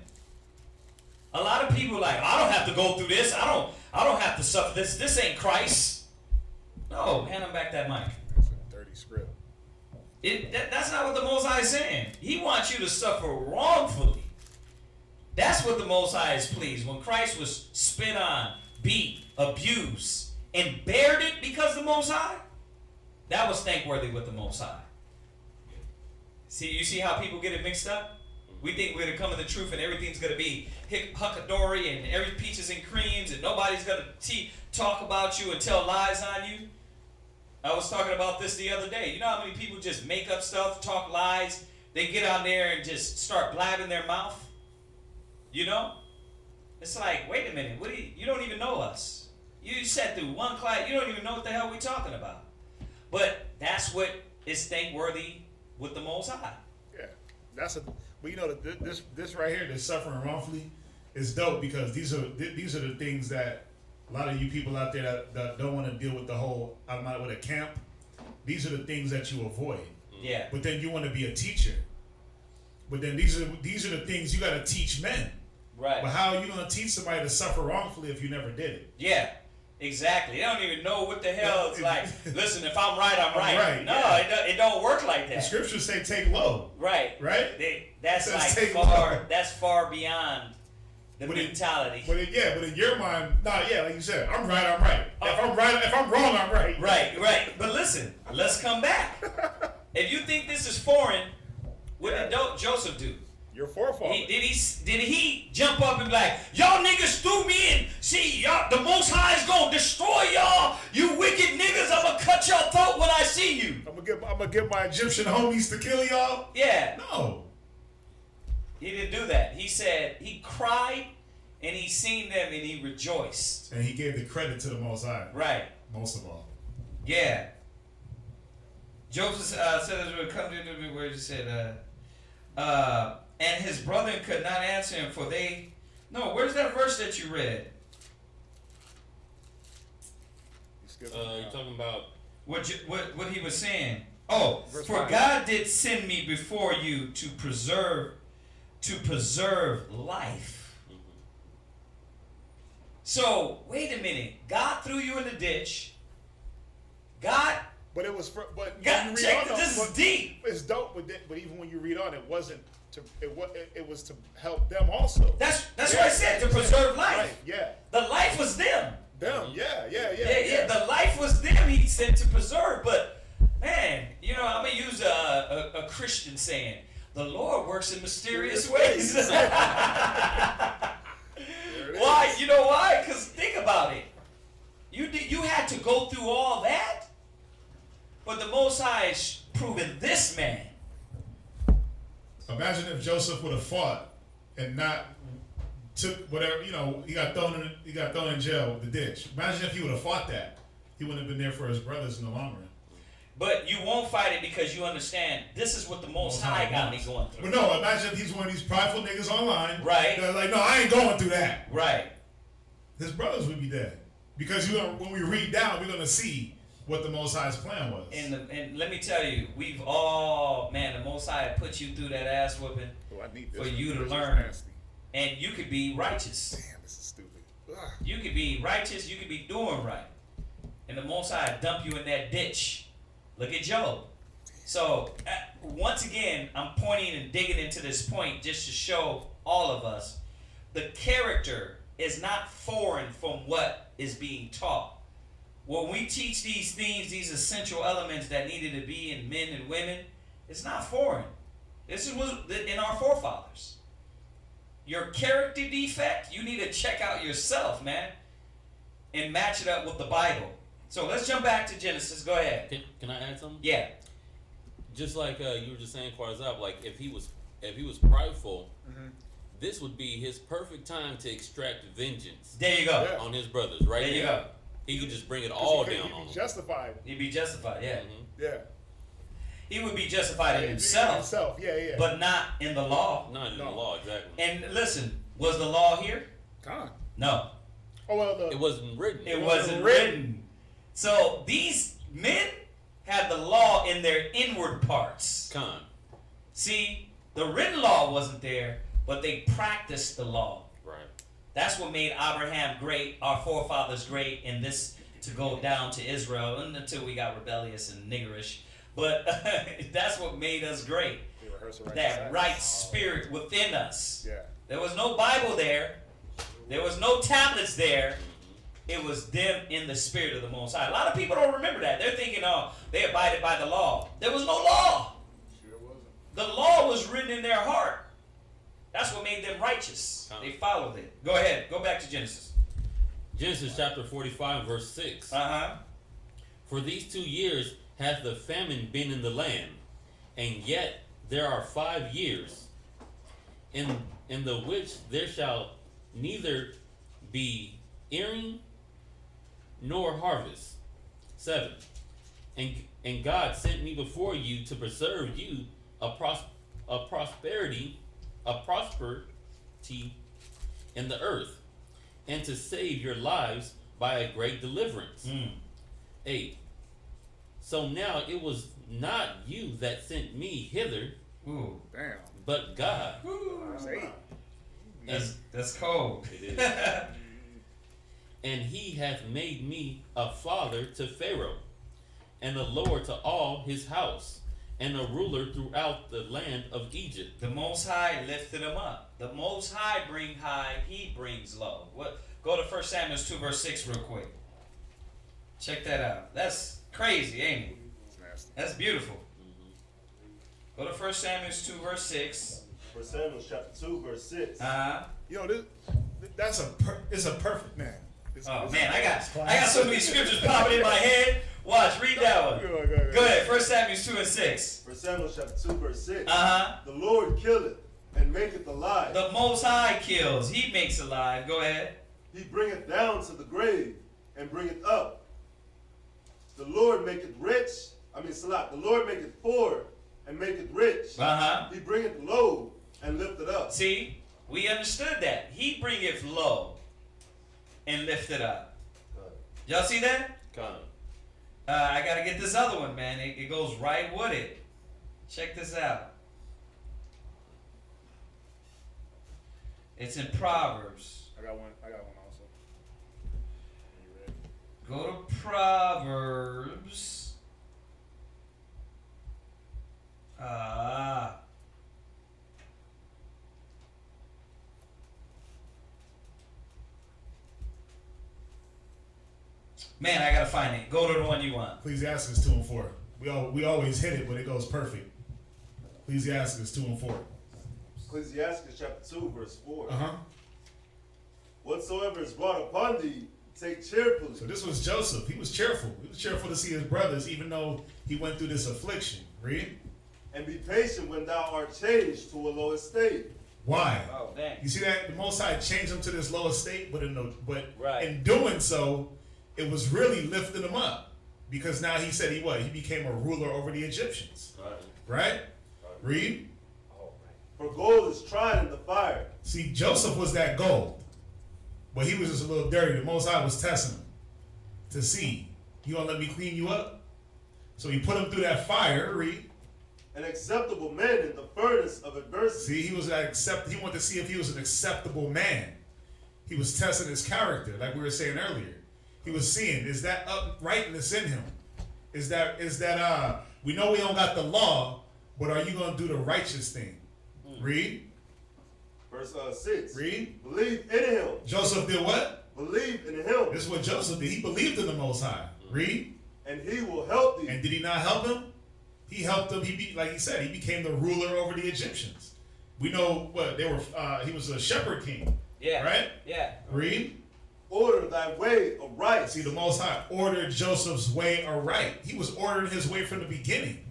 A lot of people are like, I don't have to go through this. I don't have to suffer this. This ain't Christ. No, hand him back that mic. That's a dirty script. That's not what the Most High is saying. He wants you to suffer wrongfully. That's what the Most High is pleased. When Christ was spit on, beat, abused, and bared it because the Most High, that was thankworthy with the Most High. See, you see how people get it mixed up? We think we're going to come to the truth and everything's going to be huckleberry and every peaches and creams and nobody's going to talk about you and tell lies on you. I was talking about this the other day. You know how many people just make up stuff, talk lies? They get out there and just start blabbing their mouth. You know? It's like, wait a minute. You don't even know us. You sat through one class. You don't even know what the hell we're talking about. But that's what is thankworthy with the Most High. Yeah, but you know this right here, this suffering wrongfully, is dope because these are the things that a lot of you people out there that don't want to deal with the whole I'm not with a camp. These are the things that you avoid. Yeah. But then you want to be a teacher. But then these are the things you got to teach men. Right. But how are you gonna teach somebody to suffer wrongfully if you never did it? Yeah. Exactly. They don't even know what the hell it's like. Listen, if I'm right, I'm right. Right, No, yeah. it don't work like that. The scriptures say take low. Right. Right? That's like take far. low. That's far beyond the mentality. But in your mind, like you said, I'm right, I'm right. If I'm wrong, I'm right. Right. But listen, let's come back. If you think this is foreign, what did Joseph do? Your forefather. Did he jump up and be like, y'all niggas threw me in? See, y'all, the Most High is gonna destroy y'all. You wicked niggas, I'm gonna cut your throat when I see you. I'm gonna get my Egyptian homies to kill y'all. Yeah. No. He didn't do that. He said he cried and he seen them and he rejoiced. And he gave the credit to the Most High. Right. Most of all. Yeah. Joseph said as we come to me where he said, and his brethren could not answer him, for they... No, where's that verse that you read? You're talking about... What he was saying. Oh, verse for 5. God did send me before you to preserve life. Mm-hmm. So, wait a minute. God threw you in the ditch. God... But it was but God, check this is deep. It's dope, but even when you read on, it wasn't to it was to help them also. That's what I said, to preserve life. Right, yeah. The life was them. Them, yeah. The life was them. He said to preserve, but man, you know, I'm gonna use a Christian saying, the Lord works in mysterious ways. Why? You know why? Because think about it. You had to go through all that. But the Most High is proving this man. Imagine if Joseph would have fought and not took whatever, he got thrown in jail with the ditch. Imagine if he would have fought that. He wouldn't have been there for his brothers in the long run. But you won't fight it because you understand this is what the Most High got me going through. But no, imagine if he's one of these prideful niggas online. Right. They're like, no, I ain't going through that. Right. His brothers would be dead. Because when we read down, we're going to see what the Most High's plan was. And let me tell you, we've all, the Most High put you through that ass whooping for you to learn. And you could be righteous. Damn, this is stupid. Ugh. You could be righteous, you could be doing right. And the Most High dump you in that ditch. Look at Job. So, once again, I'm pointing and digging into this point just to show all of us the character is not foreign from what is being taught. When we teach these things, these essential elements that needed to be in men and women, it's not foreign. This was in our forefathers. Your character defect, you need to check out yourself, man, and match it up with the Bible. So let's jump back to Genesis. Go ahead. Can I add something? Yeah. Just like you were just saying, far as up, like if he was prideful, this would be his perfect time to extract vengeance. There you go. On his brothers, right? There you go. He could just bring it all down on them. Justified. He'd be justified, yeah. Mm-hmm. Yeah. He would be justified in himself. Yeah. But not in the law. Not in the law, exactly. And listen, was the law here? God. No. Oh well, it wasn't written. It wasn't written. So these men had the law in their inward parts. See, the written law wasn't there, but they practiced the law. Right. That's what made Abraham great, our forefathers great, and this to go down to Israel until we got rebellious and niggerish. But that's what made us great. That right spirit within us. Yeah. There was no Bible there. There was no tablets there. It was them in the spirit of the Most High. A lot of people don't remember that. They're thinking, oh, they abided by the law. There was no law. Sure wasn't. The law was written in their heart. That's what made them righteous. They followed it. Go ahead. Go back to Genesis. Genesis chapter 45, verse 6. For these 2 years hath the famine been in the land, and yet there are 5 years, in the which there shall neither be earing nor harvest. 7. And God sent me before you to preserve you a prosperity in the earth, and to save your lives by a great deliverance. 8. So now it was not you that sent me hither, Damn. but God. That's cold. It is. And he hath made me a father to Pharaoh, and a lord to all his house, and a ruler throughout the land of Egypt. The Most High lifted him up. The Most High bring high, he brings low. Go to 1 Samuel 2 verse 6 real quick. Check that out. That's crazy, ain't it? That's beautiful. Go to 1 Samuel 2 verse 6. 1 Samuel chapter 2 verse 6. Yo, it's a perfect man. Man, I got so many scriptures popping in my head. Watch, read that one. Go ahead, 1 Samuel 2 and 6. 1 Samuel chapter 2 verse 6. The Lord killeth and maketh alive. The Most High kills, he makes alive. Go ahead. He bringeth down to the grave and bringeth up. The Lord maketh rich. The Lord maketh poor and maketh rich. He bringeth low and lifteth up. See, we understood that. He bringeth low and lifted up. Y'all see that? I gotta get this other one, man. It goes right with it. Check this out. It's in Proverbs. I got one also. You ready? Go to Proverbs. Man, I gotta find it. Go to the one you want. Ecclesiastes 2 and 4. We always hit it, but it goes perfect. Ecclesiastes 2 and 4. Ecclesiastes chapter 2 verse 4. Whatsoever is brought upon thee, take cheerfully. So this was Joseph. He was cheerful. He was cheerful to see his brothers, even though he went through this affliction. Read. And be patient when thou art changed to a low estate. Why? Oh, dang. You see that? The Most High changed him to this low estate, but Right. in doing so, it was really lifting him up. Because now he said he became a ruler over the Egyptians. Right? Read. For gold is tried in the fire. See, Joseph was that gold. But he was just a little dirty. The Most High was testing him to see, you gonna let me clean you up? So he put him through that fire. Read. An acceptable man in the furnace of adversity. See, he wanted to see if he was an acceptable man. He was testing his character, like we were saying earlier. He was seeing, is that uprightness in him? Is that we know we don't got the law, but are you gonna do the righteous thing? Read. Verse 6. Read. Believe in him. Joseph did what? Believe in him. This is what Joseph did. He believed in the Most High. Read. And he will help thee. And did he not help him? He helped him. Like he said, he became the ruler over the Egyptians. We know what they were. He was a shepherd king. Yeah. Right. Yeah. Read. Order thy way aright. See, the Most High ordered Joseph's way aright. He was ordering his way from the beginning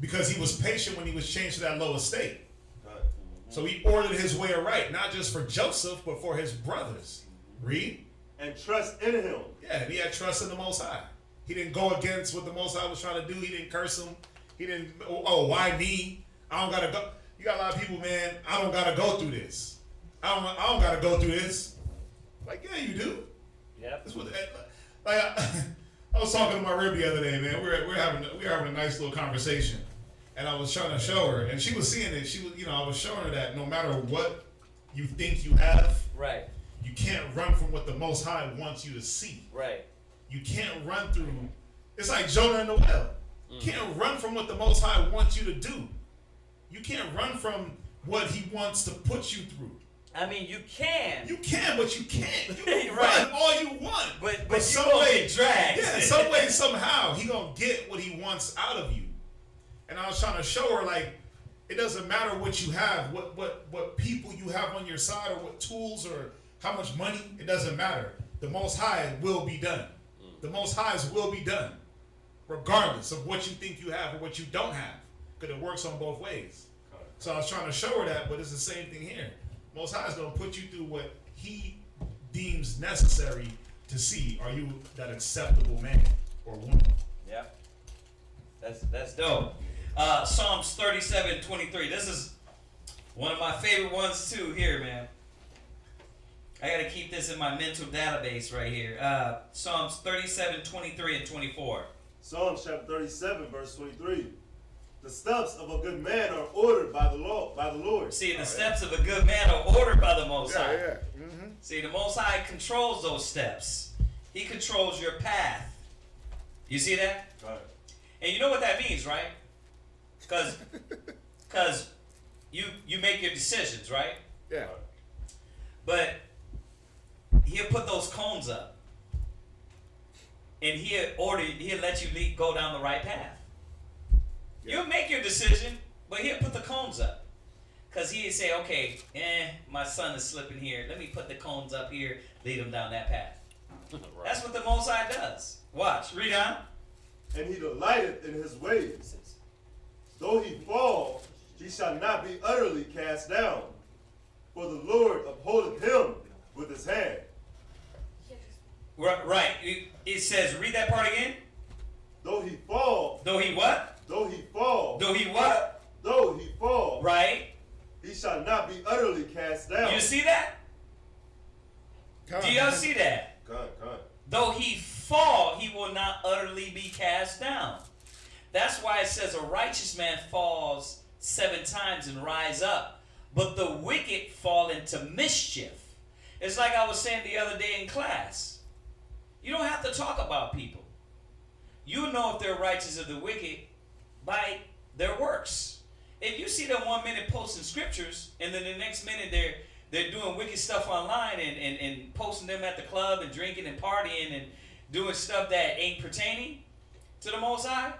because he was patient when he was changed to that low estate. So he ordered his way aright, not just for Joseph, but for his brothers. Read. And trust in him. Yeah, and he had trust in the Most High. He didn't go against what the Most High was trying to do. He didn't curse him. He didn't, why me? I don't got to go. You got a lot of people, man, I don't got to go through this. I don't got to go through this. Like, yeah, you do. Yeah. That's what, I was talking to my rib the other day, man. We're having a nice little conversation, and I was trying to show her, and she was seeing it. She was, I was showing her that no matter what you think you have, Right. you can't run from what the Most High wants you to see. Right. You can't run through. It's like Jonah in the well. You can't run from what the Most High wants you to do. You can't run from what He wants to put you through. I mean, you can. You can, but you can't. You can Right. run all you want. But you some gonna way, get dragged. Yeah, some way, somehow, He gonna get what He wants out of you. And I was trying to show her, like, it doesn't matter what you have, what people you have on your side, or what tools, or how much money. It doesn't matter. The Most High will be done. The Most High's will be done, regardless of what you think you have or what you don't have, because it works on both ways. So I was trying to show her that, but it's the same thing here. Most High is going to put you through what He deems necessary to see. Are you that acceptable man or woman? Yep. That's dope. Psalms 37:23. This is one of my favorite ones too here, man. I got to keep this in my mental database right here. Psalms 37:23 and 24. Psalms chapter 37, verse 23. The steps of a good man are ordered by the Lord. See, the steps of a good man are ordered by the Most High. Yeah. Mm-hmm. See, the Most High controls those steps. He controls your path. You see that? Right. And you know what that means, right? Because you make your decisions, right? Yeah. But He'll put those cones up. And He'll let you go down the right path. You'll make your decision, but He'll put the cones up. Because He'll say, okay, my son is slipping here. Let me put the cones up here, lead him down that path. Right. That's what the Most High does. Watch, read on. And He delighteth in His ways. Though he fall, he shall not be utterly cast down. For the Lord upholdeth him with His hand. Right. It says, read that part again. Though he fall. Though he what? Though he fall. Though he what? Though he fall. Right. He shall not be utterly cast down. You see that? Do y'all see that? God. Though he fall, he will not utterly be cast down. That's why it says a righteous man falls 7 times and rise up, but the wicked fall into mischief. It's like I was saying the other day in class. You don't have to talk about people. You know if they're righteous or the wicked by their works. If you see them 1 minute posting scriptures and then the next minute they're doing wicked stuff online and posting them at the club and drinking and partying and doing stuff that ain't pertaining to the Most High,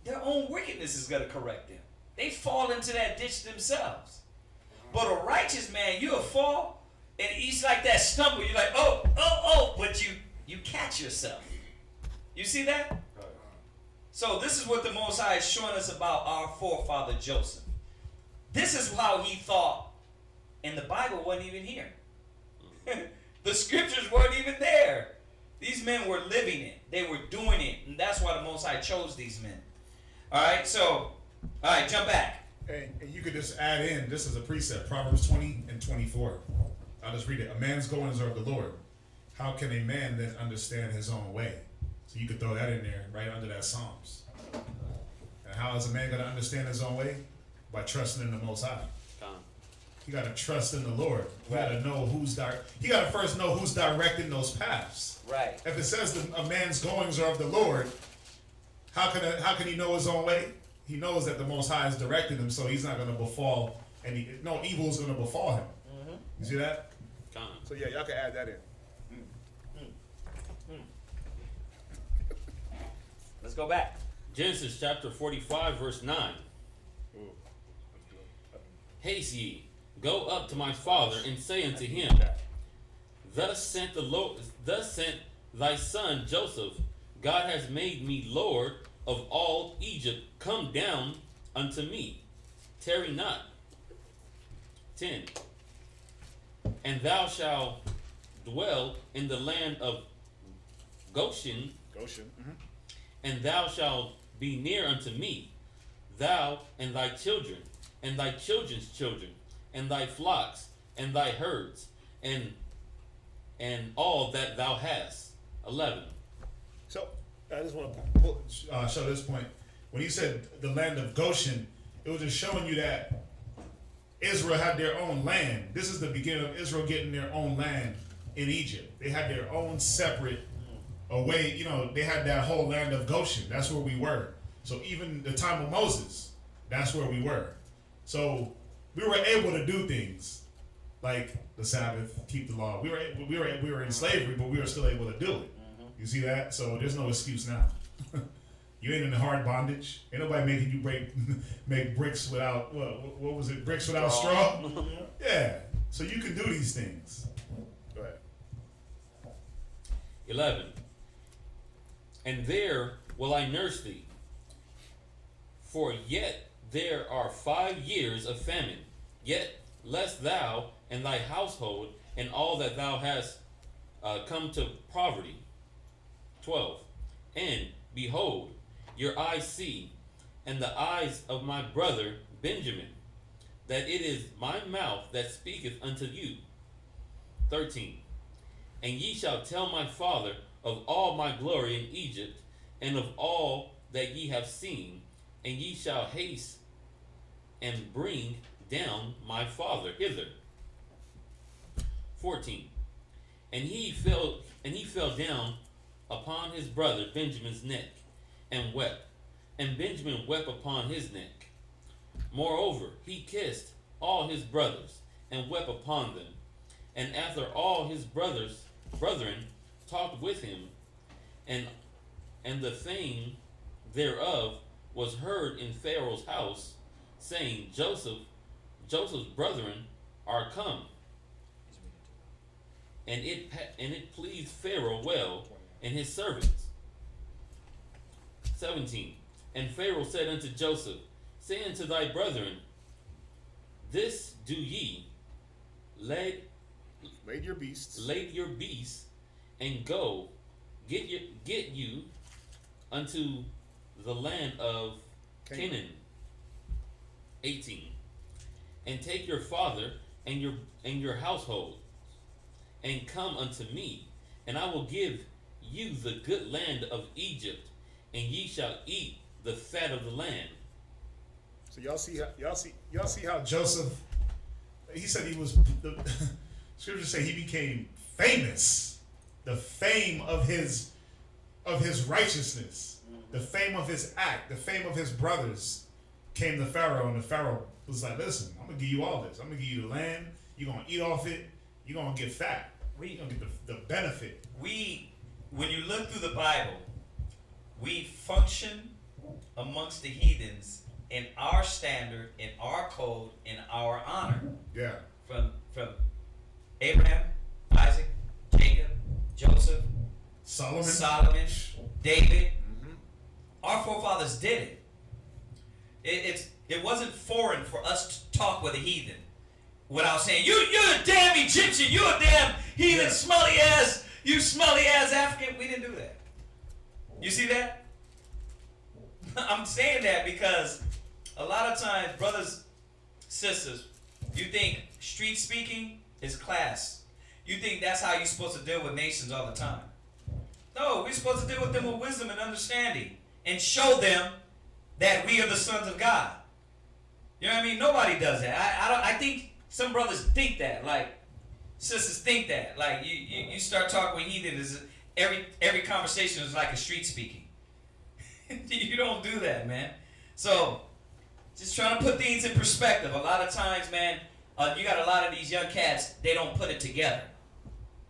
their own wickedness is going to correct them. They fall into that ditch themselves. But a righteous man, you'll fall, and it's like that stumble. You're like, oh, but you catch yourself. You see that? So this is what the Most High is showing us about our forefather Joseph. This is how he thought, and the Bible wasn't even here. The scriptures weren't even there. These men were living it. They were doing it. And that's why the Most High chose these men. Alright, jump back. And you could just add in, this is a precept, Proverbs 20 and 24. I'll just read it. A man's goings are of the Lord. How can a man then understand his own way? So you could throw that in there, right under that Psalms. And how is a man going to understand his own way? By trusting in the Most High. You got to trust in the Lord. You got to know you got to first know who's directing those paths. Right. If it says that a man's goings are of the Lord, how can he know his own way? He knows that the Most High is directing him, so he's not going to befall no evil is going to befall him. Mm-hmm. You see that? So yeah, y'all can add that in. Let's go back. Genesis chapter 45, verse 9. Haste ye, go up to my father, and say unto him, Thus sent thy son Joseph, God has made me Lord of all Egypt. Come down unto me, tarry not. 10. And thou shalt dwell in the land of Goshen. Mm-hmm. And thou shalt be near unto me, thou and thy children, and thy children's children, and thy flocks, and thy herds, and all that thou hast. 11. I just want to show this point. When he said the land of Goshen, it was just showing you that Israel had their own land. This is the beginning of Israel getting their own land in Egypt. They had their own separate away. You know, they had that whole land of Goshen. That's where we were. So even the time of Moses, that's where we were. So we were able to do things like the Sabbath, keep the law. We were in slavery, but we were still able to do it. You see that? So there's no excuse now. You ain't in hard bondage. Ain't nobody making you make bricks without what was it? Bricks without straw. Yeah. So you can do these things. Go ahead. 11. And there will I nurse thee, for yet there are 5 years of famine, yet lest thou and thy household and all that thou hast come to poverty. 12. And behold, your eyes see, and the eyes of my brother Benjamin, that it is my mouth that speaketh unto you. 13. And ye shall tell my father of all my glory in Egypt, and of all that ye have seen, and ye shall haste and bring down my father hither. 14. And he fell down upon his brother Benjamin's neck, and wept, and Benjamin wept upon his neck. Moreover, he kissed all his brothers, and wept upon them. And after all his brethren talked with him, and the fame thereof was heard in Pharaoh's house, saying, Joseph's brethren are come. And it pleased Pharaoh well, and his servants. 17. And Pharaoh said unto Joseph, say unto thy brethren, this do ye, lade your beasts, and go, get you unto the land of Canaan. 18. And take your father and your household, and come unto me, and I will give you the good land of Egypt, and ye shall eat the fat of the land. So y'all see how Joseph, he said he was, the scriptures say he became famous. The fame of his righteousness, the fame of his act, the fame of his brothers came to Pharaoh, and the Pharaoh was like, listen, I'm gonna give you all this. I'm gonna give you the land, you're gonna eat off it, you're gonna get fat. You're gonna get the benefit. When you look through the Bible, we function amongst the heathens in our standard, in our code, in our honor. Yeah. From Abraham, Isaac, Jacob, Joseph, Solomon, David. Our forefathers did it. It wasn't foreign for us to talk with a heathen without saying, you're a damn Egyptian, you're a damn heathen, smelly ass African. We didn't do that. You see that? I'm saying that because a lot of times, brothers, sisters, you think street speaking is class. You think that's how you're supposed to deal with nations all the time. No, we're supposed to deal with them with wisdom and understanding and show them that we are the sons of God. You know what I mean? Nobody does that. I think some brothers think that, like sisters think that. Like you start talking with heathens, every conversation is like a street speaking. You don't do that, man. So just trying to put things in perspective. A lot of times, man, you got a lot of these young cats, they don't put it together.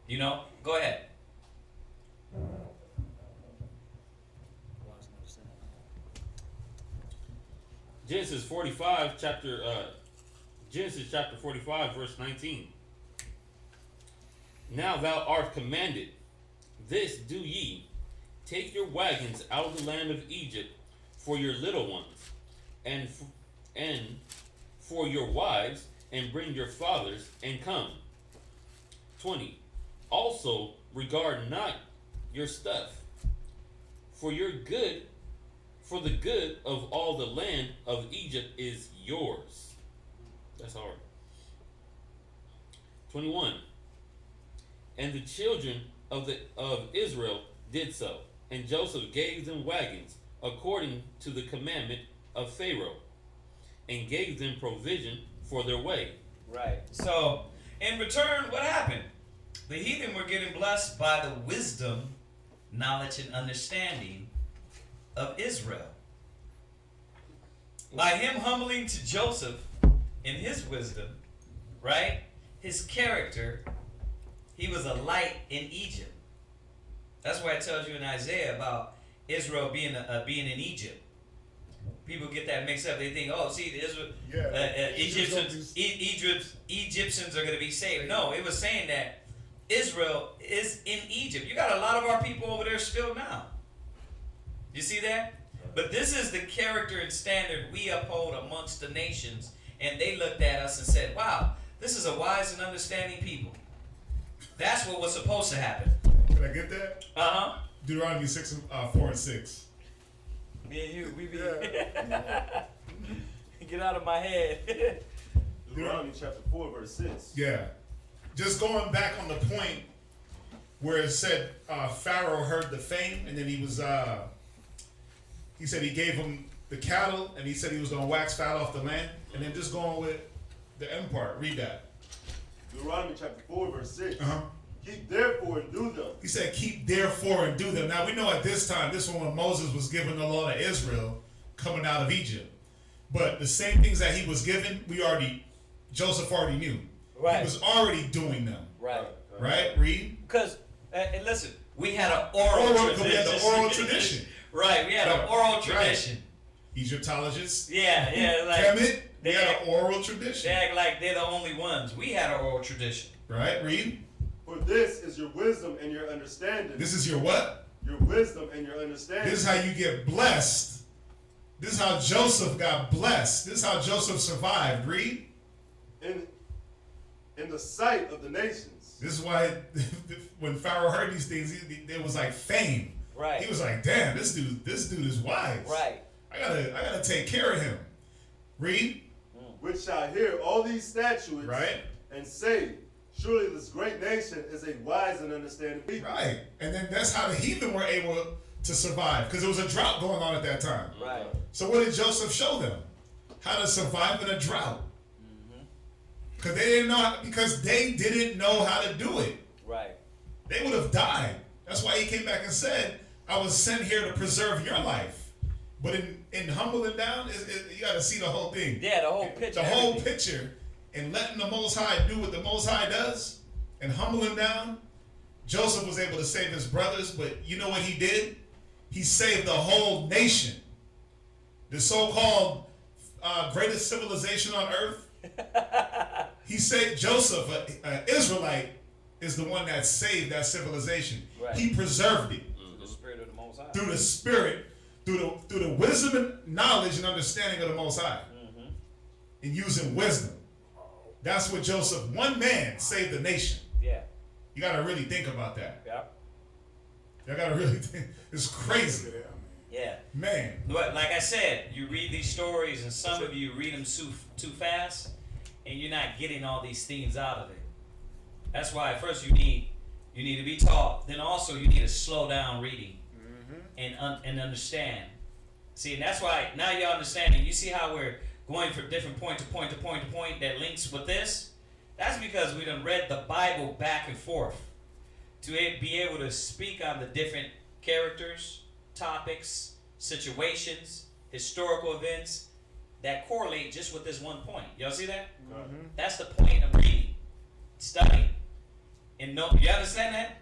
You know? Go ahead. Genesis chapter 45, verse 19. Now thou art commanded, this do ye, take your wagons out of the land of Egypt for your little ones, and for your wives, and bring your fathers, and come. 20. Also regard not your stuff, for the good of all the land of Egypt is yours. That's hard. 21. And the children of Israel did so, And Joseph gave them wagons according to the commandment of Pharaoh, and gave them provision for their way. Right. So, in return, what happened? The heathen were getting blessed by the wisdom, knowledge, and understanding of Israel. By him humbling to Joseph in his wisdom, right? His character, he was a light in Egypt. That's why it tells you in Isaiah about Israel being in Egypt. People get that mixed up. They think, oh, see, Egyptians are going to be saved. No, it was saying that Israel is in Egypt. You got a lot of our people over there still now. You see that? But this is the character and standard we uphold amongst the nations. And they looked at us and said, wow, this is a wise and understanding people. That's what was supposed to happen. Can I get that? Uh-huh. Deuteronomy 4 and 6. Me and you, we be... Get out of my head. Deuteronomy chapter 4, verse 6. Yeah. Just going back on the point where it said Pharaoh heard the fame, and then he said he gave him the cattle, and he said he was going to wax fat off the land. And then just going with the end part. Read that. Deuteronomy chapter 4, verse 6. Uh-huh. Keep therefore and do them. He said, keep therefore and do them. Now we know at this time, this one when Moses was given the law to Israel coming out of Egypt. But the same things that he was given, Joseph already knew. Right. He was already doing them. Right. Right? Read. Because, and listen, we had an oral tradition. We had the oral tradition. Right, we had an oral tradition. Right. Egyptologists. Yeah, like Kemet, we had an oral tradition. They act like they're the only ones. We had an oral tradition. Right, read. For this is your wisdom and your understanding. This is your what? Your wisdom and your understanding. This is how you get blessed. This is how Joseph got blessed. This is how Joseph survived. Read. In the sight of the nations. This is why when Pharaoh heard these things, it was like fame. Right. He was like, damn, this dude is wise. Right. I gotta take care of him. Read. Which shall hear all these statutes. Right. And say, surely this great nation is a wise and understanding people. Right. And then that's how the heathen were able to survive, because there was a drought going on at that time. Right. So what did Joseph show them? How to survive in a drought. Because they didn't know how to do it. Right. They would have died. That's why he came back and said, I was sent here to preserve your life. But in humbling down, you got to see the whole thing. Yeah, the whole picture. The whole picture. And letting the Most High do what the Most High does and humbling down. Joseph was able to save his brothers, but you know what he did? He saved the whole nation. The so-called greatest civilization on earth. He saved Joseph, an Israelite, is the one that saved that civilization. Right. He preserved it. The spirit of the Most High. Through the spirit, through the wisdom and knowledge and understanding of the Most High. And using wisdom. That's what Joseph, one man, saved the nation. Yeah. You got to really think about that. Yeah. You got to really think. It's crazy. Yeah. Man. But like I said, you read these stories, and some of you read them too fast, and you're not getting all these things out of it. That's why first you need to be taught. Then also you need to slow down reading and understand. See, and that's why now you're understanding. You see how we're going from different point to point to point to point that links with this? That's because we done read the Bible back and forth to be able to speak on the different characters, topics, situations, historical events that correlate just with this one point. Y'all see that? That's the point of reading, studying. And no, you understand that?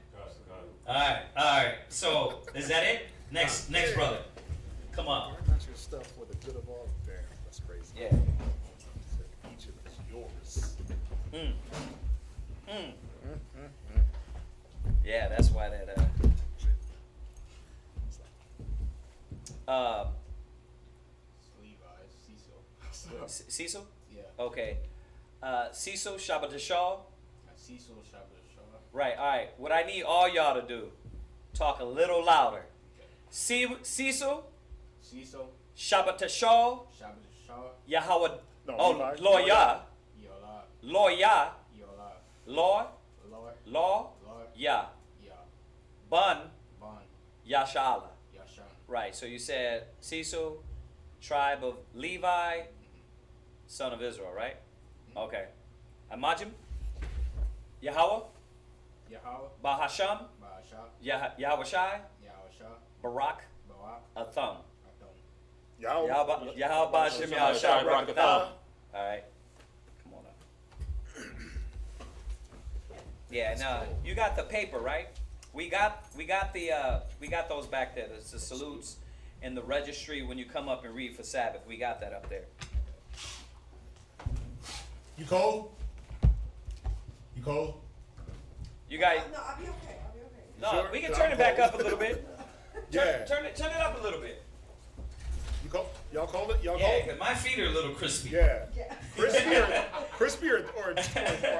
All right. So is that it? Next brother, come on. Not your stuff for the good of all. Damn, that's crazy. Yeah. Each of it's yours. Yeah, that's why that Cecil? Yeah. Okay. Cecil Shabbatashah? Cecil Shabbatashah. Right, alright. What I need all y'all to do, talk a little louder. Cecil Cecil Shabbatashah Shabbatashah. Yahweh. No, Oh, Levi. Lord Yah. Yola. Lord Yah. Yola. Lord. Lord. Law. Lord. Yah. Yah. Bun. Bon. Yashala. Yashan. Right. So you said Cecil, tribe of Levi, son of Israel, right? Okay. Amajim, Yahweh, Yahweh. Bahasham, Bahasha. Yahweh, Yahusha. Barak, Barak. Atham. Atom. Yahweh Bashem Yahshua Barakatham. Alright. Come on up. Yeah, now you got the paper, right? We got those back there. There's the salutes and the registry when you come up and read for Sabbath. We got that up there. You cold? You cold? You guys No, I'll be okay. I'll be okay. No, Sure? we can 'Cause turn I'm it back cold. up a little bit. Yeah. Turn it up a little bit. You cold? Y'all cold it? Y'all Yeah, cold? because my feet are a little crispy. Yeah. Yeah. Crispy or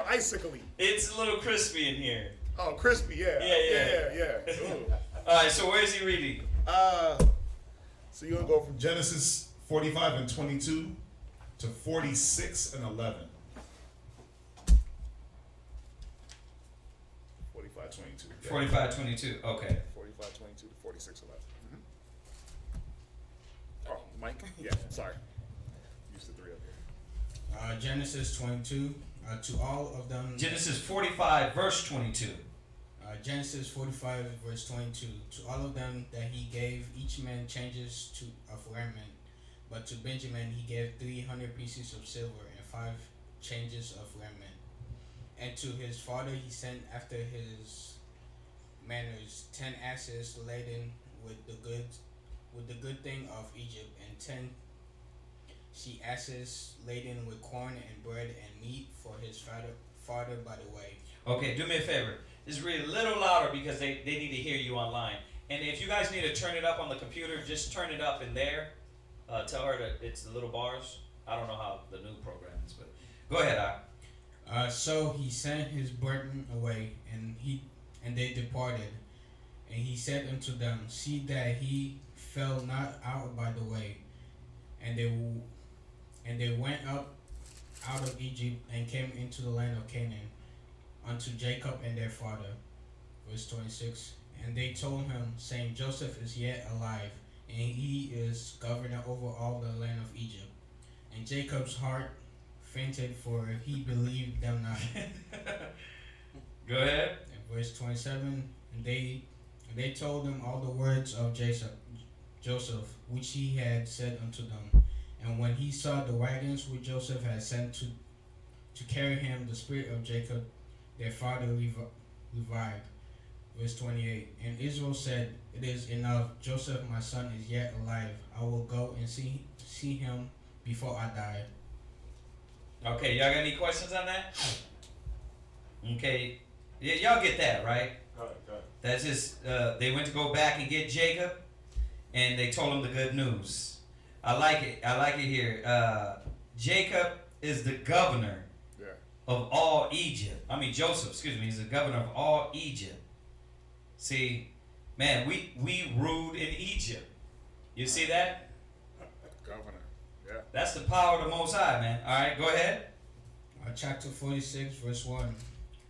icicly? It's a little crispy in here. Oh, crispy, yeah. Yeah. Ooh. All right, so where's he reading? So you're gonna go from Genesis 45 and 22 to 46 and 11. 45, 22. Yeah. 45:22. Okay. 45, 22 to 46, 11. Oh, Mike? Yeah, sorry. Used the 3 up here. Genesis 22. To all of them. Genesis 45, verse 22. Genesis 45, verse 22. To all of them that he gave, each man changes of raiment. But to Benjamin he gave 300 pieces of silver and 5 changes of raiment. And to his father he sent after his manners 10 asses laden with the good thing of Egypt, and 10 she asses laden with corn and bread and meat for his father by the way. Okay, do me a favor. Just read a little louder because they need to hear you online. And if you guys need to turn it up on the computer, just turn it up in there. Tell her that it's the little bars. I don't know how the new program is, but go ahead, So he sent his burden away, and they departed. And he said unto them, see that he fell not out by the way. And they went up out of Egypt and came into the land of Canaan unto Jacob and their father. Verse 26. And they told him, saying, Joseph is yet alive, and he is governor over all the land of Egypt. And Jacob's heart fainted, for he believed them not. Go ahead. And verse 27. And they told him all the words of Joseph, which he had said unto them. And when he saw the wagons which Joseph had sent to carry him, the spirit of Jacob, their father, revived. Verse 28. And Israel said, it is enough. Joseph, my son, is yet alive. I will go and see him before I die. Okay, y'all got any questions on that? Okay, y'all get that, right? Go ahead. That's just, they went to go back and get Jacob, and they told him the good news. I like it here. Jacob is the governor of all Egypt. Joseph, excuse me, is the governor of all Egypt. See, man, we ruled in Egypt. You see that? Governor, yeah. That's the power of the Most High, man. All right, go ahead. Chapter 46, verse 1.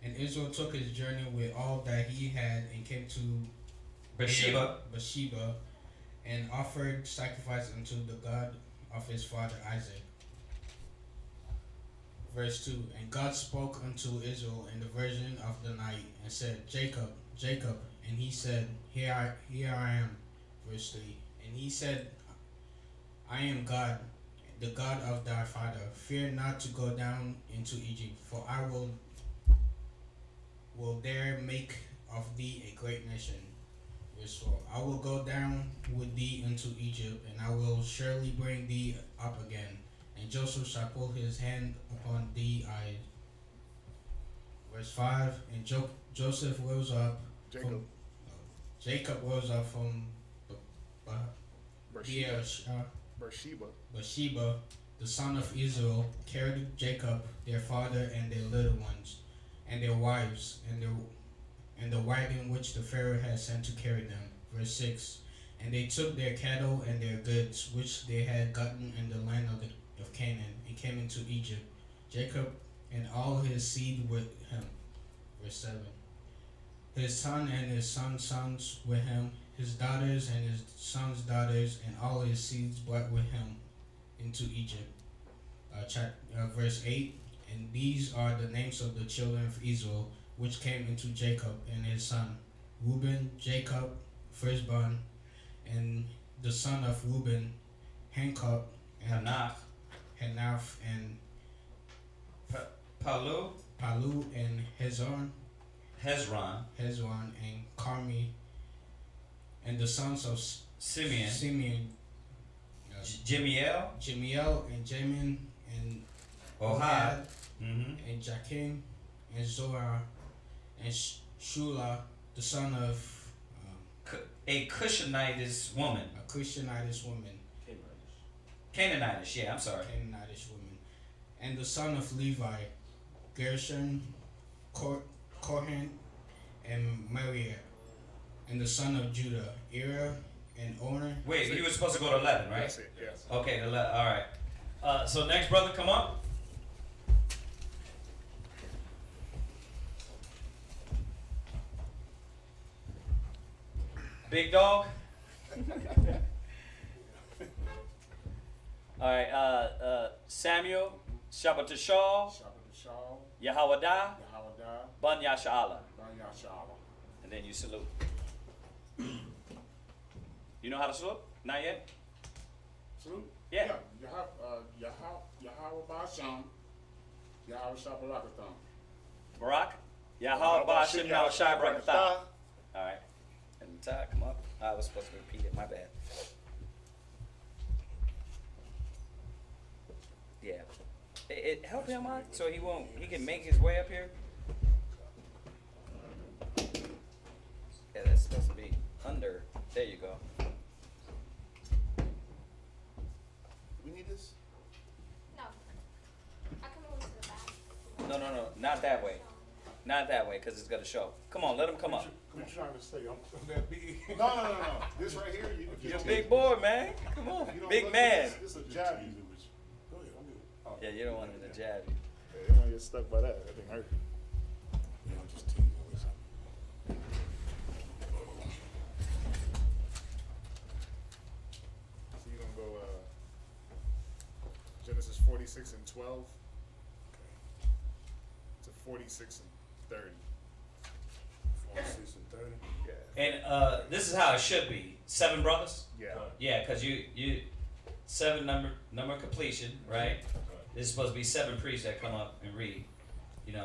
And Israel took his journey with all that he had and came to Beersheba, and offered sacrifice unto the God of his father Isaac. Verse 2. And God spoke unto Israel in the vision of the night and said, Jacob, Jacob. And he said, Here I am. Verse 3. And he said, I am God, the God of thy father. Fear not to go down into Egypt, for I will there make of thee a great nation. Verse 4. I will go down with thee into Egypt, and I will surely bring thee up again. And Joseph shall put his hand upon thee eyes. Verse 5. And Joseph rose up. Jacob rose up from Beersheba, the son of Israel, carried Jacob, their father, and their little ones, and their wives, and the wagon which the Pharaoh had sent to carry them. Verse 6. And they took their cattle and their goods, which they had gotten in the land of Canaan, and came into Egypt, Jacob and all his seed with him. Verse 7. his son and his sons' sons with him, his daughters and his sons' daughters, and all his seeds brought with him into Egypt. Verse 8, and these are the names of the children of Israel, which came into Jacob and his son. Reuben, Jacob, firstborn, and the son of Reuben, Hancock, and Hanaf, and Palu, and Hezron, and Carmi, and the sons of Simeon, Jimiel, and Jamin, and Ohad, and Jakin, and Zohar, and Shula, the son of a Cushanitish woman. Canaanitish, yeah, I'm sorry. Canaanitish woman. And the son of Levi, Gershon, Kohan, and Mariah. And the son of Judah, Ira, and Oner. Wait, you were supposed to go to 11, right? That's it, yes. Okay, 11, all right. So next brother, come up. Big dog. All right, Samuel, Shabbat Shaw, Yahawadah, Ban Yasha'ala. And then you salute. You know how to salute? Not yet? Salute? Yeah. Yahweh Basham, Yahweh Shabalakatham. Barak, Yahweh Bashim, Yahweh Shai Barakatah. All right. And come up. I was supposed to repeat it. My bad. Yeah. It help him out so he can make his way up here. Yeah, that's supposed to be under. There you go. We need this? No. I can move to the back. No. Not that way. Not that way, because it's going to show. Come on, let him come up. I'm trying to say, I'm that big. No. This right here, You're a big boy, man. Come on. Big man. This is a jab. Go ahead, I'm good. Yeah, you don't want him to jab you. Yeah, you don't get stuck by that. That thing hurt. Yeah, I'm just teasing. So you're gonna go Genesis 46 and 12 to 46 and 30. 46 and 30. Yeah. And this is how it should be. 7 brothers? Yeah. Yeah, because you 7 number completion, right? There's supposed to be 7 priests that come up and read.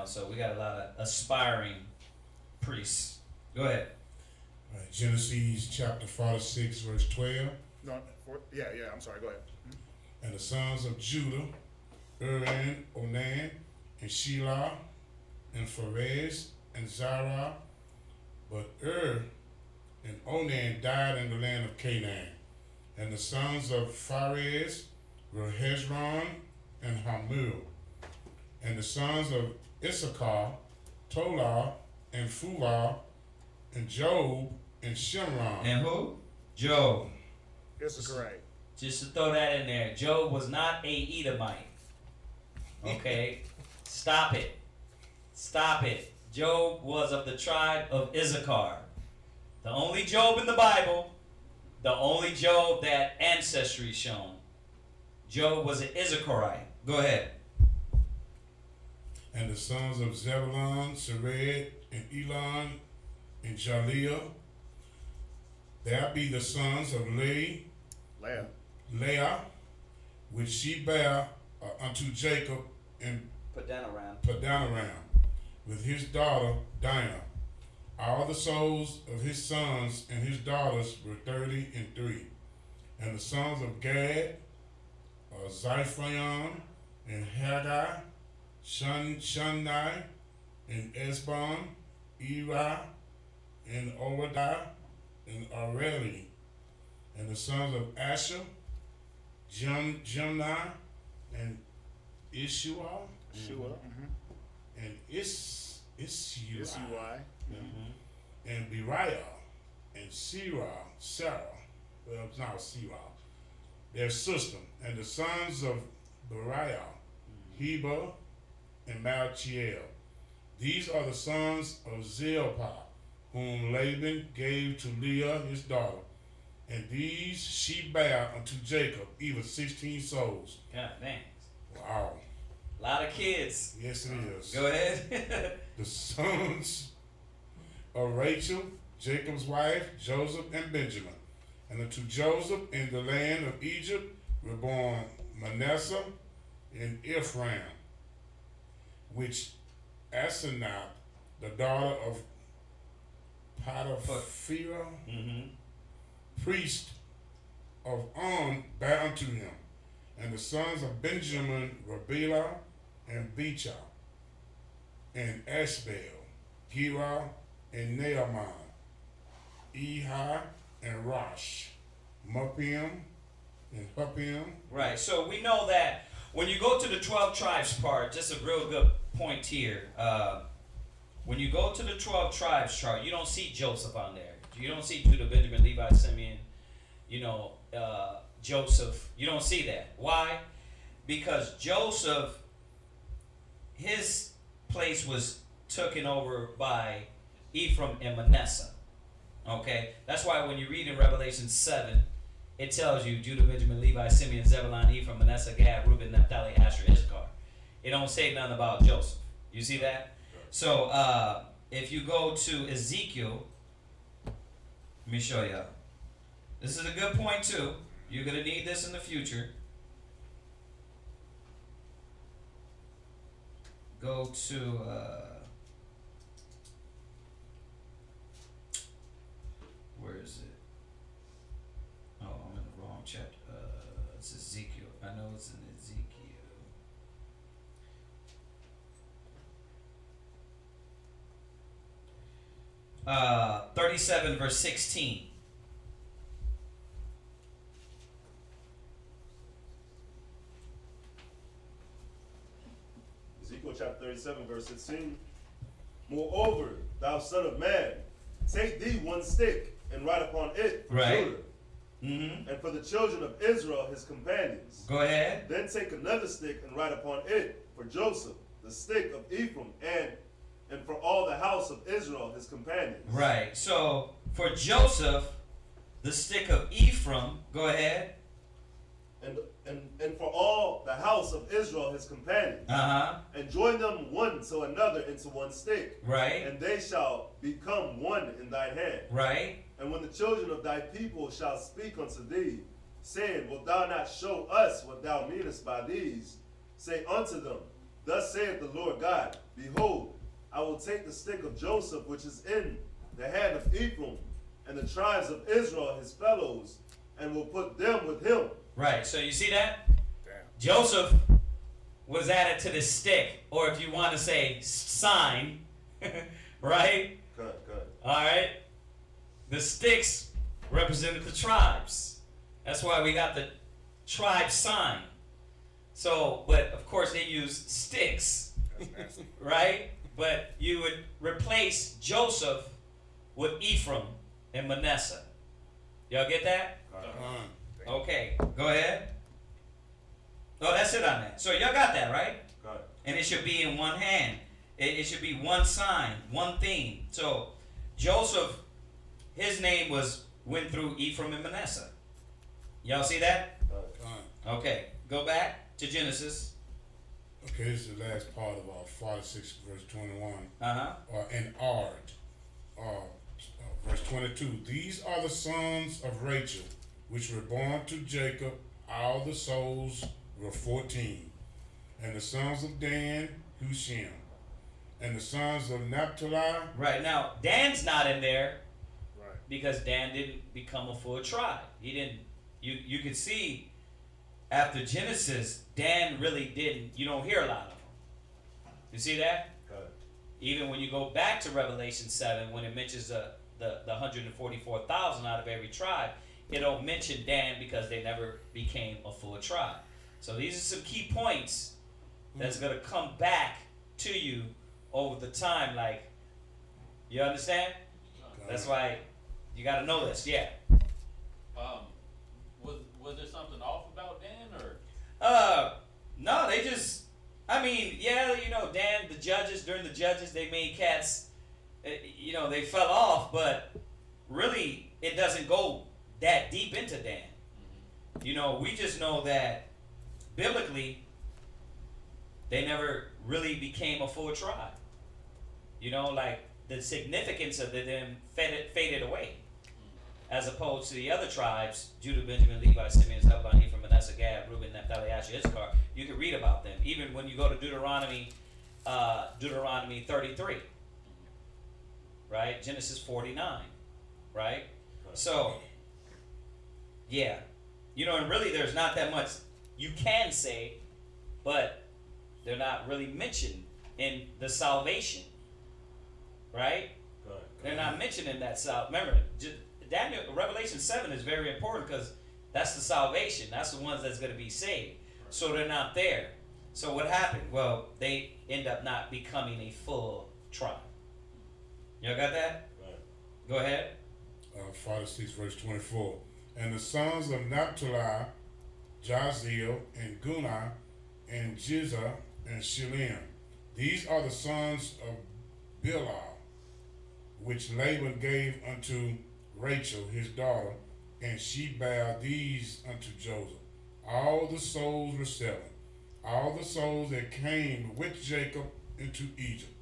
So we got a lot of aspiring priests. Go ahead. All right, Genesis chapter 46, verse 12. No, I'm sorry, go ahead. And the sons of Judah, Uran, Onan, and Shelah, and Pharez, and Zara. But and Onan died in the land of Canaan. And the sons of Pharez were Hezron and Hamul. And the sons of Issachar, Tola, and Phuvah, and Job, and Shimron. And who? Job. Issachar, right. Just to throw that in there, Job was not a Edomite. Okay? Stop it. Job was of the tribe of Issachar. The only Job in the Bible, the only Job that ancestry is shown. Job was an Issacharite. Go ahead. And the sons of Zebulun, Sered, and Elon, and Jaleel. There be the sons of Leah, which she bare unto Jacob and Padanaram, with his daughter Dinah. All the souls of his sons and his daughters were 33. And the sons of Gad, Ziphion, and Haggai, Shunai, and Esbon, Eri, and Obadiah, and Areli. And the sons of Asher, Jumni, and Ishua, and Isui, and Beriah, and Sarah, well, it's not Sarah, their sister. And the sons of Beriah, Heber, and Malchiel. These are the sons of Zilpah, whom Laban gave to Leah his daughter. And these she bare unto Jacob, even 16 souls. God dang. Wow. A lot of kids. Yes, it is. Go ahead. The sons of Rachel, Jacob's wife, Joseph and Benjamin. And unto Joseph in the land of Egypt were born Manasseh and Ephraim, which Asenath, the daughter of Potiphar, priest of On, bare unto him. And the sons of Benjamin were Bela and Becha, and Ashbel, Gera, and Naaman, Ehi, and Rosh, Muppim, and Huppim. Right, so we know that when you go to the 12 tribes part, just a real good point here. When you go to the 12 tribes chart, you don't see Joseph on there. You don't see Judah, Benjamin, Levi, Simeon, Joseph. You don't see that. Why? Because Joseph, his place was taken over by Ephraim and Manasseh. Okay? That's why when you read in Revelation 7, it tells you Judah, Benjamin, Levi, Simeon, Zebulun, Ephraim, Manasseh, Gad, Reuben, Naphtali, Asher, Issachar. It don't say nothing about Joseph. You see that? So if you go to Ezekiel, let me show you. This is a good point too. You're going to need this in the future. Go to where is it? Oh, I'm in the wrong chapter. It's Ezekiel. I know it's in Ezekiel. 37 verse 16. Ezekiel chapter 37 verse 16. Moreover, thou son of man, take thee one stick and write upon it for Judah, and for the children of Israel his companions. Go ahead. Then take another stick and write upon it for Joseph, the stick of Ephraim, and for all the house of Israel his companions. Right. So for Joseph, the stick of Ephraim, go ahead. And for all the house of Israel his companions. And join them one to another into one stick. Right. And they shall become one in thy hand. Right. And when the children of thy people shall speak unto thee, saying, Wilt thou not show us what thou meanest by these? Say unto them, Thus saith the Lord God, Behold, I will take the stick of Joseph, which is in the hand of Ephraim, and the tribes of Israel his fellows, and will put them with him. Right, so you see that? Damn. Joseph was added to the stick, or if you want to say sign, right? Good. All right. The sticks represented the tribes. That's why we got the tribe sign. So, but of course they used sticks, right? But you would replace Joseph with Ephraim and Manasseh. Y'all get that? Okay, go ahead. Oh, that's it on that. So y'all got that, right? Got it. And it should be in one hand. It should be one sign, one theme. So Joseph, his name went through Ephraim and Manasseh. Y'all see that? Okay, go back to Genesis. Okay, this is the last part of 46 verse 21. And verse 22. These are the sons of Rachel, which were born to Jacob. All the souls were 14. And the sons of Dan, Hushim. And the sons of Naphtali. Right, now Dan's not in there. Right. Because Dan didn't become a full tribe. He didn't. You could see after Genesis, Dan really didn't. You don't hear a lot of them. You see that? Got it. Even when you go back to Revelation 7, when it mentions the 144,000 out of every tribe, it don't mention Dan because they never became a full tribe. So these are some key points that's going to come back to you over the time. Like, you understand? That's why you got to know this. Yeah. Was there something off about Dan, or? No, they just, I mean, yeah, Dan, during the judges, they made cats you know, they fell off, but really it doesn't go that deep into Dan. You know, we just know that biblically they never really became a full tribe. You know, like the significance of them faded away. As opposed to the other tribes, Judah, Benjamin, Levi, Simeon, Zebulun, Ephraim, Manasseh, Gad, Reuben, Naphtali, Asher, Issachar. You can read about them. Even when you go to Deuteronomy 33, right? Genesis 49, right? So, yeah. You know, and really there's not that much you can say, but they're not really mentioned in the salvation, right? They're not mentioned in that Remember, Daniel, Revelation 7 is very important because that's the salvation. That's the ones that's going to be saved. So they're not there. So what happened? Well, they end up not becoming a full tribe. Y'all got that? Right. Go ahead. 46 verse 24. And the sons of Naphtali, Jaziel, and Guni, and Jizah, and Shilim. These are the sons of Bilhah, which Laban gave unto Rachel his daughter, and she bare these unto Joseph. All the souls were 7. All the souls that came with Jacob into Egypt,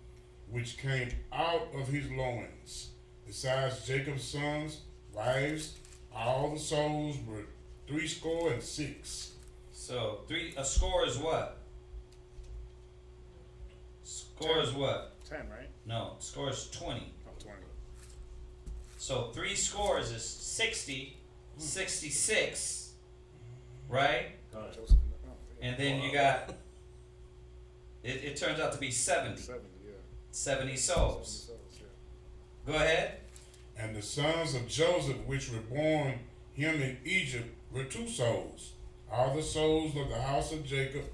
which came out of his loins, besides Jacob's sons, wives, all the souls were 66. So a score is what? Score is what? 10, right? No, score is 20. Oh, 20. So 3 scores is 60, 66, right? Joseph, And then you got, it turns out to be 70. 70, yeah. 70 souls. 70 souls, yeah. Go ahead. And the sons of Joseph, which were born him in Egypt, were 2 souls. All the souls of the house of Jacob,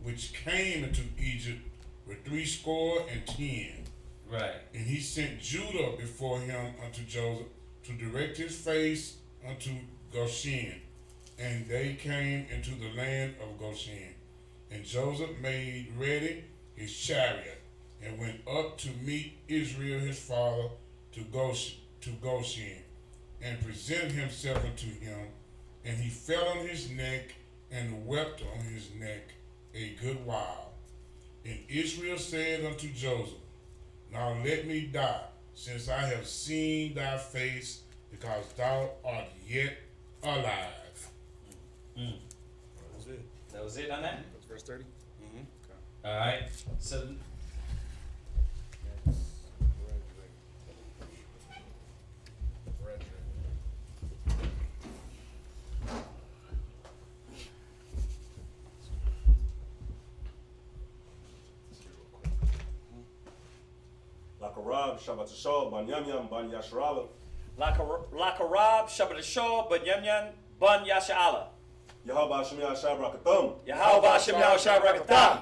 which came into Egypt, were 70. Right. And he sent Judah before him unto Joseph to direct his face unto Goshen. And they came into the land of Goshen. And Joseph made ready his chariot and went up to meet Israel his father to Goshen, and presented himself unto him. And he fell on his neck and wept on his neck a good while. And Israel said unto Joseph, Now let me die, since I have seen thy face, because thou art yet alive. Mm. That was it on that? That's verse 30? All right. So Lakarab, Shabbat Shah, Ban Yamyam, Ban Yasharala. Lakarab, Shabbat Shah, Ban Yamyan, Ban Yashala. Yahweh Hashem Yahshua Brakatham. Yahweh Hashem Yahshua Brakatham.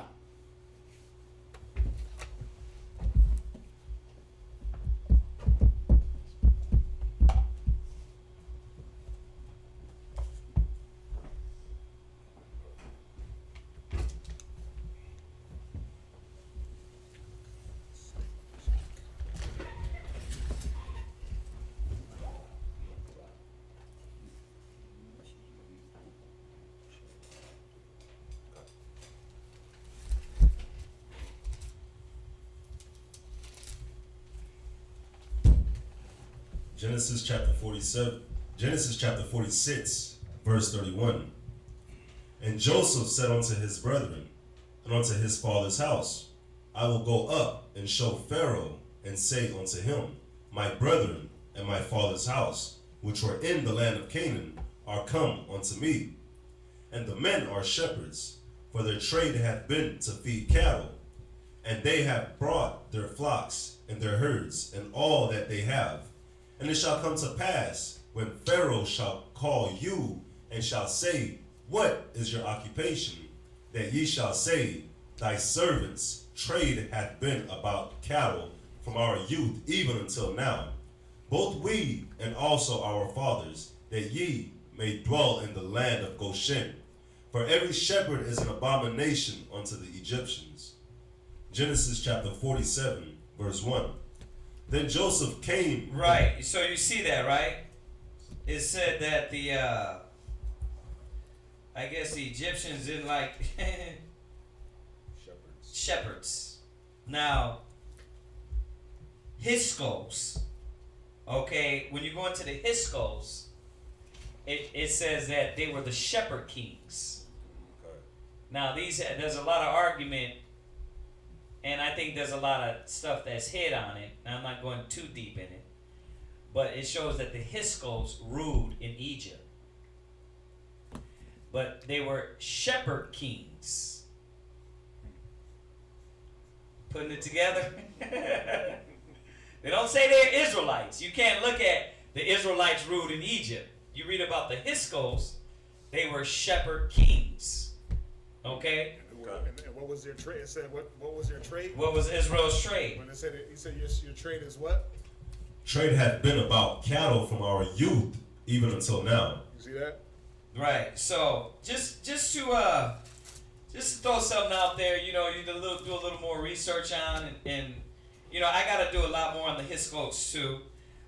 Genesis chapter 46, verse 31. And Joseph said unto his brethren, and unto his father's house, I will go up and show Pharaoh, and say unto him, My brethren and my father's house, which were in the land of Canaan, are come unto me. And the men are shepherds, for their trade hath been to feed cattle. And they have brought their flocks and their herds, and all that they have. And it shall come to pass, when Pharaoh shall call you, and shall say, What is your occupation? That ye shall say, Thy servants' trade hath been about cattle from our youth even until now, both we and also our fathers, that ye may dwell in the land of Goshen. For every shepherd is an abomination unto the Egyptians. Genesis chapter 47, verse 1. Then Joseph came. Right. So you see that, right? It said that I guess the Egyptians didn't like shepherds. Now, Hiskos. Okay, when you go into the Hiskos, it says that they were the shepherd kings. Okay. Now there's a lot of argument, and I think there's a lot of stuff that's hid on it. Now, I'm not going too deep in it, but it shows that the Hiskos ruled in Egypt. But they were shepherd kings. Putting it together. They don't say they're Israelites. You can't look at the Israelites ruled in Egypt. You read about the Hiskos, they were shepherd kings. Okay? And what was their trade? It said what was their trade? What was Israel's trade? When it said he said your trade is what? Trade had been about cattle from our youth even until now. You see that? Right. So just to throw something out there, you know, you do a little more research on, and you know, I got to do a lot more on the Hiskos too.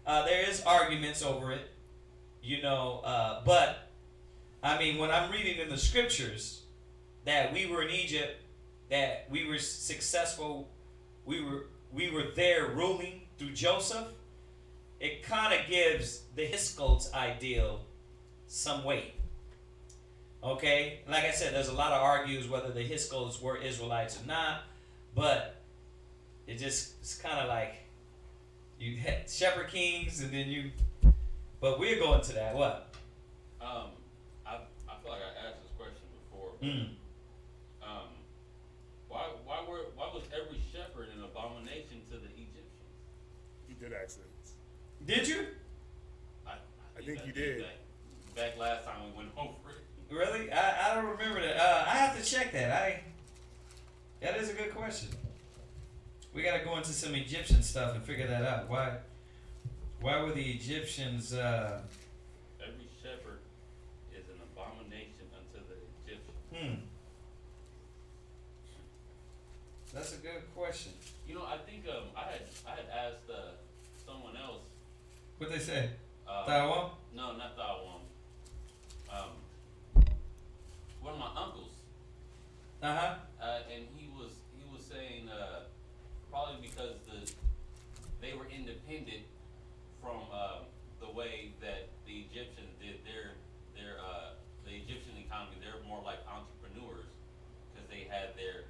There is arguments over it, you know, but I mean, when I'm reading in the scriptures that we were in Egypt, that we were successful, we were there ruling through Joseph, it kind of gives the Hiskos ideal some weight. Okay, like I said, there's a lot of argues whether the Hiskos were Israelites or not, but it's kind of like you had shepherd kings, and then but we're going to that. What? I feel like I asked this question before. Why was every shepherd an abomination to the Egyptians? You did ask this. Did you? I think you did. Back last time we went over it. Really? I don't remember that. I have to check that. That is a good question. We got to go into some Egyptian stuff and figure that out. Why were the Egyptians? Every shepherd is an abomination unto the Egyptians. That's a good question. You know, I think I had asked someone else. What they say? Taiwan? No, not Taiwan. One of my uncles. And he was saying probably because they were independent from the way that the Egyptians did their the Egyptian economy. They're more like entrepreneurs because they had their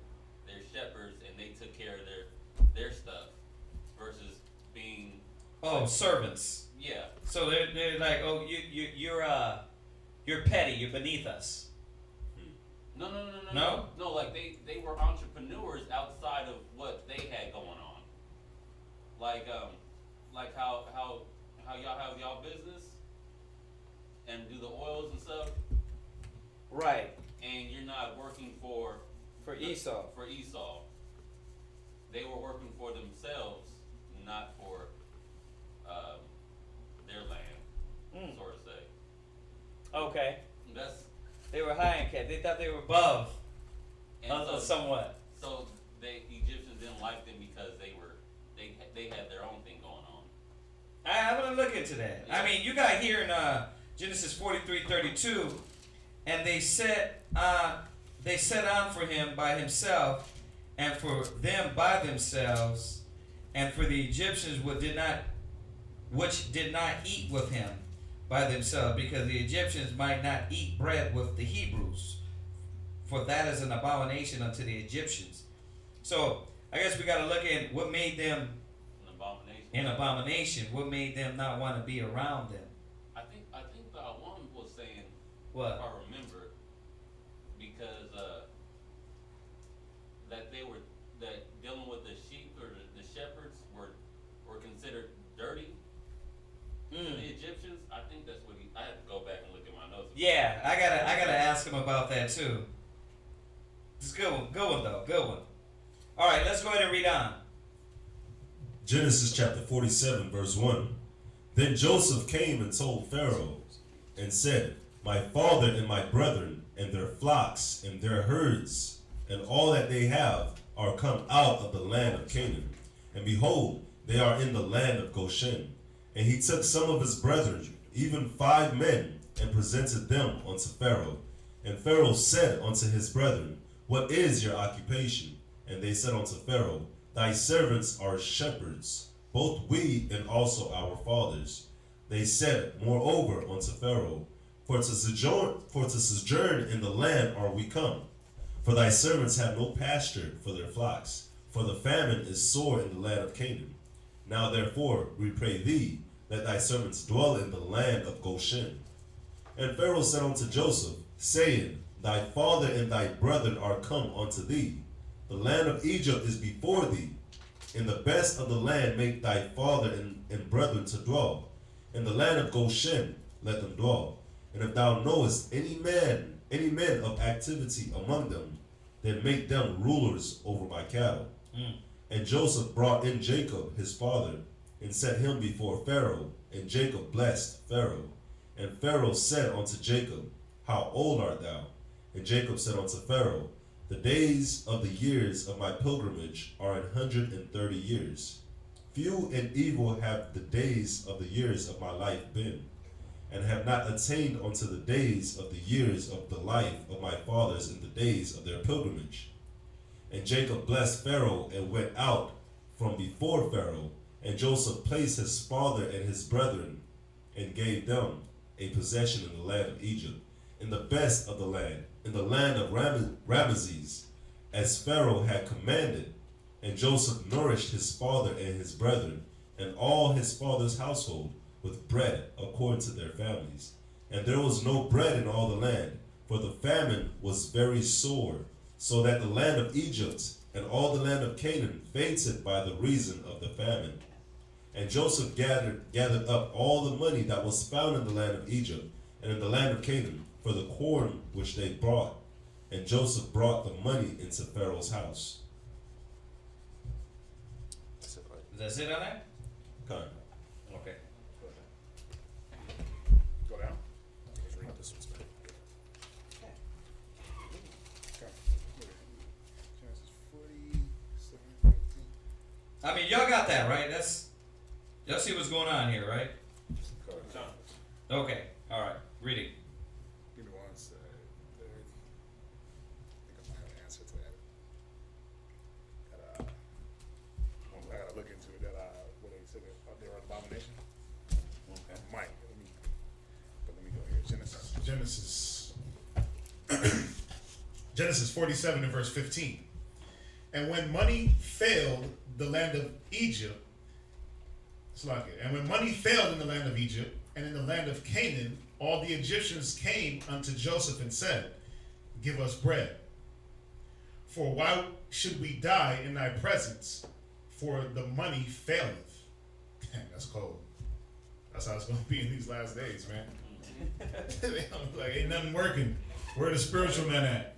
shepherds and they took care of their stuff versus being servants. Yeah. So they're like, oh, you're petty. You're beneath us. No. No, like they were entrepreneurs outside of what they had going on. Like how y'all have y'all business and do the oils and stuff. Right. And you're not working for Esau. For Esau. They were working for themselves, not for their land, so to say. Okay. They were high and cat. They thought they were above. Somewhat. So the Egyptians didn't like them because they had their own thing going on. I'm gonna look into that. Yeah. I mean, you got here in Genesis 43:32, and they set on for him by himself, and for them by themselves, and for the Egyptians which did not eat with him by themselves, because the Egyptians might not eat bread with the Hebrews, for that is an abomination unto the Egyptians. So I guess we got to look at what made them an abomination. What made them not want to be around them? I think the one was saying, what? If I remember, because that dealing with the sheep or the shepherds were considered dirty. The Egyptians, I think that's what I had to go back and look at my notes. Yeah, I gotta ask him about that too. It's a good one though, good one. All right, let's go ahead and read on. Genesis chapter 47, verse 1. Then Joseph came and told Pharaoh and said, my father and my brethren and their flocks and their herds and all that they have are come out of the land of Canaan. And behold, they are in the land of Goshen. And he took some of his brethren, even 5 men, and presented them unto Pharaoh. And Pharaoh said unto his brethren, What is your occupation? And they said unto Pharaoh, Thy servants are shepherds, both we and also our fathers. They said moreover unto Pharaoh, For to sojourn in the land are we come. For thy servants have no pasture for their flocks, for the famine is sore in the land of Canaan. Now therefore we pray thee, let thy servants dwell in the land of Goshen. And Pharaoh said unto Joseph, saying, Thy father and thy brethren are come unto thee. The land of Egypt is before thee. In the best of the land make thy father and brethren to dwell. In the land of Goshen let them dwell. And if thou knowest any men of activity among them, then make them rulers over my cattle. And Joseph brought in Jacob his father, and set him before Pharaoh, and Jacob blessed Pharaoh. And Pharaoh said unto Jacob, How old art thou? And Jacob said unto Pharaoh, The days of the years of my pilgrimage are 130 years. Few and evil have the days of the years of my life been, and have not attained unto the days of the years of the life of my fathers in the days of their pilgrimage. And Jacob blessed Pharaoh and went out from before Pharaoh, and Joseph placed his father and his brethren, and gave them a possession in the land of Egypt, in the best of the land, in the land of Ramesses, as Pharaoh had commanded. And Joseph nourished his father and his brethren, and all his father's household, with bread according to their families. And there was no bread in all the land, for the famine was very sore, so that the land of Egypt and all the land of Canaan fainted by the reason of the famine. And Joseph gathered up all the money that was found in the land of Egypt and in the land of Canaan for the corn which they brought. And Joseph brought the money into Pharaoh's house. Does that it on that? Okay. Okay. Go down. Let's read this one. Okay. Genesis 47:15. I mean, y'all got that, right? Y'all see what's going on here, right? Okay. All right. Read it. Give me one second. I think I might have an answer to that. I gotta look into it. What they said out there on abomination. Okay. Might. Let me go here. Genesis 47 and verse 15. And when money failed the land of Egypt, and when money failed in the land of Egypt and in the land of Canaan, all the Egyptians came unto Joseph and said, Give us bread. For why should we die in thy presence? For the money faileth. Damn, that's cold. That's how it's going to be in these last days, man. Like, ain't nothing working. Where the spiritual men at?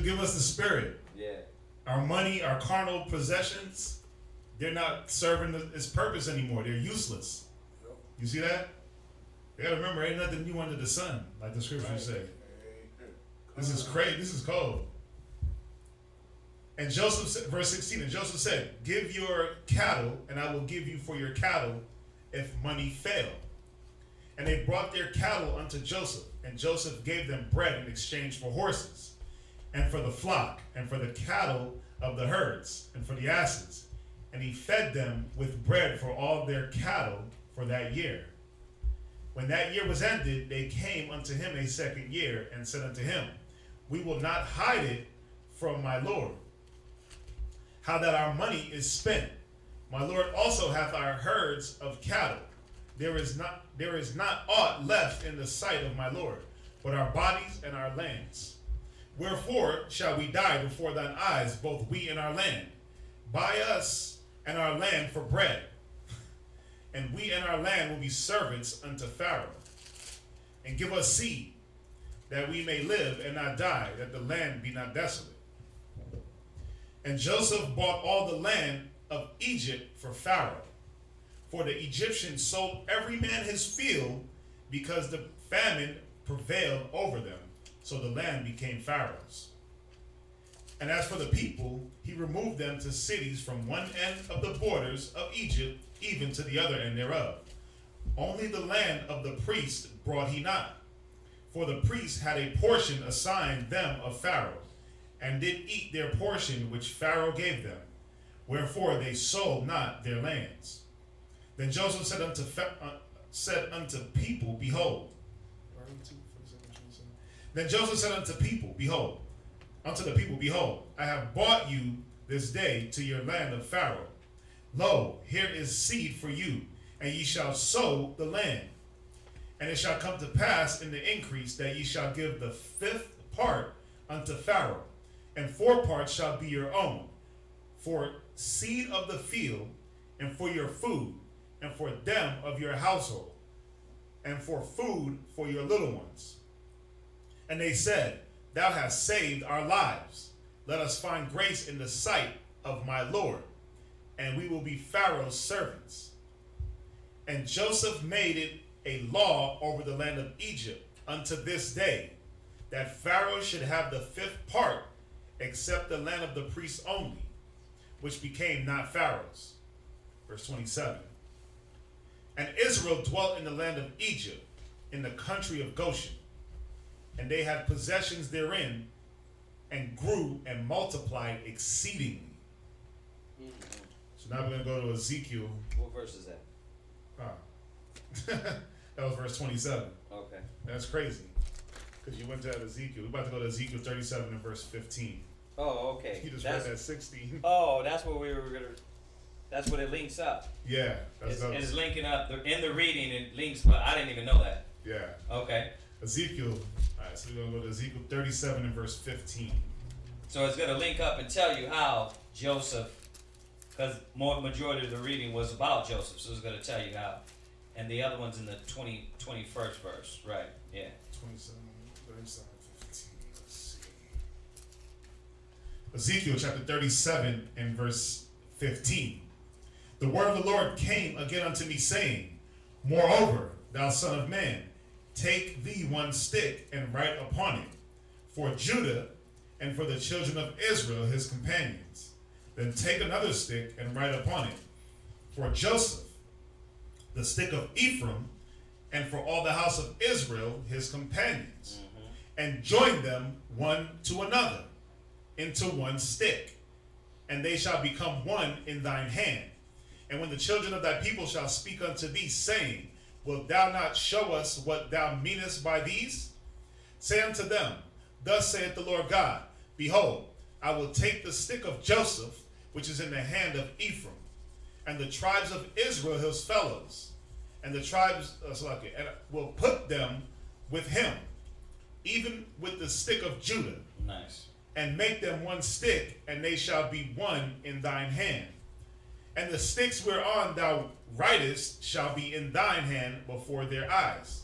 Give us the spirit. Yeah. Our money, our carnal possessions, they're not serving its purpose anymore. They're useless. You see that? You gotta remember, ain't nothing new under the sun, like the scriptures say. This is crazy. This is cold. And Joseph said, verse 16, and Joseph said, Give your cattle, and I will give you for your cattle if money fail. And they brought their cattle unto Joseph, and Joseph gave them bread in exchange for horses, and for the flock, and for the cattle of the herds, and for the asses. And he fed them with bread for all their cattle for that year. When that year was ended, they came unto him a second year, and said unto him, We will not hide it from my Lord, how that our money is spent. My Lord also hath our herds of cattle. There is not aught left in the sight of my Lord, but our bodies and our lands. Wherefore shall we die before thine eyes, both we and our land? Buy us and our land for bread, and we and our land will be servants unto Pharaoh. And give us seed, that we may live and not die, that the land be not desolate. And Joseph bought all the land of Egypt for Pharaoh. For the Egyptians sold every man his field, because the famine prevailed over them. So the land became Pharaoh's. And as for the people, he removed them to cities from one end of the borders of Egypt even to the other end thereof. Only the land of the priests brought he not. For the priests had a portion assigned them of Pharaoh, and did eat their portion which Pharaoh gave them. Wherefore they sold not their lands. Then Joseph said unto people, Behold. Then Joseph said unto people, Behold, unto the people, Behold, I have bought you this day to your land of Pharaoh. Lo, here is seed for you, and ye shall sow the land. And it shall come to pass in the increase that ye shall give the 5th part unto Pharaoh, and 4 parts shall be your own, for seed of the field, and for your food, and for them of your household, and for food for your little ones. And they said, Thou hast saved our lives. Let us find grace in the sight of my Lord, and we will be Pharaoh's servants. And Joseph made it a law over the land of Egypt unto this day, that Pharaoh should have the 5th part, except the land of the priests only, which became not Pharaoh's. Verse 27. And Israel dwelt in the land of Egypt, in the country of Goshen. And they had possessions therein, and grew and multiplied exceedingly. So now we're going to go to Ezekiel. What verse is that? That was verse 27. Okay. That's crazy. Because you went to that Ezekiel. We're about to go to Ezekiel 37 and verse 15. Oh, okay. You just read that 16. Oh, that's what we were going to... That's what it links up. Yeah. It's linking up. In the reading, it links, but I didn't even know that. Yeah. Okay. Ezekiel. All right, so we're going to go to Ezekiel 37 and verse 15. So it's going to link up and tell you how Joseph, because majority of the reading was about Joseph, so it's going to tell you how. And the other one's in the 21st verse, right? Yeah. 27, 37, 15. Let's see. Ezekiel chapter 37 and verse 15. The word of the Lord came again unto me, saying, Moreover, thou son of man, take thee one stick and write upon it, for Judah and for the children of Israel his companions. Then take another stick and write upon it, for Joseph, the stick of Ephraim, and for all the house of Israel his companions, and join them one to another into one stick, and they shall become one in thine hand. And when the children of thy people shall speak unto thee, saying, Wilt thou not show us what thou meanest by these? Say unto them, Thus saith the Lord God, Behold, I will take the stick of Joseph, which is in the hand of Ephraim, and the tribes of Israel his fellows, and the tribes, and will put them with him, even with the stick of Judah. Nice. And make them one stick, and they shall be one in thine hand. And the sticks whereon thou writest shall be in thine hand before their eyes.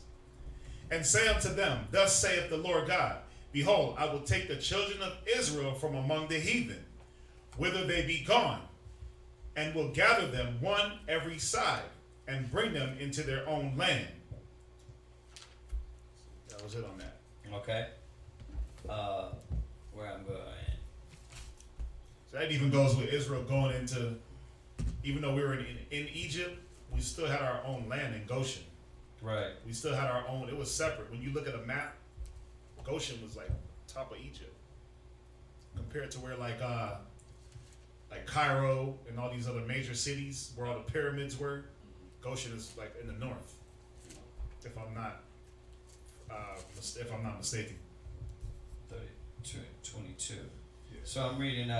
And say unto them, Thus saith the Lord God, Behold, I will take the children of Israel from among the heathen, whither they be gone, and will gather them one every side, and bring them into their own land. That was it on that. Okay. Where I'm going. So that even goes with Israel going into, even though we were in Egypt, we still had our own land in Goshen. Right. We still had our own, it was separate. When you look at a map, Goshen was like top of Egypt. Compared to where like Cairo and all these other major cities where all the pyramids were, Goshen is like in the north. If I'm not mistaken. 22. Yeah. So I'm reading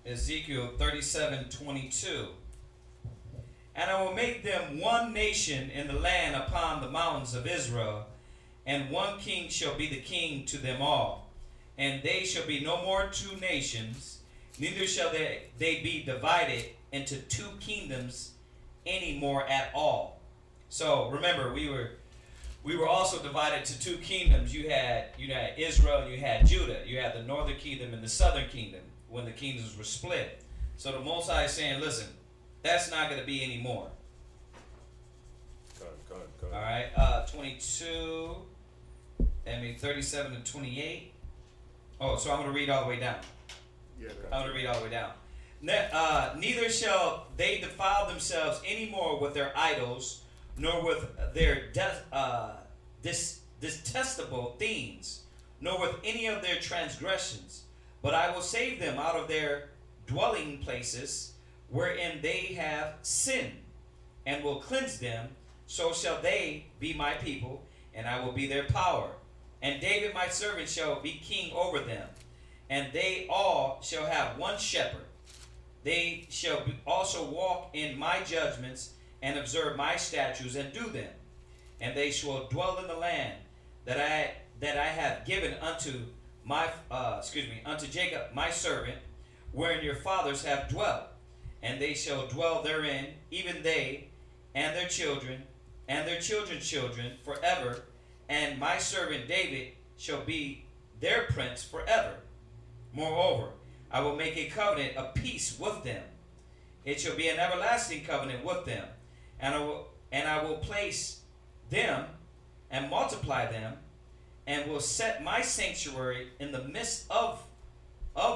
Ezekiel 37:22. And I will make them one nation in the land upon the mountains of Israel, and one king shall be the king to them all. And they shall be no more two nations, neither shall they be divided into two kingdoms any more at all. So remember, we were also divided to two kingdoms. You had Israel and you had Judah. You had the northern kingdom and the southern kingdom when the kingdoms were split. So the Most High is saying, listen, that's not going to be anymore. Got it. All right, 22, 37 to 28. Oh, so I'm going to read all the way down. Yeah. I'm going to read all the way down. Neither shall they defile themselves any more with their idols, nor with their detestable things, nor with any of their transgressions. But I will save them out of their dwelling places, wherein they have sinned, and will cleanse them. So shall they be my people, and I will be their power. And David my servant shall be king over them, and they all shall have one shepherd. They shall also walk in my judgments, and observe my statutes, and do them. And they shall dwell in the land that I have given unto unto Jacob my servant, wherein your fathers have dwelt. And they shall dwell therein, even they, and their children, and their children's children, forever. And my servant David shall be their prince forever. Moreover, I will make a covenant of peace with them. It shall be an everlasting covenant with them, and I will place them and multiply them, and will set my sanctuary in the midst of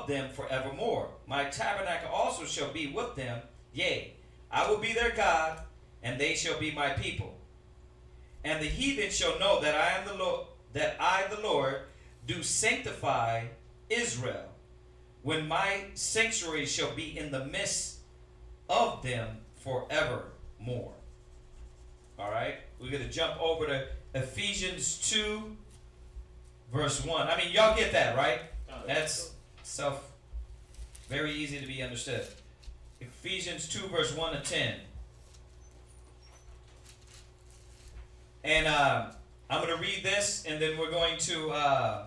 them forevermore. My tabernacle also shall be with them. Yea, I will be their God, and they shall be my people. And the heathen shall know that I am the Lord, that I, the Lord, do sanctify Israel, when my sanctuary shall be in the midst of them forevermore. All right, we're going to jump over to Ephesians 2, verse 1. I mean, y'all get that, right? That's very easy to be understood. Ephesians 2, verse 1 to 10. And I'm going to read this, and then we're going to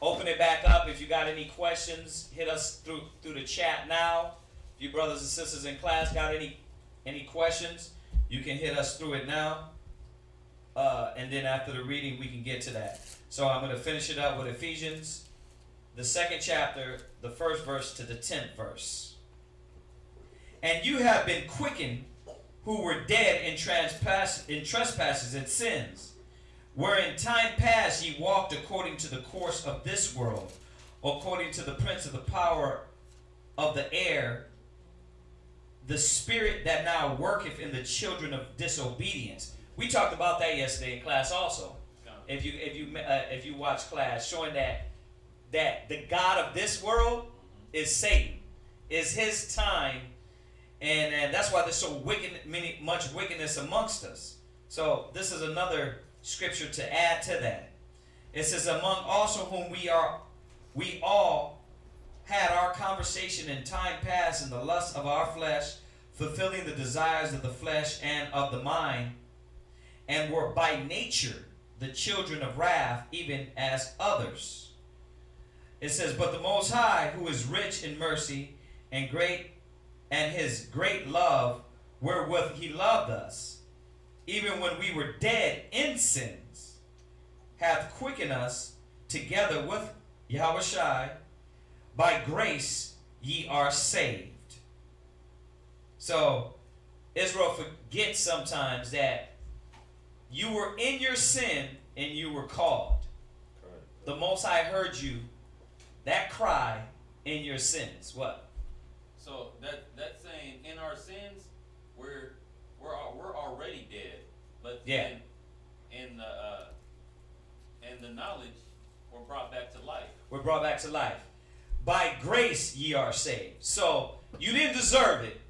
open it back up. If you got any questions, hit us through the chat now. If you brothers and sisters in class got any questions, you can hit us through it now. And then after the reading, we can get to that. So I'm going to finish it up with Ephesians, the 2nd chapter, the 1st verse to the 10th verse. And you have been quickened, who were dead in trespasses and sins, where in time past ye walked according to the course of this world, according to the prince of the power of the air, the spirit that now worketh in the children of disobedience. We talked about that yesterday in class also. If you watch class, showing that the God of this world is Satan, is his time. And that's why there's so much wickedness amongst us. So this is another scripture to add to that. It says, among also whom we all had our conversation in time past in the lust of our flesh, fulfilling the desires of the flesh and of the mind, and were by nature the children of wrath, even as others. It says, but the Most High, who is rich in mercy and his great love, wherewith he loved us, even when we were dead in sins, hath quickened us together with Yahushua. By grace ye are saved. So Israel forgets sometimes that you were in your sin and you were called. Correct. The Most High heard you, that cry in your sins. What? So that's saying in our sins we're already dead, but then in the knowledge we're brought back to life. We're brought back to life. By grace ye are saved. So you didn't deserve it,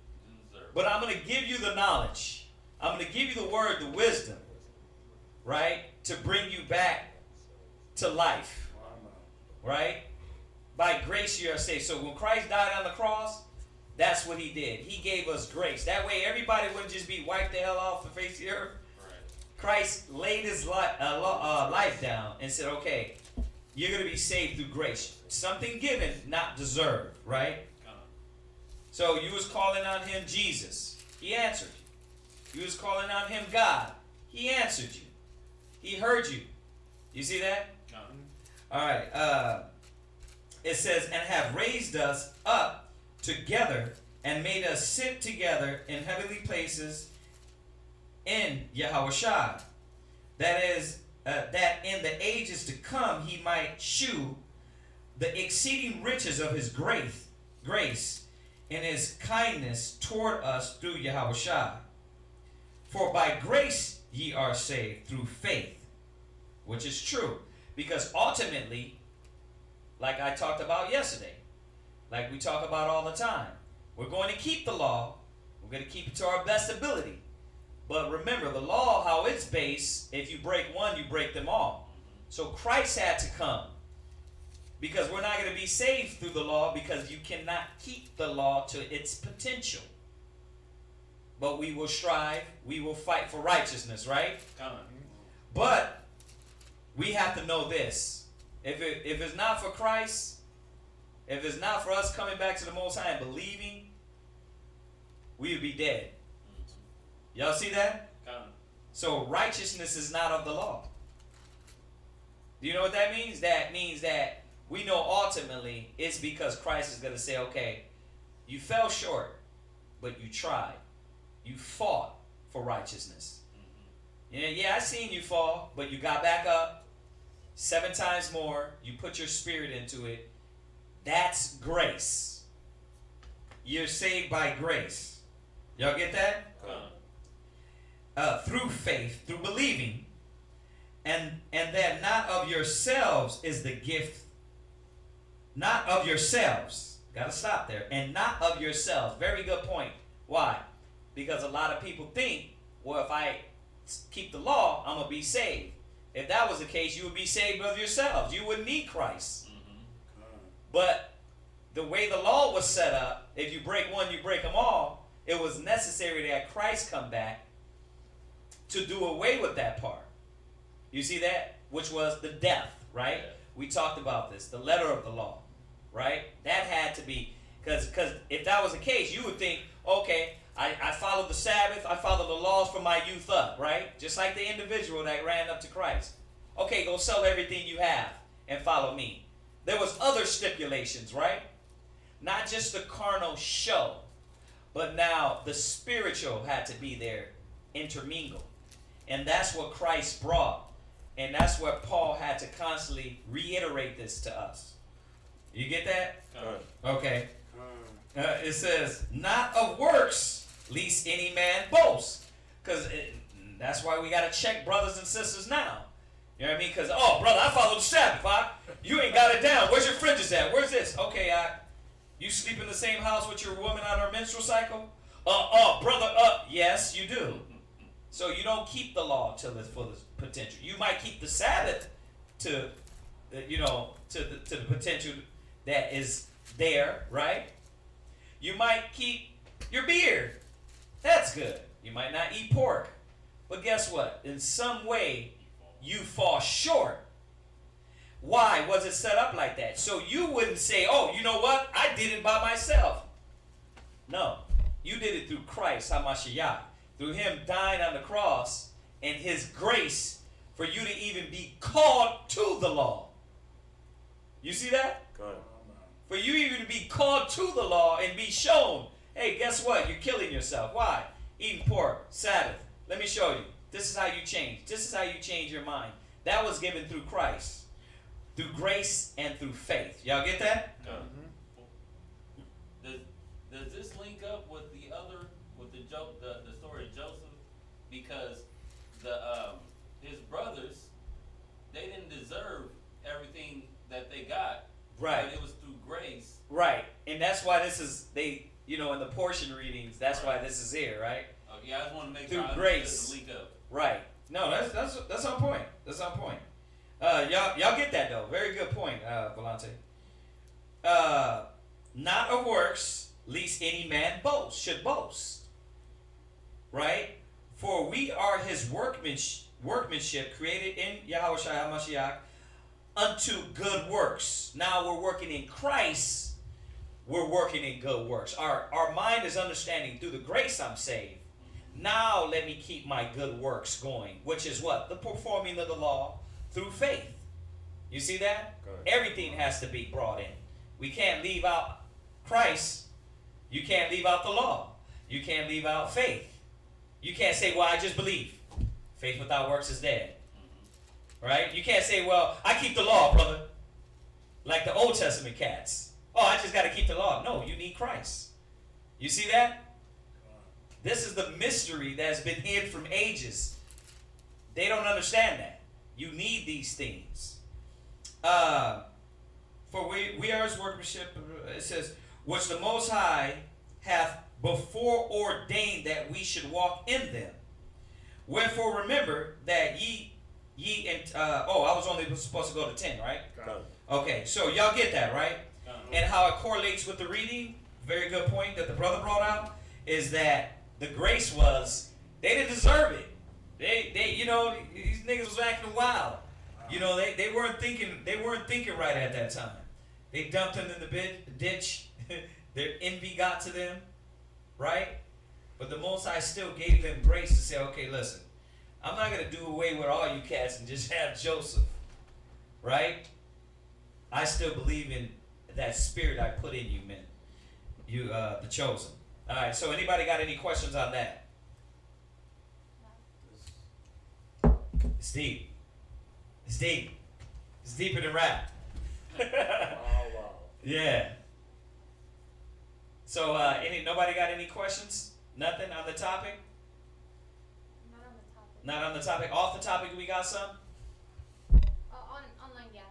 but I'm going to give you the knowledge. I'm going to give you the word, the wisdom, right, to bring you back to life, right? By grace you are saved. So when Christ died on the cross, that's what he did. He gave us grace. That way everybody wouldn't just be wiped the hell off the face of the earth. Right. Christ laid his life down and said, okay, you're going to be saved through grace. Something given, not deserved, right? So you was calling on him Jesus. He answered you. You was calling on him God. He answered you. He heard you. You see that? All right. It says, and have raised us up together and made us sit together in heavenly places in Yahushua. That is, that in the ages to come he might shew the exceeding riches of his grace and his kindness toward us through Yahushua. For by grace ye are saved through faith, which is true. Because ultimately, like I talked about yesterday, like we talk about all the time, we're going to keep the law. We're going to keep it to our best ability. But remember, the law, how it's based, if you break one, you break them all. So Christ had to come. Because we're not going to be saved through the law, because you cannot keep the law to its potential. But we will strive, we will fight for righteousness, right? But we have to know this. If it's not for Christ, if it's not for us coming back to the Most High and believing, we would be dead. Y'all see that? So righteousness is not of the law. Do you know what that means? That means that we know ultimately it's because Christ is going to say, okay, you fell short, but you tried. You fought for righteousness. Yeah, I seen you fall, but you got back up 7 times more. You put your spirit into it. That's grace. You're saved by grace. Y'all get that? Through faith, through believing, and that not of yourselves is the gift. Not of yourselves. Gotta stop there. And not of yourselves. Very good point. Why? Because a lot of people think, well, if I keep the law, I'm going to be saved. If that was the case, you would be saved of yourselves. You wouldn't need Christ. But the way the law was set up, if you break one, you break them all, it was necessary that Christ come back to do away with that part. You see that? Which was the death, right? Yeah. We talked about this, the letter of the law, right? That had to be, because if that was the case, you would think, okay, I followed the Sabbath, I followed the laws from my youth up, right? Just like the individual that ran up to Christ. Okay, go sell everything you have and follow me. There was other stipulations, right? Not just the carnal show, but now the spiritual had to be there, intermingled. And that's what Christ brought. And that's what Paul had to constantly reiterate this to us. You get that? Okay. It says, not of works, lest any man boast. Because that's why we got to check brothers and sisters now. You know what I mean? Because, oh, brother, I follow the Sabbath. You ain't got it down. Where's your fringes at? Where's this? Okay, you sleep in the same house with your woman on her menstrual cycle? Brother, yes, you do. So you don't keep the law till it's for the potential. You might keep the Sabbath to the potential that is there, right? You might keep your beard. That's good. You might not eat pork. But guess what? In some way, you fall short. Why was it set up like that? So you wouldn't say, oh, you know what? I did it by myself. No. You did it through Christ, HaMashiach. Through him dying on the cross and his grace for you to even be called to the law. You see that? Good. For you even to be called to the law and be shown, hey, guess what? You're killing yourself. Why? Eating pork, Sabbath. Let me show you. This is how you change. This is how you change your mind. That was given through Christ. Through grace and through faith. Y'all get that? Does this link up with the other, with the story of Joseph? Because his brothers, they didn't deserve everything that they got. Right. But it was through grace. Right. And that's why this is, in the portion readings, that's why this is here, right? Okay, I just want to make through sure grace. I link up. Right. No, that's on point. That's on point. Y'all get that though. Very good point, Volante. Not of works, lest any man should boast. Right? For we are his workmanship created in Yahushua HaMashiach unto good works. Now we're working in Christ. We're working in good works. Our mind is understanding through the grace I'm saved. Now let me keep my good works going, which is what? The performing of the law through faith. You see that? Everything has to be brought in. We can't leave out Christ. You can't leave out the law. You can't leave out faith. You can't say, well, I just believe. Faith without works is dead. Right? You can't say, well, I keep the law, brother. Like the Old Testament cats. Oh, I just got to keep the law. No, you need Christ. You see that? This is the mystery that's been hid from ages. They don't understand that. You need these things. For we are his workmanship, it says, which the Most High hath before ordained that we should walk in them. Wherefore remember that ye and I was only supposed to go to 10, right? Okay, so y'all get that, right? And how it correlates with the reading, very good point that the brother brought out, is that the grace was, they didn't deserve it. They these niggas was acting wild. They weren't thinking right at that time. They dumped them in the ditch. Their envy got to them, right? But the Most High still gave them grace to say, okay, listen, I'm not going to do away with all you cats and just have Joseph, right? I still believe in that spirit I put in you, man. You, the chosen. All right, so anybody got any questions on that? It's deep. It's deep. It's deeper than rap. Wow. Yeah. So, nobody got any questions? Nothing on the topic? Not on the topic. Not on the topic. Off the topic, we got some? Online, yeah.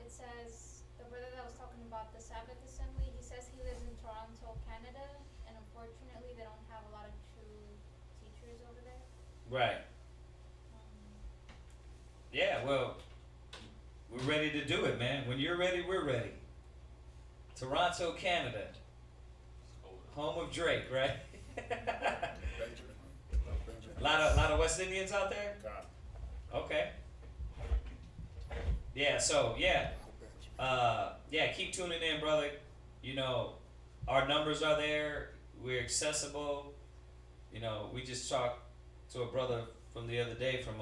It says, the brother that was talking about the Sabbath assembly, he says he lives in Toronto, Canada, and unfortunately they don't have a lot of true teachers over there. Right. Yeah, well, we're ready to do it, man. When you're ready, we're ready. Toronto, Canada. Home of Drake, right? A lot of West Indians out there? Okay. Yeah, so keep tuning in, brother. Our numbers are there. We're accessible. We just talked to a brother from the other day from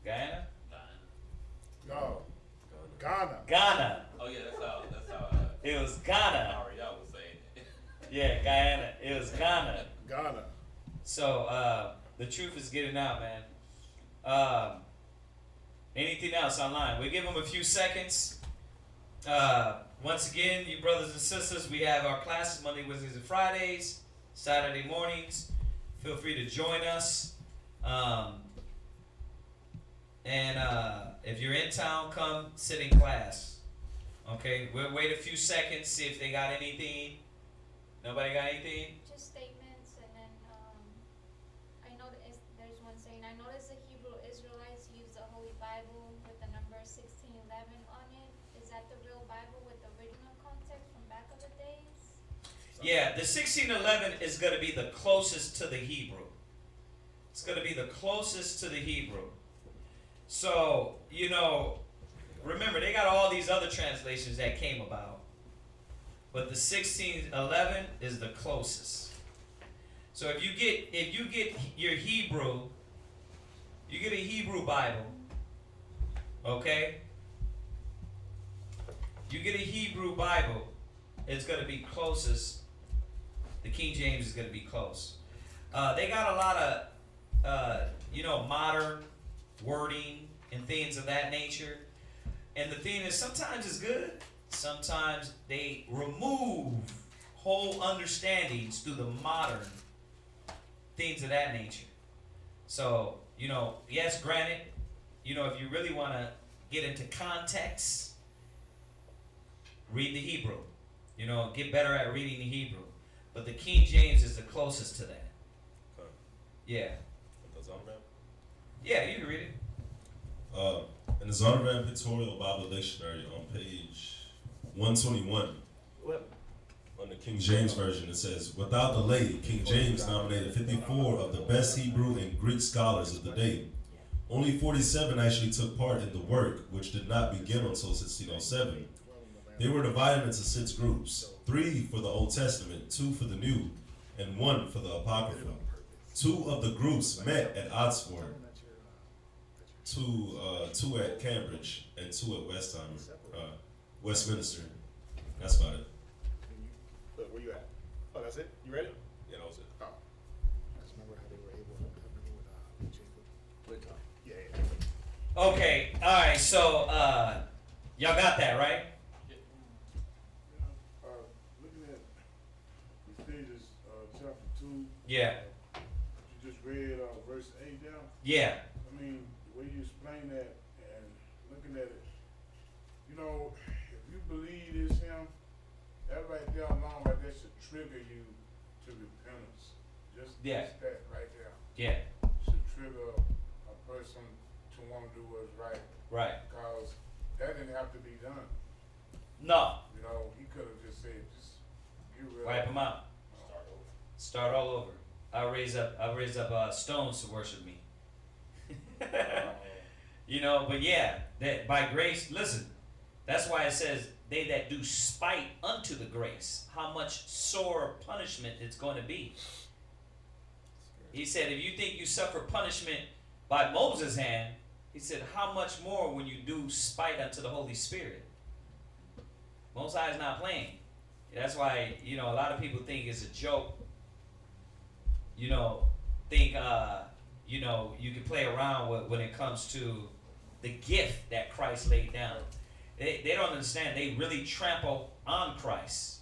Guyana? No. Ghana. Ghana. Oh yeah, that's how. It was Ghana. Y'all was saying it. Yeah, Guyana. It was Ghana. Ghana. So the truth is getting out, man. Anything else online? We give them a few seconds. Once again, you brothers and sisters, we have our classes Monday, Wednesdays, and Fridays, Saturday mornings. Feel free to join us. And if you're in town, come sit in class. Okay, we'll wait a few seconds, see if they got anything. Nobody got anything? Just statements, and then I noticed there's one saying, I noticed the Hebrew Israelites use the Holy Bible with the number 1611 on it. Is that the real Bible with the original context from back of the days? Yeah, the 1611 is going to be the closest to the Hebrew. It's going to be the closest to the Hebrew. So, remember, they got all these other translations that came about. But the 1611 is the closest. So if you get your Hebrew, you get a Hebrew Bible, okay? You get a Hebrew Bible, it's going to be closest. The King James is going to be close. They got a lot of, modern wording and things of that nature. And the thing is, sometimes it's good. Sometimes they remove whole understandings through the modern things of that nature. So, yes, granted, if you really want to get into context, read the Hebrew. Get better at reading the Hebrew. But the King James is the closest to that. Okay. Yeah. Yeah, you can read it. In the Zondervan Pictorial Bible Dictionary on page 121, on the King James Version, it says, without delay, King James nominated 54 of the best Hebrew and Greek scholars of the day. Only 47 actually took part in the work, which did not begin until 1607. They were divided into 6 groups, 3 for the Old Testament, 2 for the New, and 1 for the Apocrypha. 2 of the groups met at Oxford, 2 at Cambridge, and 2 at Westminster. That's about it. Look, where you at? Oh, that's it? You ready? Yeah, that was it. Oh. I just remember how they were able to, Jacob. Yeah. Okay, all right, so Y'all got that, right? Looking at Ephesians chapter 2. Yeah. You just read verse 8 down. Yeah. I mean, the way you explain that and looking at it, you know, if you believe it's him, that right there alone right there should trigger you to repentance. Just that right there. Yeah. Should trigger a person to want to do what's right. Right. Because that didn't have to be done. No. You know, he could have just said, just get rid Wipe of them out. Start all over. I'll raise up stones to worship me. You know, but yeah, that by grace, listen, that's why it says they that do spite unto the grace, how much sore punishment it's going to be. He said, if you think you suffer punishment by Moses' hand, he said, how much more when you do spite unto the Holy Spirit? Most High is not playing. That's why, you know, a lot of people think it's a joke. You know, think, you know, you can play around with when it comes to the gift that Christ laid down. They don't understand. They really trample on Christ.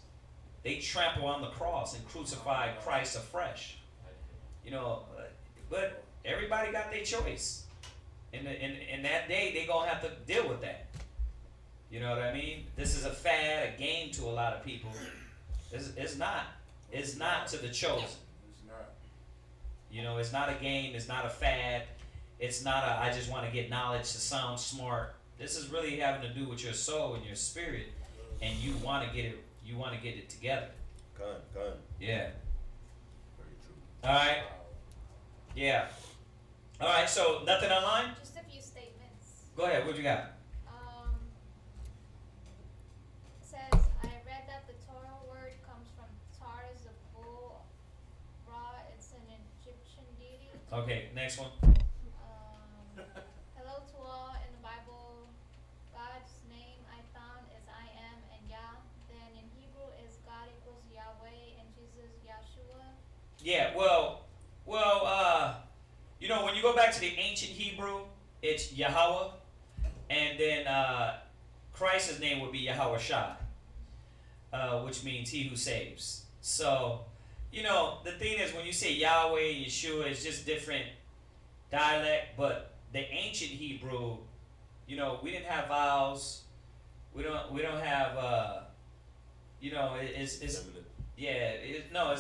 They trample on the cross and crucify Christ afresh. You know, but everybody got their choice. In that day, they're going to have to deal with that. You know what I mean? This is a fad, a game to a lot of people. It's not. It's not to the chosen. It's not. You know, it's not a game. It's not a fad. It's not a, I just want to get knowledge to sound smart. This is really having to do with your soul and your spirit, and you want to get it. You want to get it together. Gun. Yeah. Very true. All right. Yeah. All right. So nothing online. Just a few statements. Go ahead. What you got? It says, I read that the Torah word comes from Tar, the bull, Ra. It's an Egyptian deity. Okay. Next one. Hello to all. In the Bible, God's name I found is I am and Yah. Then in Hebrew is God equals Yahweh and Jesus Yahshua. Yeah. Well. You know, when you go back to the ancient Hebrew, it's Yahweh, and then Christ's name would be Yahweh Shai, which means He who saves. So, you know, the thing is, when you say Yahweh, Yeshua, it's just different dialect, but the ancient Hebrew, you know, we didn't have vowels. We don't have, you know, it's it's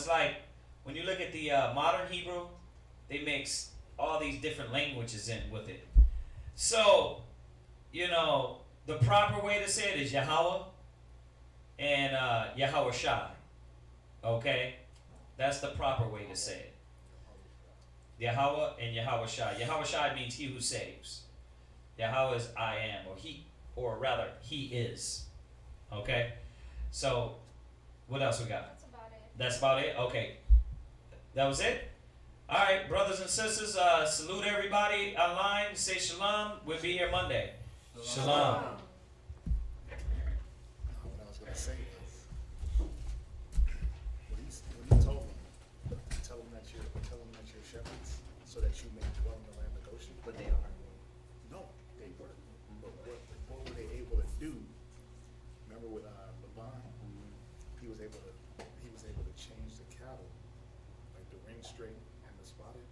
like when you look at the modern Hebrew, they mix all these different languages in with it. So, you know, the proper way to say it is Yahweh and Yahweh Shai. Okay? That's the proper way to say it. Yahweh and Yahweh Shai. Yahweh Shai means He who saves. Yahweh is I am, or rather, He is. Okay? So, what else we got? That's about it. That's about it? Okay. That was it? All right, brothers and sisters, salute everybody online. Say shalom. We'll be here Monday. Shalom. What I was gonna say is, what he told them, tell them that you're shepherds, so that you may dwell in the land of Goshen. But they are. No, they weren't. But what were they able to do? Remember with Laban, he was able to change the cattle, like the ring straight and the spotted.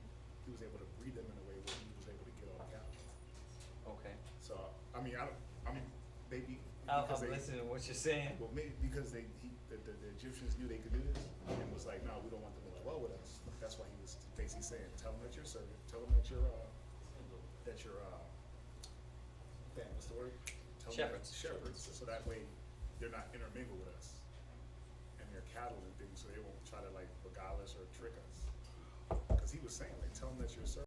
He was able to breed them in a way where he was able to get all the cattle. Okay. So I mean, maybe I'm because listening to what you're saying. well, maybe because the Egyptians knew they could do this and was like, no, we don't want them to dwell with us. That's why he was basically saying, tell them that you're servant, tell them that you're what's the word? Tell them that shepherds, so that way they're not intermingled with us and their cattle and things, so they won't try to like beguile us or trick us. Because he was saying, like, tell them that you're servant.